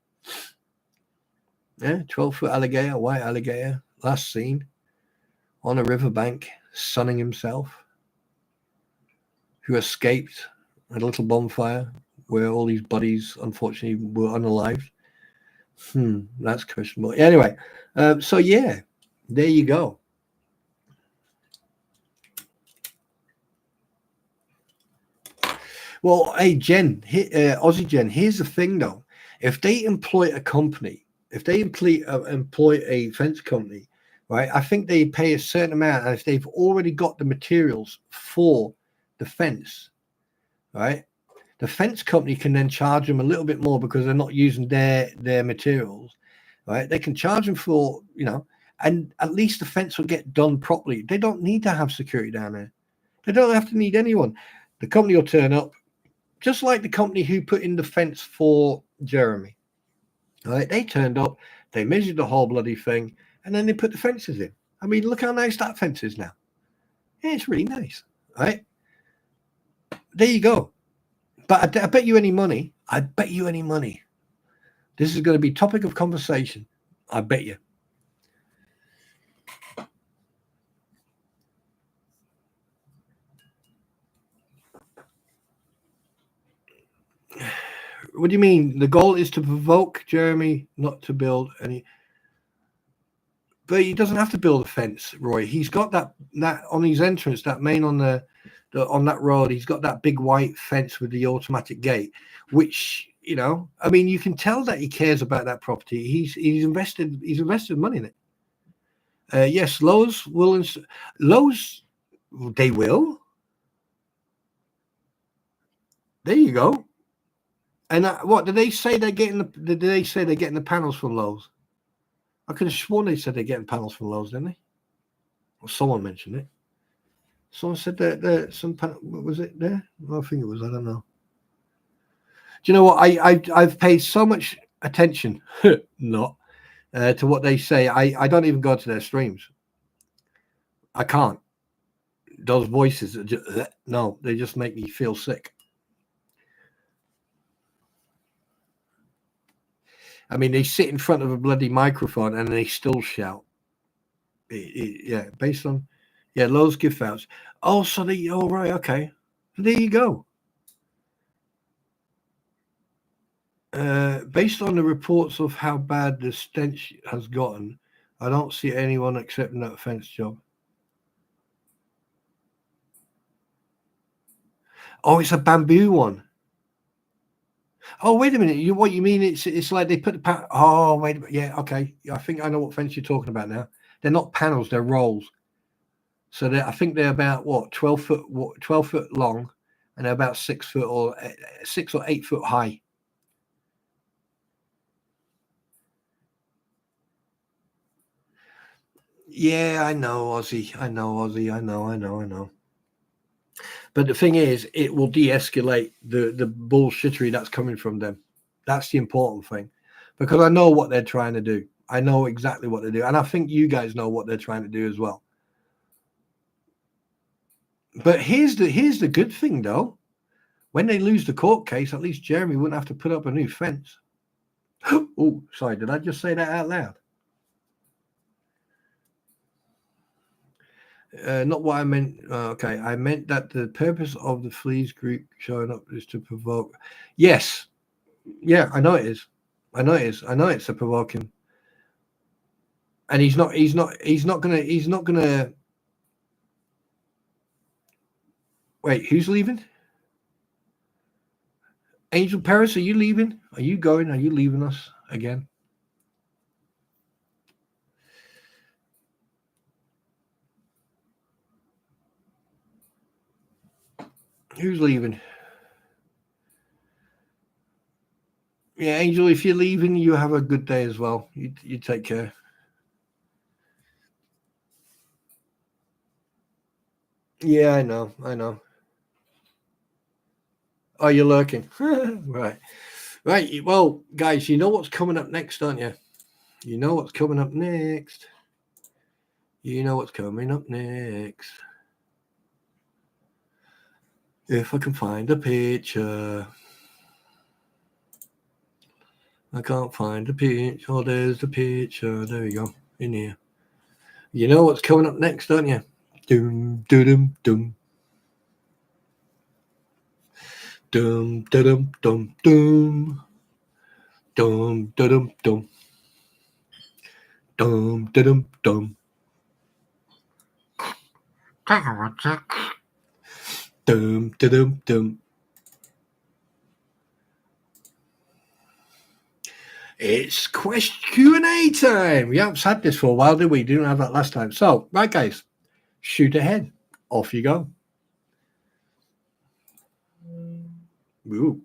Yeah, 12-foot alligator, white alligator, last seen on a riverbank, sunning himself, who escaped a little bonfire where all these buddies, unfortunately, were unalived. That's questionable. Anyway, so yeah, there you go. Well, hey, Jen, Aussie Jen, here's the thing, though. If they employ a company, if they employ a fence company, right, I think they pay a certain amount. And if they've already got the materials for the fence, right, the fence company can then charge them a little bit more because they're not using their materials, right? They can charge them for, and at least the fence will get done properly. They don't need to have security down there. They don't have to need anyone. The company will turn up, just like the company who put in the fence for Jeremy. All right, they turned up, they measured the whole bloody thing, and then they put the fences in. I mean, look how nice that fence is now. Yeah, it's really nice. All right, there you go. But I bet you any money. This is going to be topic of conversation. I bet you. What do you mean? The goal is to provoke Jeremy, not to build any. But he doesn't have to build a fence, Roy. He's got that on his entrance, that main on the on that road. He's got that big white fence with the automatic gate, which, you know, I mean, you can tell that he cares about that property. He's invested money in it. Yes, Lowe's will. Lowe's, they will. There you go. And what did they say? They're getting did they say they're getting the panels from Lowe's? I could have sworn they said they're getting panels from Lowe's, didn't they? Or someone mentioned it. Someone said that some was it there? I think it was. I don't know. Do you know what? I've paid so much attention, not to what they say. I don't even go to their streams. I can't. Those voices, no, they just make me feel sick. I mean, they sit in front of a bloody microphone and they still shout. Yeah, based on, yeah, Lowe's gift vouchers. Oh, so they, oh, right, okay. There you go. Based on the reports of how bad the stench has gotten, I don't see anyone accepting that fence job. Oh, it's a bamboo one. Oh, wait a minute. What you mean? It's like they put the oh, wait a minute. Yeah, okay. I think I know what fence you're talking about now. They're not panels, they're rolls. So I think they're about what 12 foot long, and they're about 6 foot or 6 or 8 foot high. Yeah, I know, Ozzy. I know, Ozzy. I know. But the thing is, it will de-escalate the bullshittery that's coming from them. That's the important thing, because I know what they're trying to do. I know exactly what they do, and I think you guys know what they're trying to do as well. But here's the good thing, though. When they lose the court case, at least Jeremy wouldn't have to put up a new fence. Oh, sorry, did I just say that out loud? Not what I meant. Okay, I meant that the purpose of the fleas group showing up is to provoke. Yes, yeah, I know it is. I know it is. I know it's a provoking. And he's not gonna. Wait, who's leaving? Angel Paris, are you leaving? Are you going? Are you leaving us again? Who's leaving? Yeah, Angel, if you're leaving, you have a good day as well. You take care. Yeah, I know. Oh, you're lurking. Right. Right. Well, guys, you know what's coming up next, don't you? You know what's coming up next. You know what's coming up next. If I can find a picture. I can't find the picture. Oh, there's the picture. There we go. In here. You know what's coming up next, don't you? Doom, doom, doom. Doom, doom, doom, doom. Doom, doom, doom. Doom, doom, doom. Doom, doom, doom. It's question Q&A time. We haven't had this for a while, did we? Didn't have that last time. So, right, guys, shoot ahead. Off you go. Ooh.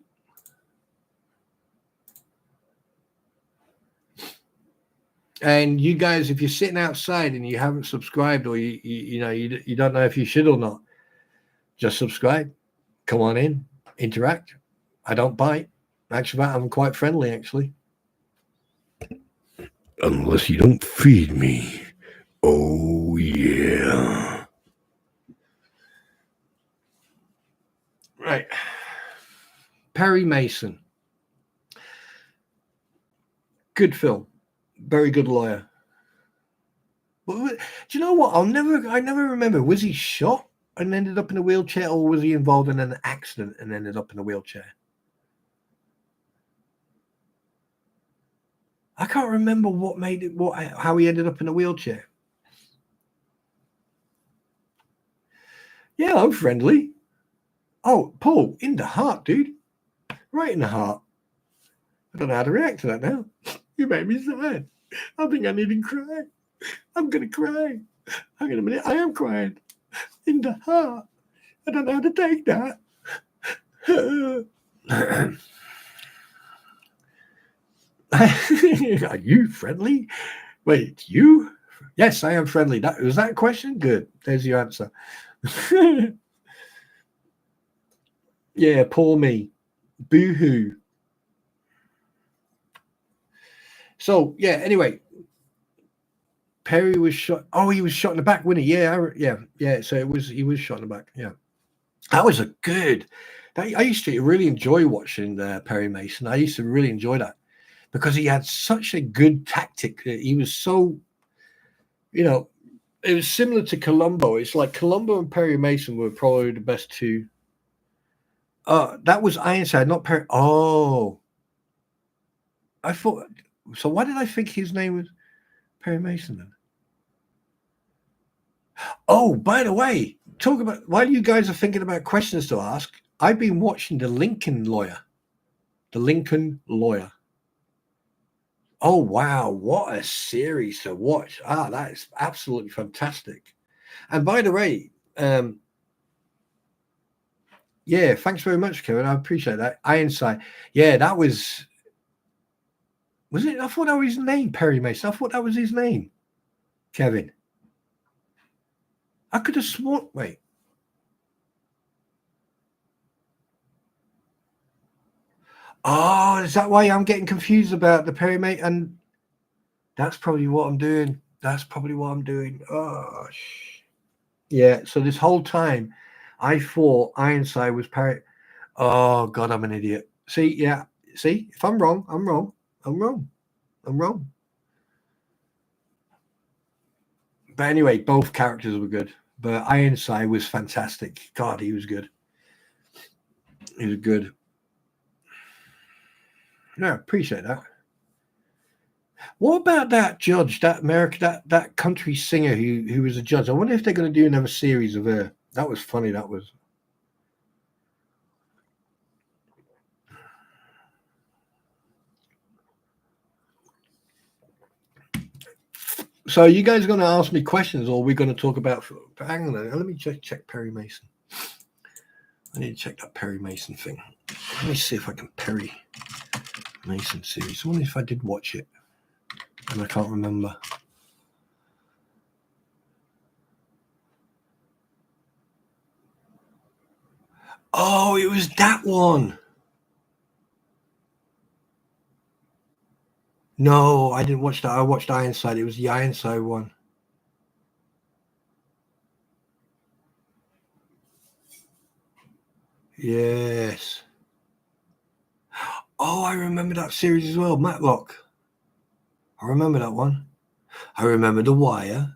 And you guys, if you're sitting outside and you haven't subscribed, or you don't know if you should or not, just subscribe. Come on in, interact. I don't bite. Actually, I'm quite friendly, actually. Unless you don't feed me. Oh, yeah. Right. Perry Mason. Good film. Very good lawyer. Well, do you know what? I never remember. Was he shot and ended up in a wheelchair, or was he involved in an accident and ended up in a wheelchair? I can't remember what made it, how he ended up in a wheelchair. Yeah, I'm friendly. Oh, Paul, in the heart, dude. Right in the heart. I don't know how to react to that now. You made me sad. I think I need to cry. I'm going to cry. Hang on a minute. I am crying. In the heart. I don't know how to take that. Are you friendly? Wait, you? Yes, I am friendly. Was that a question? Good. There's your answer. Yeah, poor me. Boo-hoo. So, yeah, anyway, Perry was shot. Oh, he was shot in the back, wasn't he? Yeah. So he was shot in the back. Yeah. That was a good. I used to really enjoy watching Perry Mason. I used to really enjoy that because he had such a good tactic. He was so, it was similar to Columbo. It's like Columbo and Perry Mason were probably the best two. That was Ironside, not Perry. Oh, I thought. So why did I think his name was Perry Mason then? Oh, by the way, talk about while you guys are thinking about questions to ask, I've been watching The Lincoln Lawyer. The Lincoln Lawyer. Oh wow, what a series to watch. That is absolutely fantastic. And by the way, yeah, thanks very much, Kevin. I appreciate that. Ironside. Yeah, that was it? I thought that was his name, Perry Mason. I thought that was his name, Kevin. I could have sworn. Wait. Oh, is that why I'm getting confused about the Perry Mason? And that's probably what I'm doing. Oh, yeah. So this whole time, I thought Ironside was Perry. Oh God, I'm an idiot. See, yeah. See, if I'm wrong, I'm wrong. I'm wrong. I'm wrong. But anyway, both characters were good. But Ironside was fantastic. God, he was good. He was good. Yeah, appreciate that. What about that judge, that country singer who was a judge? I wonder if they're going to do another series of her. That was funny. That was. So, are you guys going to ask me questions, or are we going to talk about? Hang on, let me check Perry Mason. I need to check that Perry Mason thing. Let me see if I can Perry Mason series. I wonder if I did watch it, and I can't remember. Oh, it was that one. No, I didn't watch that. I watched Ironside. It was the Ironside one. Yes. Oh, I remember that series as well. Matlock. I remember that one. I remember The Wire.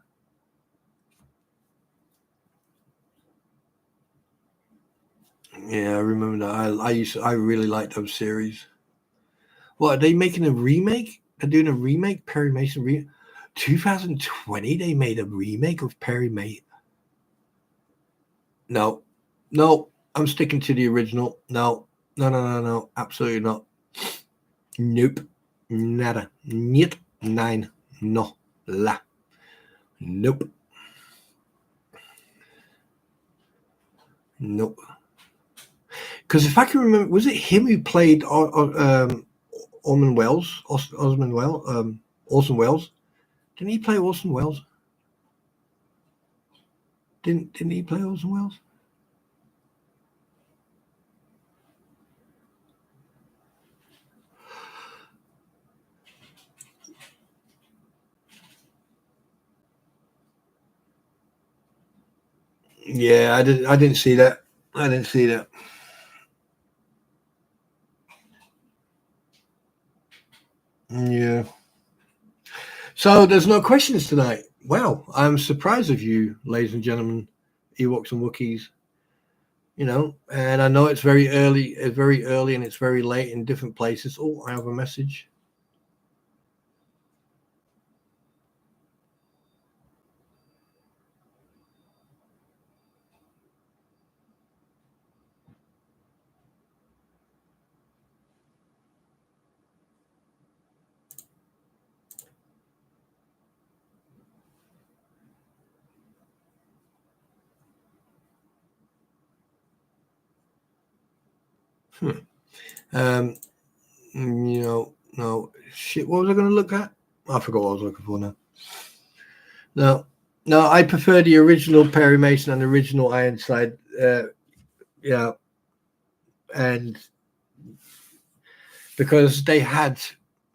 Yeah, I remember that. I really liked those series. What, are they making a remake? They're doing a remake? Perry Mason 2020, they made a remake of Perry Mason. No. I'm sticking to the original. No. Absolutely not. Nope. Nada. Niet. Nine. No. La. Nope. Nope. Because if I can remember, was it him who played Orson Welles? Orson Welles? Didn't he play Orson Welles? Didn't he play Orson Welles? Yeah, I didn't see that. I didn't see that. Yeah. So there's no questions tonight. Wow, I'm surprised of you, ladies and gentlemen, Ewoks and Wookiees. And I know it's very early, and it's very late in different places. Oh, I have a message. Um, no, shit. What was I going to look at? I forgot what I was looking for now. No, I prefer the original Perry Mason and the original Ironside. Yeah, and because they had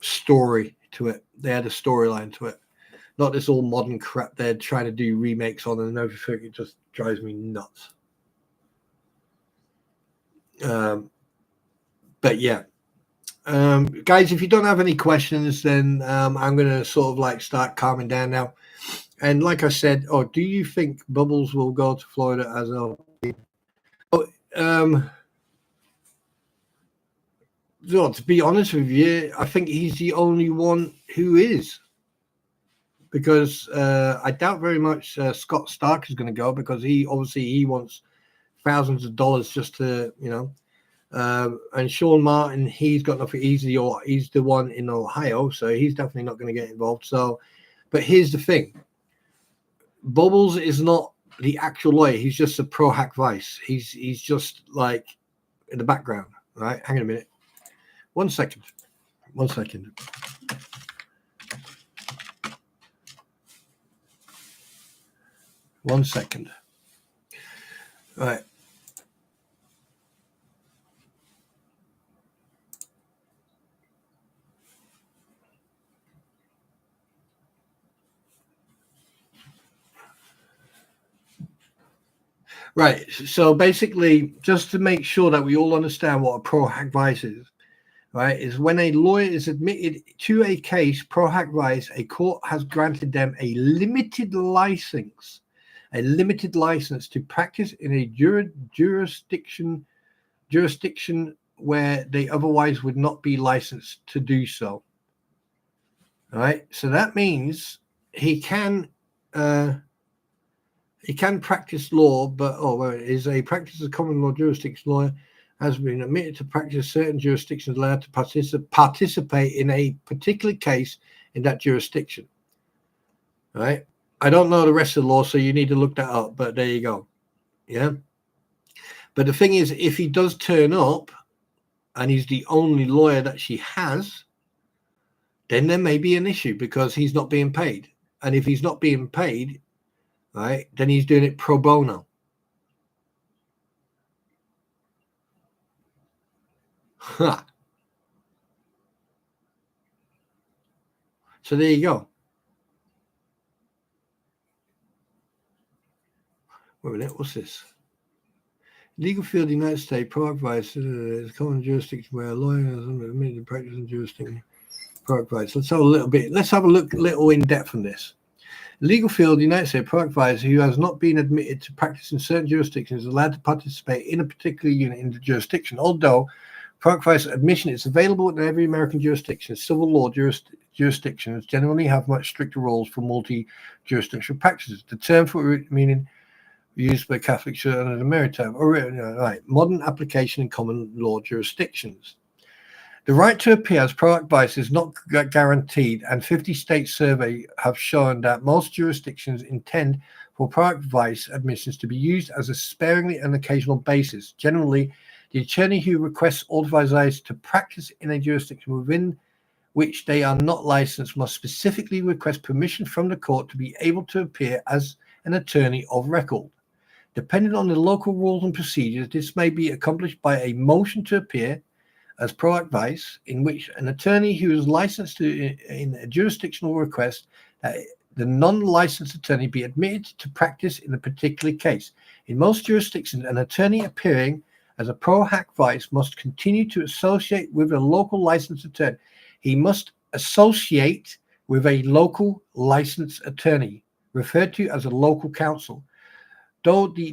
story to it, they had a storyline to it, not this all modern crap they're trying to do remakes on and everything. It just drives me nuts. But yeah. Guys, if you don't have any questions, then I'm going to sort of like start calming down now. And like I said, do you think Bubbles will go to Florida as a... to be honest with you, I think he's the only one who is. Because I doubt very much Scott Stark is going to go, because he wants thousands of dollars just to, and Sean Martin, he's got nothing. He's the one in Ohio, so he's definitely not going to get involved. So, but here's the thing: Bubbles is not the actual lawyer. He's just a pro hack vice. He's just like in the background, right? Hang on a minute. 1 second. 1 second. One second. Right. Right. So basically, just to make sure that we all understand what a pro hack vice is, right, is when a lawyer is admitted to a case, pro hack vice, a court has granted them a limited license to practice in a jurisdiction where they otherwise would not be licensed to do so. All right. So that means he can practice law, but is a practice of common law jurisdiction lawyer has been admitted to practice certain jurisdictions allowed to participate in a particular case in that jurisdiction. Right? I don't know the rest of the law, so you need to look that up, but there you go. Yeah. But the thing is, if he does turn up and he's the only lawyer that she has, then there may be an issue because he's not being paid. And if he's not being paid, right, then he's doing it pro bono. Huh. So there you go. Wait a minute, what's this? Legal field of the United States, pro advice is a common jurisdiction where a lawyer is admitted to practice in jurisdiction. Pro advice. Let's have a little in depth on this. Legal field of the United States, pro advisor who has not been admitted to practice in certain jurisdictions is allowed to participate in a particular unit in the jurisdiction. Although pro advisor admission is available in every American jurisdiction, civil law jurisdictions generally have much stricter rules for multi-jurisdictional practices. The term for meaning used by Catholic Church under the maritime, modern application in common law jurisdictions. The right to appear as pro advice is not guaranteed, and 50-state survey have shown that most jurisdictions intend for pro advice admissions to be used as a sparingly and occasional basis. Generally, the attorney who requests authorization to practice in a jurisdiction within which they are not licensed must specifically request permission from the court to be able to appear as an attorney of record. Depending on the local rules and procedures, this may be accomplished by a motion to appear as pro advice, in which an attorney who is licensed in a jurisdictional request that the non-licensed attorney be admitted to practice in a particular case. In most jurisdictions, an attorney appearing as a pro hac vice must continue to associate with a local licensed attorney. He must associate with a local licensed attorney, referred to as a local counsel. Though the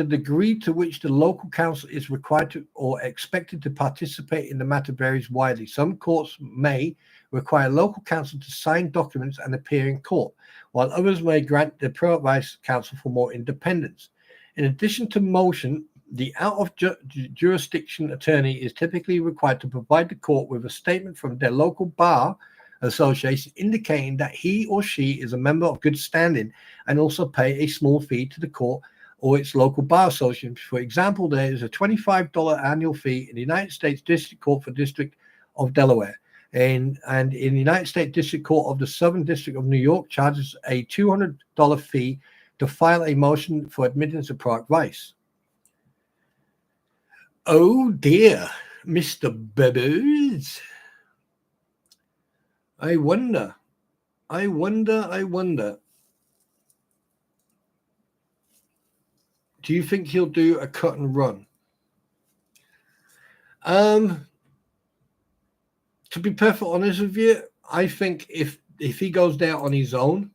degree to which the local counsel is required to or expected to participate in the matter varies widely. Some courts may require local counsel to sign documents and appear in court, while others may grant the pro advice counsel for more independence. In addition to motion, the out-of-jurisdiction attorney is typically required to provide the court with a statement from their local bar association indicating that he or she is a member of good standing, and also pay a small fee to the court or its local bar association. For example, there is a $25 annual fee in the United States District Court for District of Delaware. And in the United States District Court of the Southern District of New York charges a $200 fee to file a motion for admittance of Product Vice. Oh dear, Mr. Bubbles. I wonder. Do you think he'll do a cut and run? To be perfectly honest with you, I think if he goes there on his own,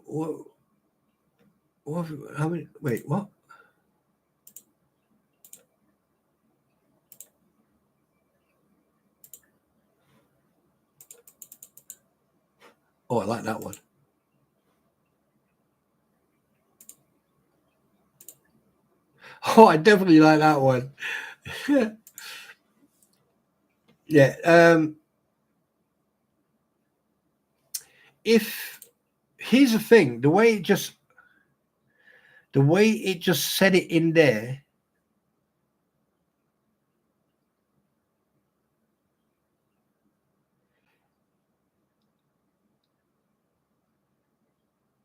what how many? Wait, what? Oh, I like that one. Oh, I definitely like that one. Yeah. If here's the thing, the way it just said it in there.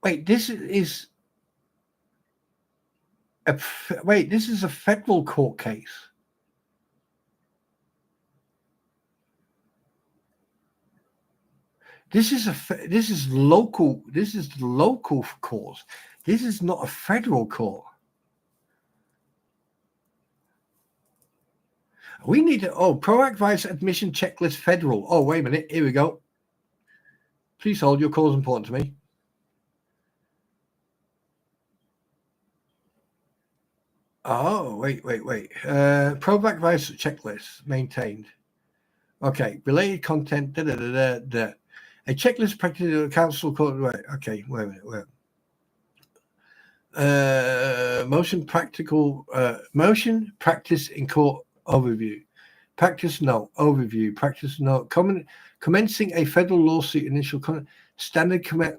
Wait, this is a federal court case. This is local courts. This is not a federal court. We need to Product Vice admission checklist federal. Oh, wait a minute. Here we go. Please hold. Your call is important to me. Oh, wait. Product Vice checklist maintained. Okay, related content. A checklist practice of the council court. Right. Okay, wait a minute. Motion practice in court overview. Practice note overview. Practice note commencing a federal lawsuit. Initial standard comment.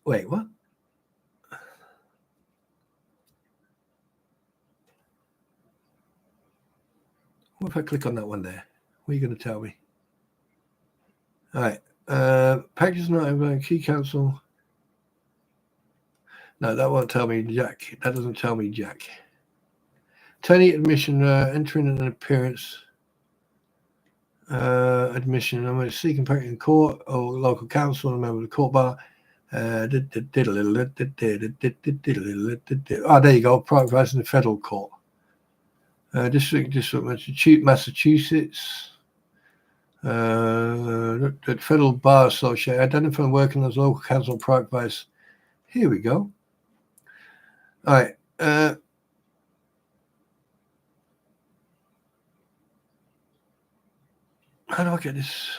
Wait, what? What if I click on that one there? What are you going to tell me? All right. Practice note key counsel. No, that won't tell me jack. That doesn't tell me jack. Attorney admission, entering an appearance. Admission. I'm seeking practice in court or local counsel, a member of the court bar. Oh, there you go. Product Vice in the federal court. District Massachusetts. The Federal Bar Association. Identifying working as local counsel Product Vice. Here we go. All right. How do I get this?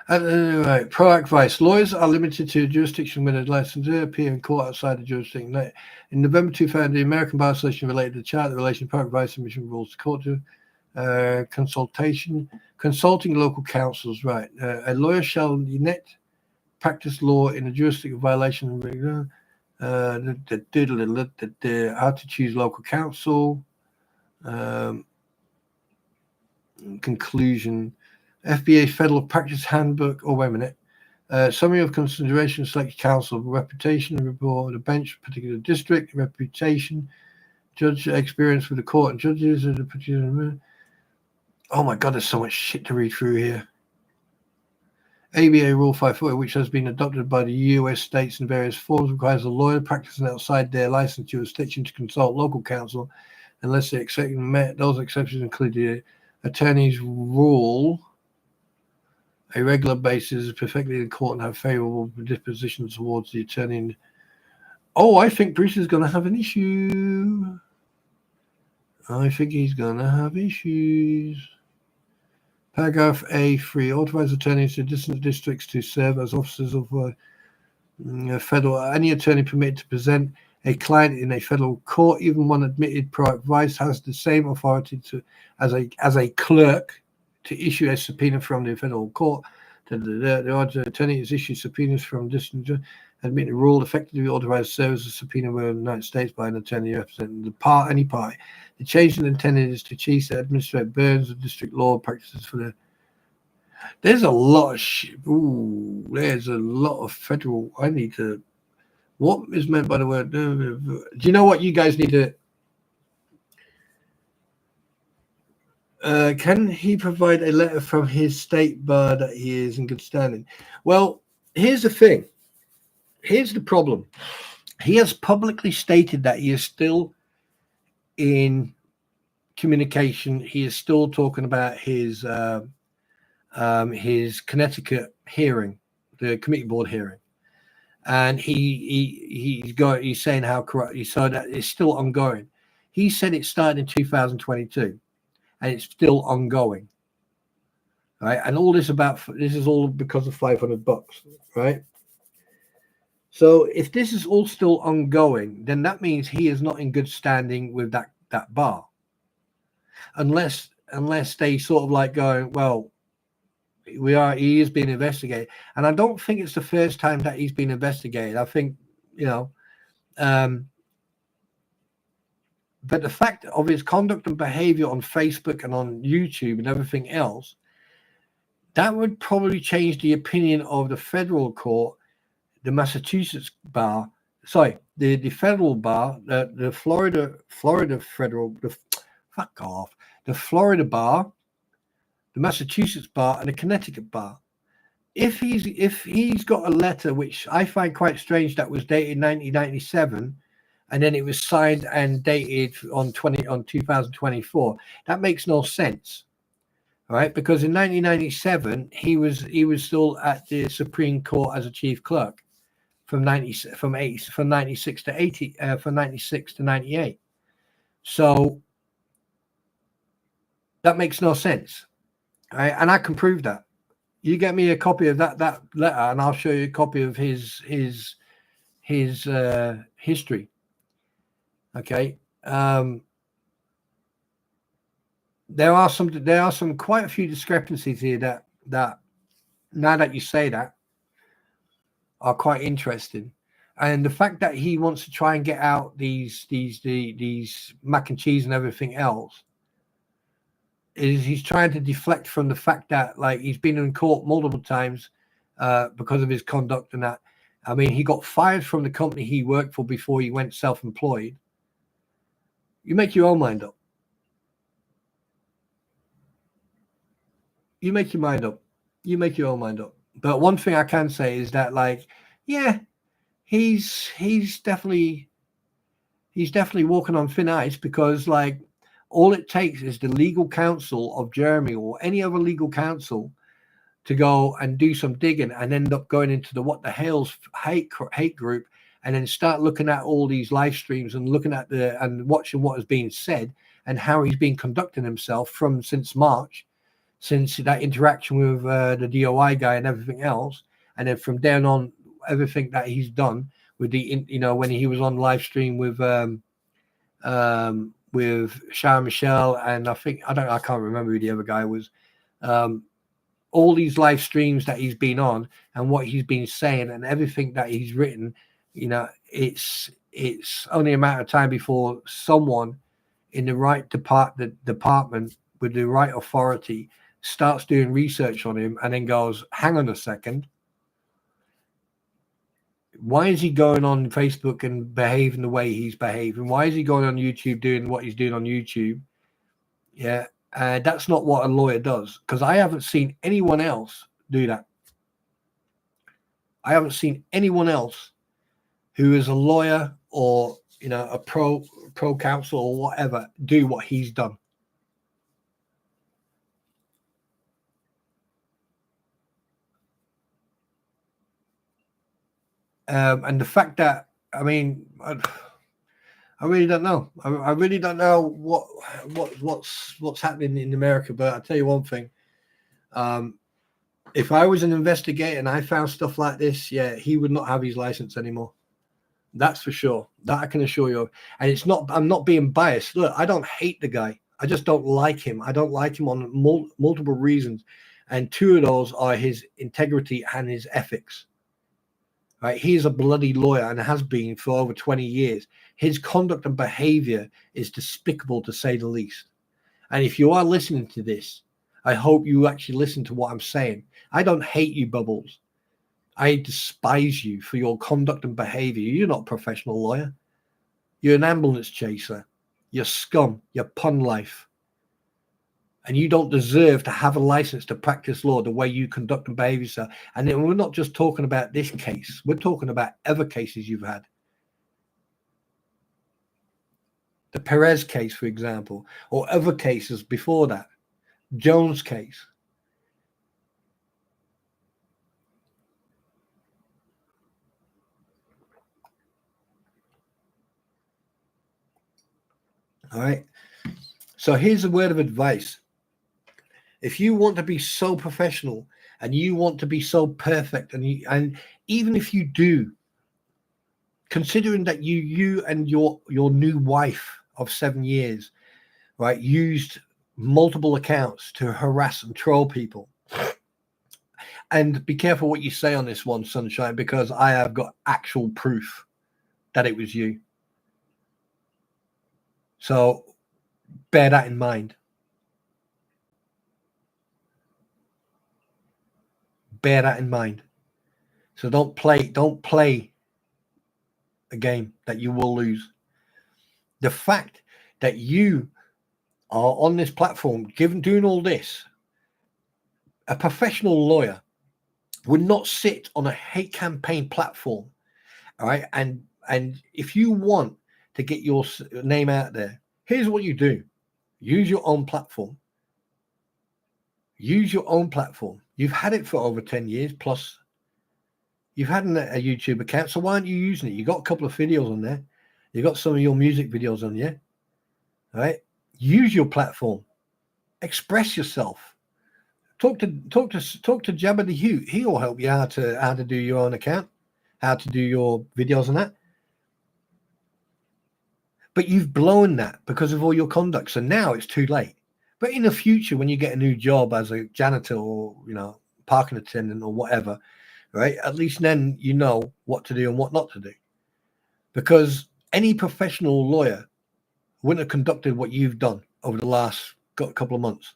Right. Product Vice. Lawyers are limited to jurisdiction when a licensee appear in court outside the jurisdiction. In November 2000, the American Bar Association related the chart, the relation of Product Vice submission rules to court to consulting local counsels. Right. A lawyer shall net practice law in a jurisdiction violation how to choose local counsel. Conclusion. FBA Federal Practice Handbook. Oh, wait a minute. Summary of consideration, select counsel, reputation, report, the bench, particular district, reputation, judge experience with the court and judges. Oh my God, there's so much shit to read through here. ABA Rule 540, which has been adopted by the U.S. states in various forms, requires a lawyer practicing outside their licensed jurisdiction to consult local counsel unless the exception met. Those exceptions include the attorney's rule. A regular basis is perfectly in court and have favorable disposition towards the attorney. Oh, I think Bruce is going to have an issue. I think he's going to have issues. Paragraph A3. Authorize attorneys to distant districts to serve as officers of federal. Any attorney permitted to present a client in a federal court, even one admitted Product Vice, has the same authority as a clerk to issue a subpoena from the federal court. The auditor attorney has issued subpoenas from distant has been ruled effectively authorized service of subpoena within the United States by an attorney representing any party. The change intended is to cease the administrative burdens of district law practices for the. There's a lot of there's a lot of federal. I need to. What is meant by the word? Do you know what you guys need to? Can he provide a letter from his state bar that he is in good standing? Well, here's the thing. Here's the problem. He has publicly stated that he is still in communication. He is still talking about his Connecticut hearing, the committee board hearing, and he's saying how corrupt. So that it's still ongoing. He said it started in 2022. And it's still ongoing, right? And all this is all because of $500, right? So if this is all still ongoing, then that means he is not in good standing with that bar, unless they sort of like going, well, he is being investigated, and I don't think it's the first time that he's been investigated. I think But the fact of his conduct and behavior on Facebook and on YouTube and everything else, that would probably change the opinion of the federal court, the Massachusetts bar, the federal bar, the Florida federal, fuck off, the Florida bar, the Massachusetts bar, and the Connecticut bar. If he's got a letter, which I find quite strange, that was dated 1997, and then it was signed and dated on 2024. That makes no sense, right? Because in 1997 he was still at the Supreme Court as a chief clerk from 96 to 98. So that makes no sense, right? And I can prove that. You get me a copy of that letter, and I'll show you a copy of his history. Okay. There are some quite a few discrepancies here that now that you say that are quite interesting. And the fact that he wants to try and get out these mac and cheese and everything else is he's trying to deflect from the fact that, like, he's been in court multiple times because of his conduct and that. I mean, he got fired from the company he worked for before he went self-employed. You make your own mind up. You make your mind up. You make your own mind up. But one thing I can say is that, like, yeah, he's definitely walking on thin ice, because, like, all it takes is the legal counsel of Jeremy or any other legal counsel to go and do some digging and end up going into the what the hell's hate group, and then start looking at all these live streams and looking at and watching what is being said and how he's been conducting himself since March, since that interaction with the DOI guy and everything else. And then from then on, everything that he's done with when he was on live stream with Sharon Michelle, and I can't remember who the other guy was. All these live streams that he's been on and what he's been saying and everything that he's written, it's only a matter of time before someone in the right department with the right authority starts doing research on him and then goes, hang on a second, why is he going on Facebook and behaving the way he's behaving? Why is he going on YouTube doing what he's doing on YouTube? Yeah, that's not what a lawyer does, because I haven't seen anyone else do that. I haven't seen anyone else who is a lawyer or a pro counsel or whatever do what he's done. And the fact that, I mean, I really don't know. I really don't know what's happening in America. But I'll tell you one thing. If I was an investigator and I found stuff like this, yeah, he would not have his license anymore. That's for sure. That I can assure you. And I'm not being biased. Look, I don't hate the guy. I just don't like him. I don't like him on multiple reasons. And two of those are his integrity and his ethics. Right? He's a bloody lawyer and has been for over 20 years. His conduct and behavior is despicable, to say the least. And if you are listening to this, I hope you actually listen to what I'm saying. I don't hate you, Bubbles. I despise you for your conduct and behavior. You're not a professional lawyer. You're an ambulance chaser. You're scum. You're pun life. And you don't deserve to have a license to practice law the way you conduct and behave yourself. And then we're not just talking about this case. We're talking about other cases you've had. The Perez case, for example, or other cases before that. Jones case. All right. So here's a word of advice. If you want to be so professional and you want to be so perfect, and even if you do, considering that you and your new wife of 7 years, right, used multiple accounts to harass and troll people. And be careful what you say on this one, Sunshine, because I have got actual proof that it was you. So bear that in mind. Bear that in mind. So don't play a game that you will lose. The fact that you are on this platform, doing all this, a professional lawyer would not sit on a hate campaign platform, all right? And if you want to get your name out there, here's what you do. Use your own platform. Use your own platform. You've had it for over 10 years plus. You've had a YouTube account, so why aren't you using it? You got a couple of videos on there. You got some of your music videos on there. All right? Use your platform. Express yourself. Talk to Jabba the Hutt. He'll help you how to do your own account, how to do your videos and that. But you've blown that because of all your conduct. So now it's too late. But in the future, when you get a new job as a janitor or parking attendant or whatever, right? At least then you know what to do and what not to do. Because any professional lawyer wouldn't have conducted what you've done over the last couple of months.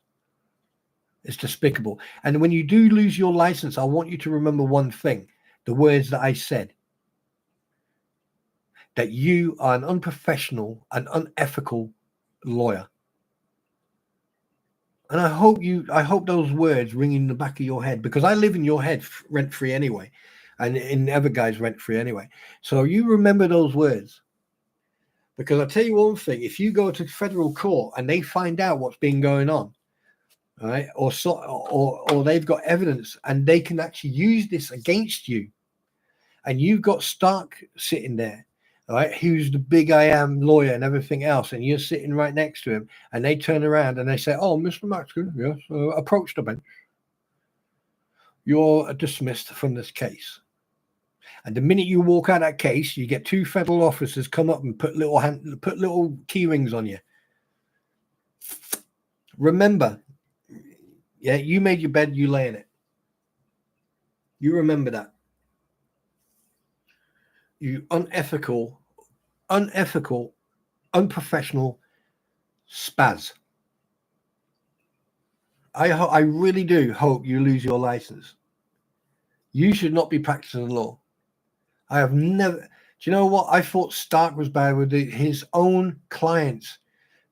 It's despicable. And when you do lose your license, I want you to remember one thing, the words that I said, that you are an unprofessional and unethical lawyer. And I hope those words ring in the back of your head, because I live in your head rent-free anyway, and in other guys rent-free anyway. So you remember those words. Because I'll tell you one thing, if you go to federal court and they find out what's been going on, all right, or they've got evidence and they can actually use this against you, and you've got Stark sitting there, all right, who's the big I am lawyer and everything else, and you're sitting right next to him, and they turn around and they say, "Oh, Mr. Maxwell, yes, approach the bench. You're dismissed from this case." And the minute you walk out of that case, you get two federal officers come up and put little key rings on you. Remember, yeah, you made your bed, you lay in it. You remember that. You unethical, unprofessional spaz. I really do hope you lose your license. You should not be practicing law. I have never. Do you know what? I thought Stark was bad with his own clients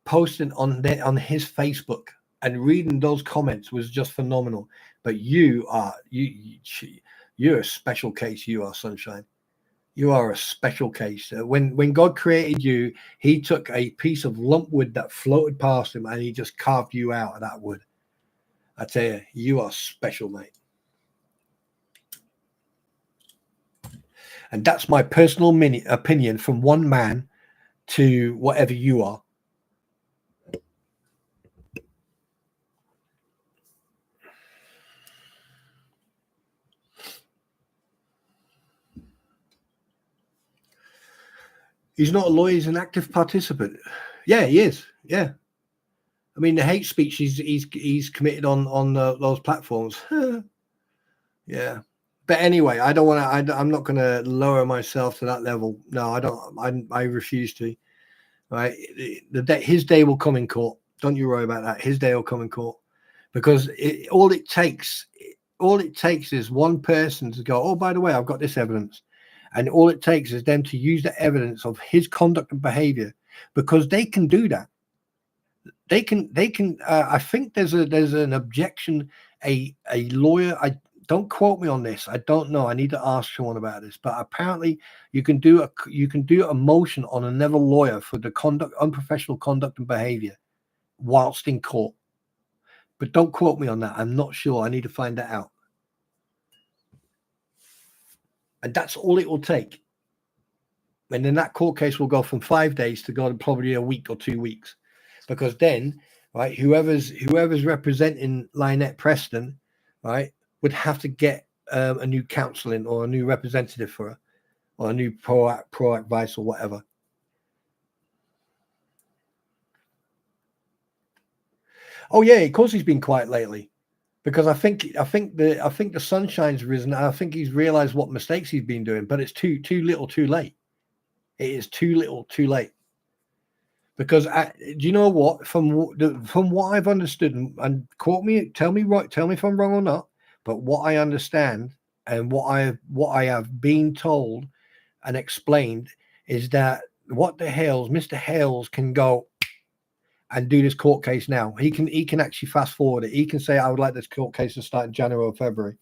posting on his Facebook, and reading those comments was just phenomenal. But you're a special case. You are, Sunshine. You are a special case. When God created you, he took a piece of lump wood that floated past him and he just carved you out of that wood. I tell you, you are special, mate. And that's my personal opinion from one man to whatever you are. He's not a lawyer, he's an active participant. Yeah, he is. Yeah. I mean, the hate speech he's committed on those platforms. Yeah. But anyway, I don't want to. I'm not going to lower myself to that level. No, I don't. I refuse to. Right. His day will come in court. Don't you worry about that. His day will come in court, because all it takes is one person to go, oh, by the way, I've got this evidence, and all it takes is them to use the evidence of his conduct and behavior, because they can do that. They can. I think there's an objection. A lawyer. I don't quote me on this. I don't know. I need to ask someone about this. But apparently, you can do a motion on another lawyer for the unprofessional conduct and behavior, whilst in court. But don't quote me on that. I'm not sure. I need to find that out. And that's all it will take. And then that court case will go from 5 days to go to probably a week or 2 weeks, because then, right, whoever's representing Lynette Preston, right, would have to get a new counseling or a new representative for her, or a new pro advice or whatever. Oh yeah, of course he's been quiet lately, because I think the sunshine's risen, and I think he's realized what mistakes he's been doing, but it's too little, too late. It is too little, too late. Because do you know what? From what I've understood, and tell me if I'm wrong or not, but what I understand and what I have been told and explained is that Mr. Hales can go and do this court case now. He can actually fast forward it. He can say, I would like this court case to start in January or February,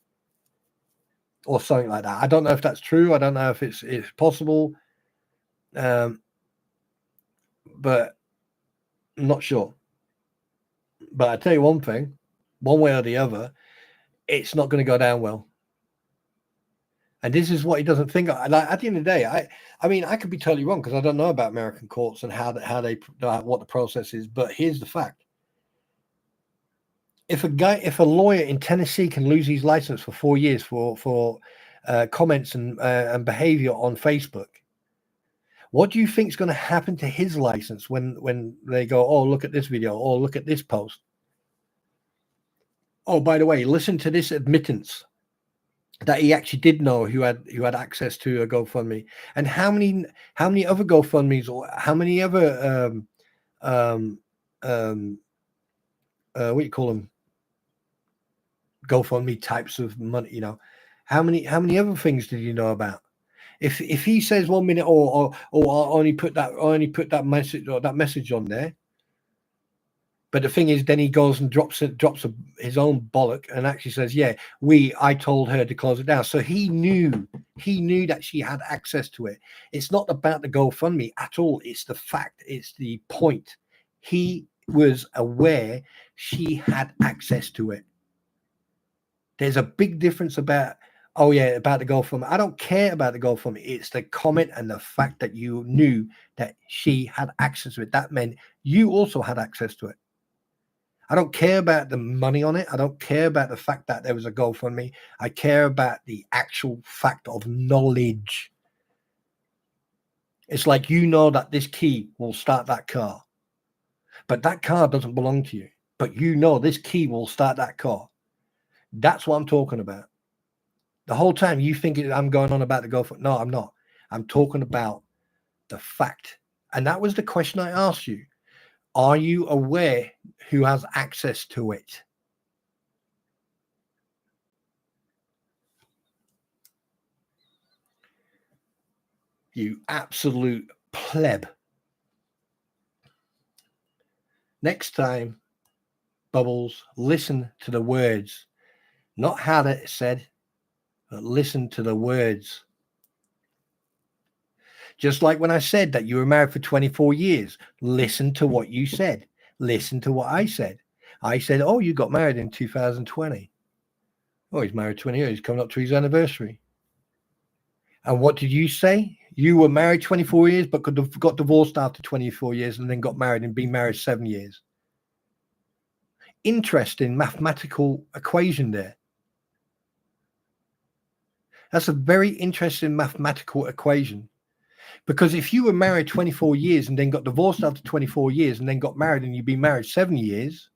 or something like that. I don't know if that's true. I don't know if it's possible. But I'm not sure. But I tell you one thing, one way or the other, it's not going to go down well. And this is what he doesn't think. Like, at the end of the day, I mean, I could be totally wrong, because I don't know about American courts and what the process is. But here's the fact: if a lawyer in Tennessee can lose his license for 4 years for comments and behavior on Facebook, what do you think is going to happen to his license when they go, oh, look at this video, or look at this post? Oh, by the way, listen to this admittance that he actually did know who had access to a GoFundMe, and how many other GoFundMes, or how many other what do you call them, GoFundMe types of money, you know, how many other things did you know about? If he says 1 minute, or I only put that message on there, but the thing is, then he goes and drops his own bollock and actually says, yeah, I told her to close it down. So he knew that she had access to it. It's not about the GoFundMe at all. It's the fact. It's the point. He was aware she had access to it. There's a big difference about the GoFundMe. I don't care about the GoFundMe. It's the comment and the fact that you knew that she had access to it. That meant you also had access to it. I don't care about the money on it. I don't care about the fact that there was a GoFundMe. I care about the actual fact of knowledge. It's like, you know that this key will start that car, but that car doesn't belong to you. But you know this key will start that car. That's what I'm talking about. The whole time you think I'm going on about the GoFundMe. No, I'm not. I'm talking about the fact. And that was the question I asked you. Are you aware who has access to it? You absolute pleb. Next time, Bubbles, listen to the words. Not how it's said, but listen to the words. Just like when I said that you were married for 24 years, listen to what you said. Listen to what I said. I said, oh, you got married in 2020. Oh, he's married 20 years. He's coming up to his anniversary. And what did you say? You were married 24 years, but got divorced after 24 years and then got married and been married 7 years. Interesting mathematical equation there. That's a very interesting mathematical equation. Because if you were married 24 years and then got divorced after 24 years and then got married and you've been married 7 years,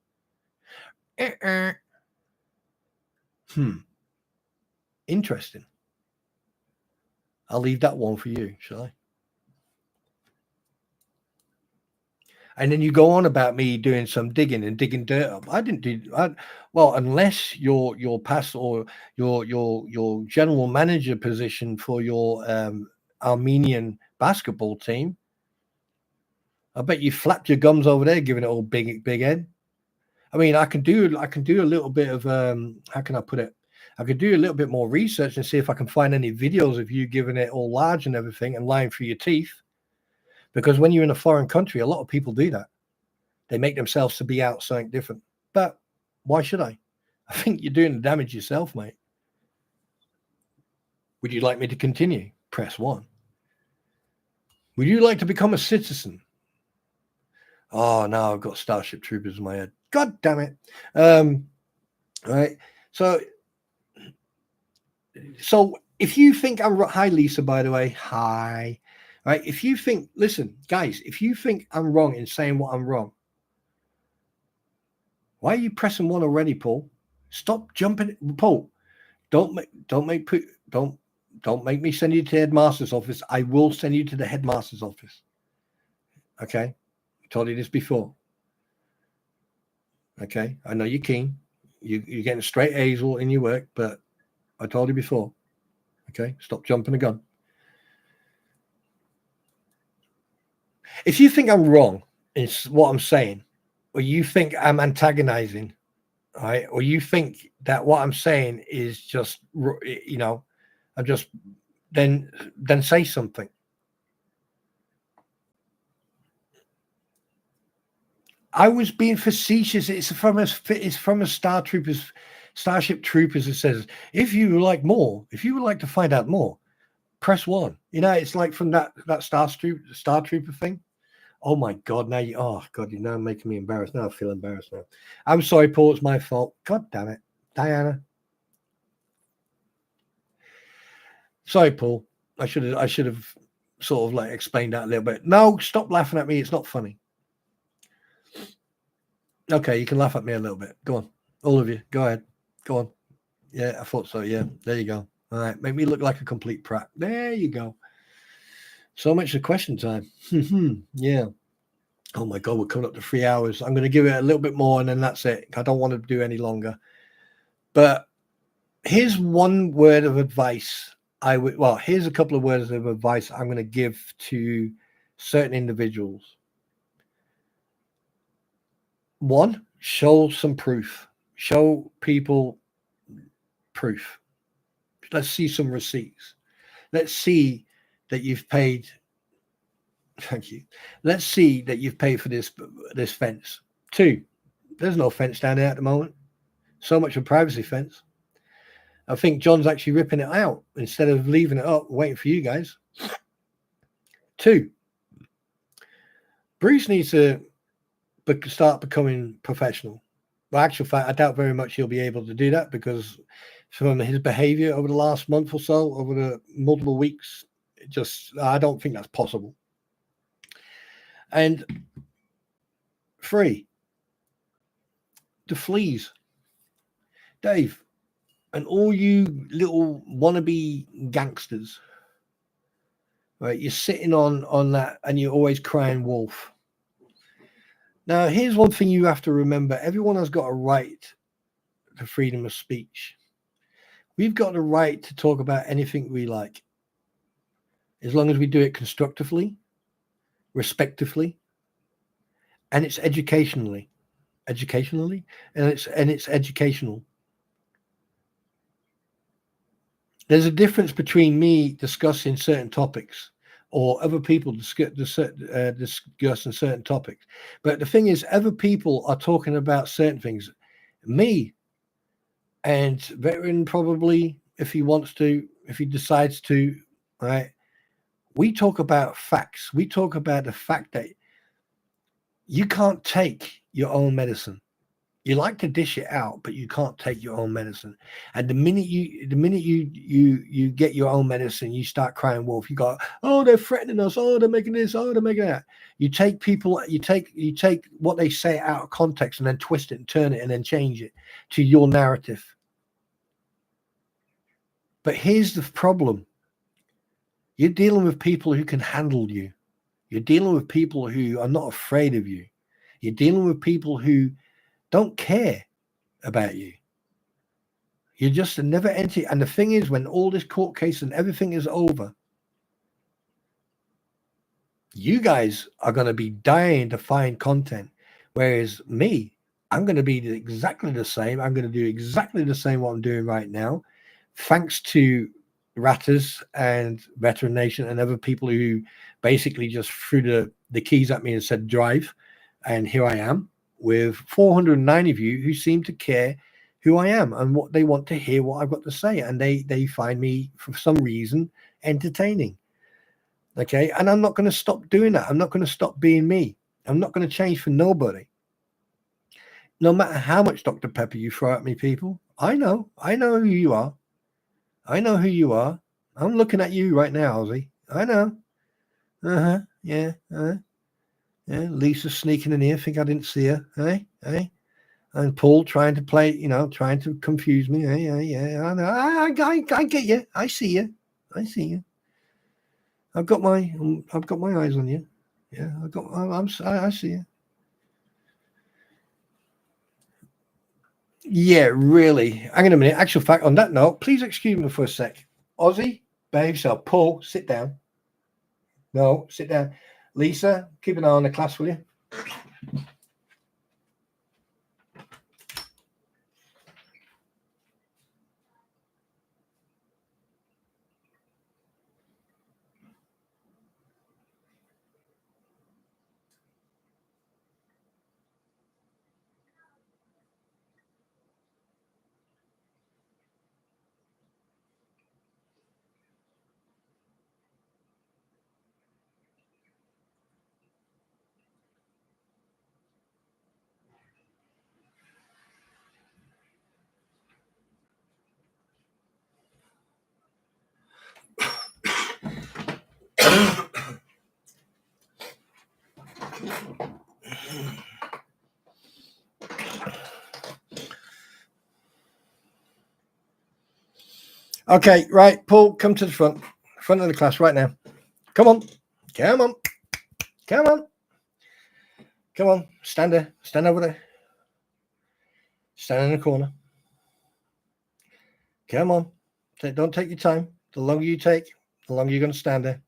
interesting. I'll leave that one for you, shall I? And then you go on about me doing some digging and digging dirt up. I didn't do. Well, unless your past or your general manager position for your Armenian basketball team, I bet you flapped your gums over there, giving it all big head. I mean, I can do a little bit of how can I put it? I could do a little bit more research and see if I can find any videos of you giving it all large and everything and lying through your teeth. Because when you're in a foreign country, a lot of people do that. They make themselves to be out something different. But why should I? I think you're doing the damage yourself, mate. Would you like me to continue? Press 1. Would you like to become a citizen? Oh, now I've got Starship Troopers in my head. God damn it. All right. So if you think I'm hi, Lisa, by the way. Hi. All right. If you think, listen, guys, if you think I'm wrong in saying what I'm wrong, why are you pressing 1 already, Paul? Stop jumping, Paul. Don't make me send you to the headmaster's office. I will send you to the headmaster's office. Okay, I told you this before. Okay, I know you're keen. You're getting straight A's all in your work, but I told you before. Okay, stop jumping the gun. If you think I'm wrong in what I'm saying, or you think I'm antagonizing, right, or you think that what I'm saying is just, I'm just, then say something. I was being facetious. It's from a Starship Troopers. It says, if you would like to find out more, press 1. It's like from that Star Trooper thing. Oh my God! You're now making me embarrassed. Now I feel embarrassed now. I'm sorry, Paul. It's my fault. God damn it, Diana. Sorry, Paul. I should have sort of like explained that a little bit. No, stop laughing at me. It's not funny. Okay, you can laugh at me a little bit. Go on, all of you. Go ahead. Go on. Yeah, I thought so. Yeah, there you go. All right, make me look like a complete prat. There you go. So much for question time. Yeah. Oh my God, we're coming up to 3 hours. I'm going to give it a little bit more and then that's it. I don't want to do any longer. But here's one word of advice. Here's a couple of words of advice I'm going to give to certain individuals. 1, show some proof. Show people proof. Let's see some receipts. Let's see that you've paid. Thank you. Let's see that you've paid for this fence. 2, there's no fence down there at the moment. So much for privacy fence. I think John's actually ripping it out instead of leaving it up, waiting for you guys. 2, Bruce needs to start becoming professional. Well, actual fact, I doubt very much he'll be able to do that because from his behavior over the last month or so, over the multiple weeks, I don't think that's possible. And 3, the fleas. Dave, and all you little wannabe gangsters, right? You're sitting on that and you're always crying wolf. Now, here's one thing you have to remember. Everyone has got a right to freedom of speech. We've got the right to talk about anything we like, as long as we do it constructively, respectfully, and it's educationally, and it's educational. There's a difference between me discussing certain topics or other people discussing certain topics. But the thing is, other people are talking about certain things. Me and Veteran probably, if he decides to, right? We talk about facts. We talk about the fact that you can't take your own medicine. You like to dish it out, but you can't take your own medicine. And the minute you get your own medicine, you start crying wolf. You go, oh, they're threatening us. Oh, they're making this. Oh, they're making that. You take what they say out of context and then twist it and turn it and then change it to your narrative. But here's the problem. You're dealing with people who can handle you. You're dealing with people who are not afraid of you. You're dealing with people who don't care about you. You're just a never ending. And the thing is, when all this court case and everything is over, you guys are going to be dying to find content. Whereas me, I'm going to be exactly the same. I'm going to do exactly the same what I'm doing right now. Thanks to Ratters and Veteran Nation and other people who basically just threw the keys at me and said, drive. And here I am with 409 of you who seem to care who I am and what they want to hear what I've got to say. And they find me, for some reason, entertaining. Okay. And I'm not going to stop doing that. I'm not going to stop being me. I'm not going to change for nobody. No matter how much Dr. Pepper you throw at me, people, I know who you are. I know who you are. I'm looking at you right now, Ozzy. I know. Yeah. Yeah. Lisa sneaking in here. Think I didn't see her. Hey. And Paul trying to play, trying to confuse me. Yeah. I know. I get you. I see you. I've got my eyes on you. Yeah. I see you. Yeah, really. Hang on a minute. Actual fact, on that note, please excuse me for a sec. Ozzy, behave yourself. Paul, sit down. No, sit down. Lisa, keep an eye on the class, will you? Okay, right, Paul, come to the front of the class right now. Come on, stand there, stand over there, stand in the corner. Come on, don't take your time. The longer you take, the longer you're going to stand there.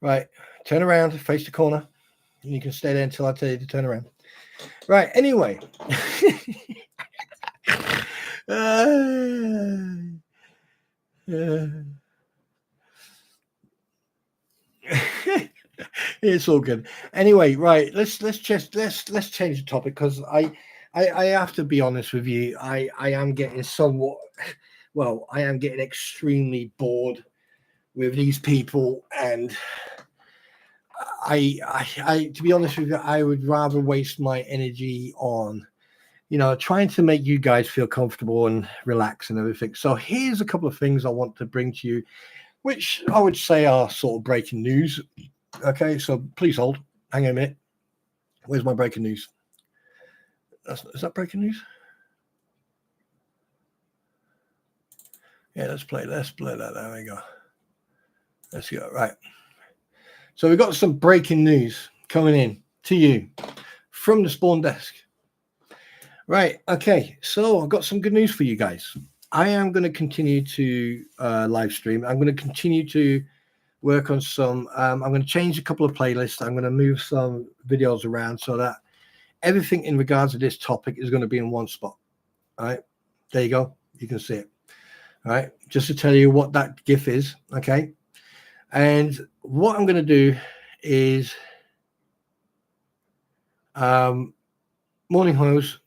Right, turn around, face the corner, and you can stay there until I tell you to turn around. Right, anyway. It's all good. Anyway, right, let's change the topic, because I have to be honest with you. I am getting extremely bored with these people, and I to be honest with you, I would rather waste my energy on trying to make you guys feel comfortable and relax and everything. So here's a couple of things I want to bring to you, which I would say are sort of breaking news. Okay, so please hold. Hang on a minute. Where's my breaking news? Is that breaking news? Yeah, let's play that. There we go. Let's go. Right. So we've got some breaking news coming in to you from the Spawn Desk. Right. Okay. So I've got some good news for you guys. I am going to continue to live stream. I'm going to continue to work on some. I'm going to change a couple of playlists. I'm going to move some videos around so that everything in regards to this topic is going to be in one spot. All right. There you go. You can see it. All right. Just to tell you what that GIF is. Okay. And what I'm going to do is morning host.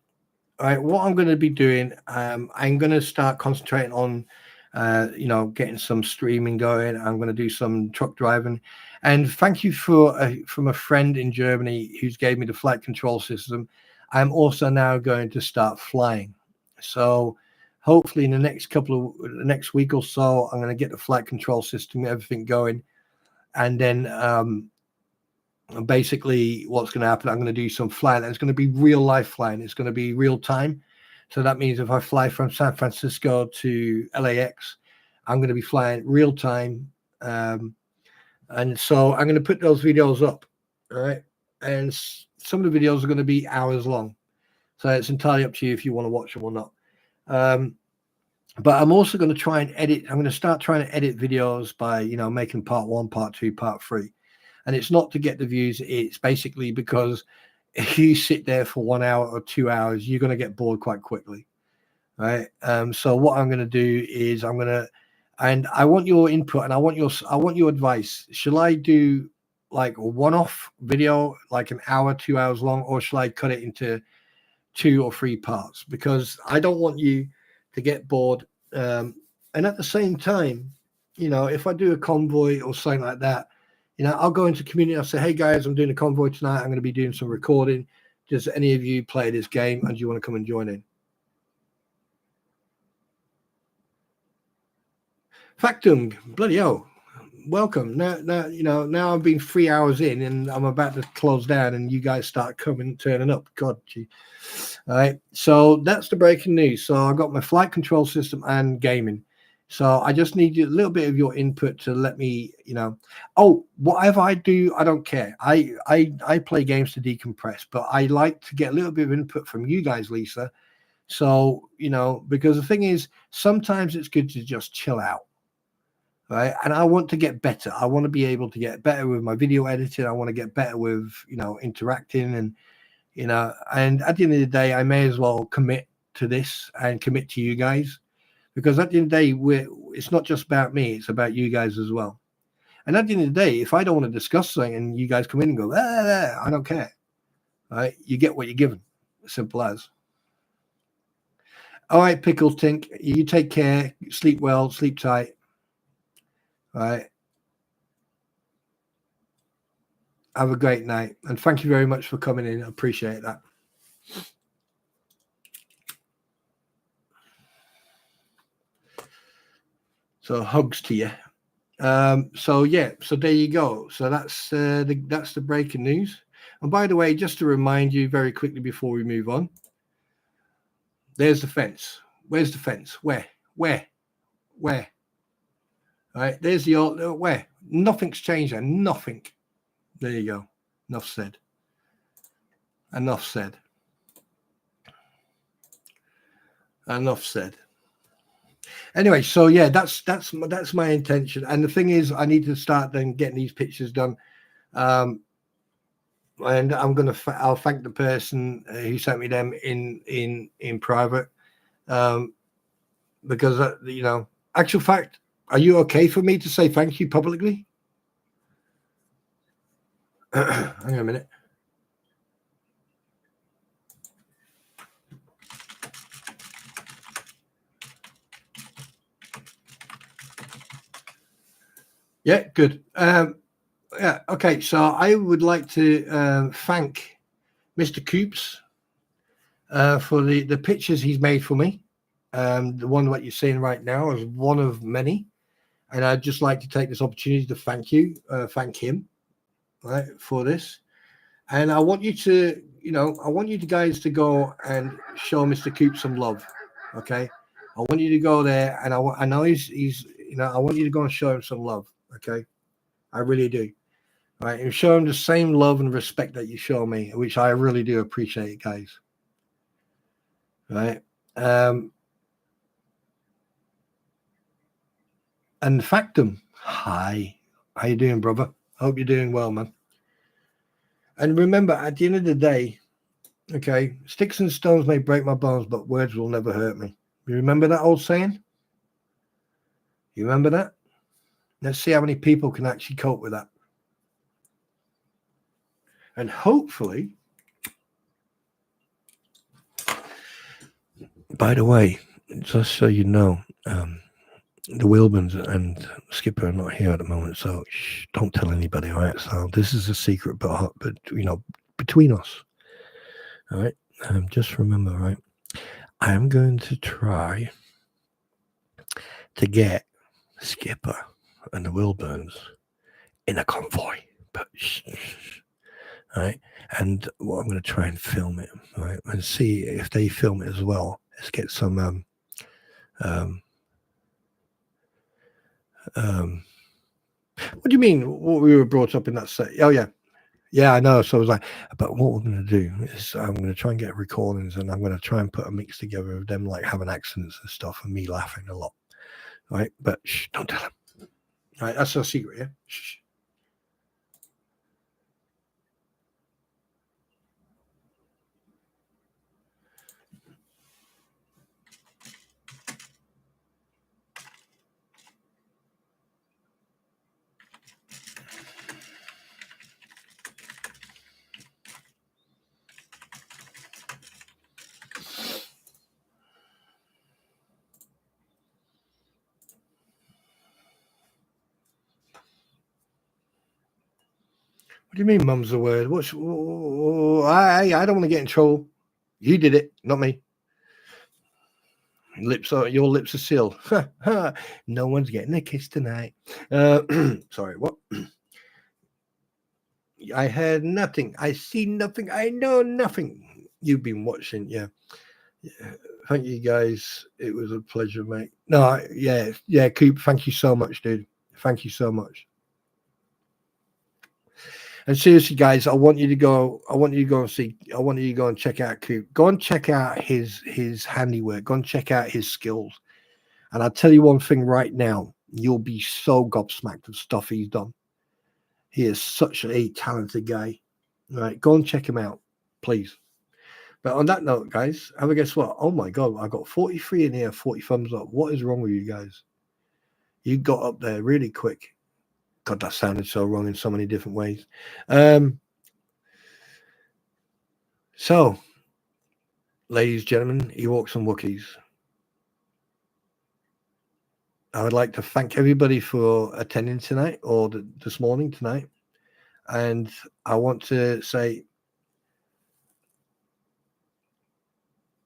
All right, what I'm going to be doing, I'm going to start concentrating on, getting some streaming going. I'm going to do some truck driving, and thank you from a friend in Germany who's gave me the flight control system. I'm also now going to start flying. So hopefully in the next week or so, I'm going to get the flight control system, everything going. And then basically what's going to happen, I'm going to do some flying. It's going to be real life flying. It's going to be real time. So that means if I fly from San Francisco to LAX, I'm going to be flying real time. And so I'm going to put those videos up, all right? And some of the videos are going to be hours long. So it's entirely up to you if you want to watch them or not. But I'm also going to try and edit. I'm going to start trying to edit videos by, making part 1, part 2, part 3. And it's not to get the views. It's basically because if you sit there for 1 hour or 2 hours, you're going to get bored quite quickly, right? So what I'm going to do is and I want your input and I want your advice. Shall I do like a one-off video, like an hour, 2 hours long, or shall I cut it into 2 or 3 parts? Because I don't want you to get bored. And at the same time, if I do a convoy or something like that, I'll go into community. I'll say, hey guys, I'm doing a convoy tonight. I'm going to be doing some recording. Does any of you play this game and do you want to come and join in? Factum, bloody hell, welcome. Now I've been 3 hours in and I'm about to close down and you guys start turning up. God, gee. All right, so that's the breaking news. So I got my flight control system and gaming. So I just need a little bit of your input to let me, whatever I do, I don't care. I play games to decompress, but I like to get a little bit of input from you guys, Lisa. So, because the thing is, sometimes it's good to just chill out. Right. And I want to get better. I want to be able to get better with my video editing. I want to get better with, interacting and at the end of the day, I may as well commit to this and commit to you guys, because at the end of the day, it's not just about me. It's about you guys as well. And at the end of the day, if I don't want to discuss something and you guys come in and go, I don't care. Right. You get what you're given. Simple as. All right, Pickles Tink, you take care. Sleep well, sleep tight. All right. Have a great night. And thank you very much for coming in. I appreciate that. So hugs to you. So there you go. So that's the breaking news. And by the way, just to remind you very quickly before we move on, there's the fence. Where's the fence? Where? All right, there's the old where. Nothing's changed there. Nothing. There you go. Enough said. Enough said. Enough said. Anyway, so yeah, that's my intention. And the thing is, I need to start then getting these pictures done. And I'll thank the person who sent me them in private. Because actual fact, are you okay for me to say thank you publicly? Hang on a minute. Yeah, good. Yeah, okay. So I would like to thank Mr. Coops for the pictures he's made for me. The one that you're seeing right now is one of many. And I'd just like to take this opportunity to thank him, right, for this. And I want you to, I want you guys to go and show Mr. Coops some love, okay? I want you to go there, and I know he's I want you to go and show him some love, okay? I really do, all right? And show him the same love and respect that you show me, which I really do appreciate, guys. All right? And Factum, hi. How you doing, brother? Hope you're doing well, man. And remember, at the end of the day, okay, sticks and stones may break my bones, but words will never hurt me. You remember that old saying? You remember that? Let's see how many people can actually cope with that. And hopefully, by the way, just so you know, the Wilburns and Skipper are not here at the moment, so don't tell anybody, all right? So this is a secret, but between us, all right? Just remember, right? I'm going to try to get Skipper and the Wilburns in a convoy, but right? And what I'm going to try and film it, right, and see if they film it as well. Let's get some what do you mean? What we were brought up in that set? Oh yeah, I know. So I was like, but what we're going to do is I'm going to try and get recordings, and I'm going to try and put a mix together of them like having accents and stuff, and me laughing a lot, right? But shh, don't tell them. Right, that's our secret, yeah. Shh. What do you mean, mum's the word? I don't want to get in trouble. You did it, not me. Your lips are sealed. No one's getting a kiss tonight. Sorry, what? I heard nothing. I see nothing. I know nothing. You've been watching, yeah. Thank you guys. It was a pleasure, mate. No, yeah, Coop. Thank you so much, dude. Thank you so much. And seriously, guys, I want you to go and check out Coop. Go and check out his handiwork. Go and check out his skills. And I'll tell you one thing right now, you'll be so gobsmacked of stuff he's done. He is such a talented guy. All right, go and check him out, please. But on that note, guys, have a guess what? Oh my God, I got 43 in here, 40 thumbs up. What is wrong with you guys? You got up there really quick. God, that sounded so wrong in so many different ways. So, ladies, gentlemen, Ewoks and Wookiees, I would like to thank everybody for attending tonight or this morning tonight. And I want to say,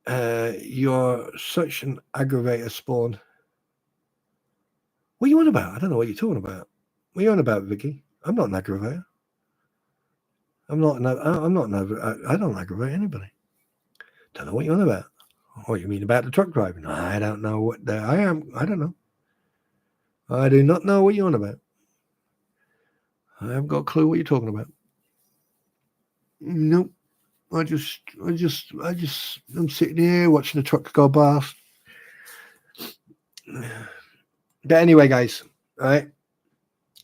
you're such an aggravator, Spawn. What are you on about? I don't know what you're talking about. What are you on about, Vicky? I'm not an aggravator. I don't aggravate anybody. Don't know what you're on about. What you mean about the truck driving? I don't know what I am. I don't know. I do not know what you're on about. I haven't got a clue what you're talking about. Nope. I'm sitting here watching the trucks go past. But anyway, guys, all right.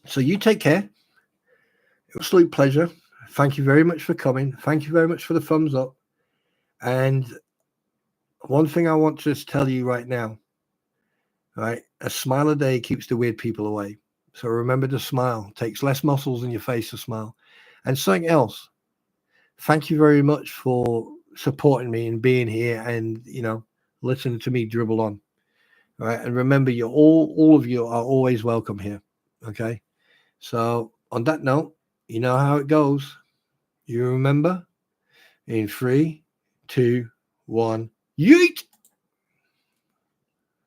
So you take care. Absolute pleasure. Thank you very much for coming. Thank you very much for the thumbs up. And one thing I want to just tell you right now, right? A smile a day keeps the weird people away. So remember to smile. It takes less muscles in your face to smile. And something else. Thank you very much for supporting me and being here and, listening to me dribble on. All right. And remember, you're all of you are always welcome here. Okay. So on that note, you know how it goes. You remember in 3, 2, 1, yeet.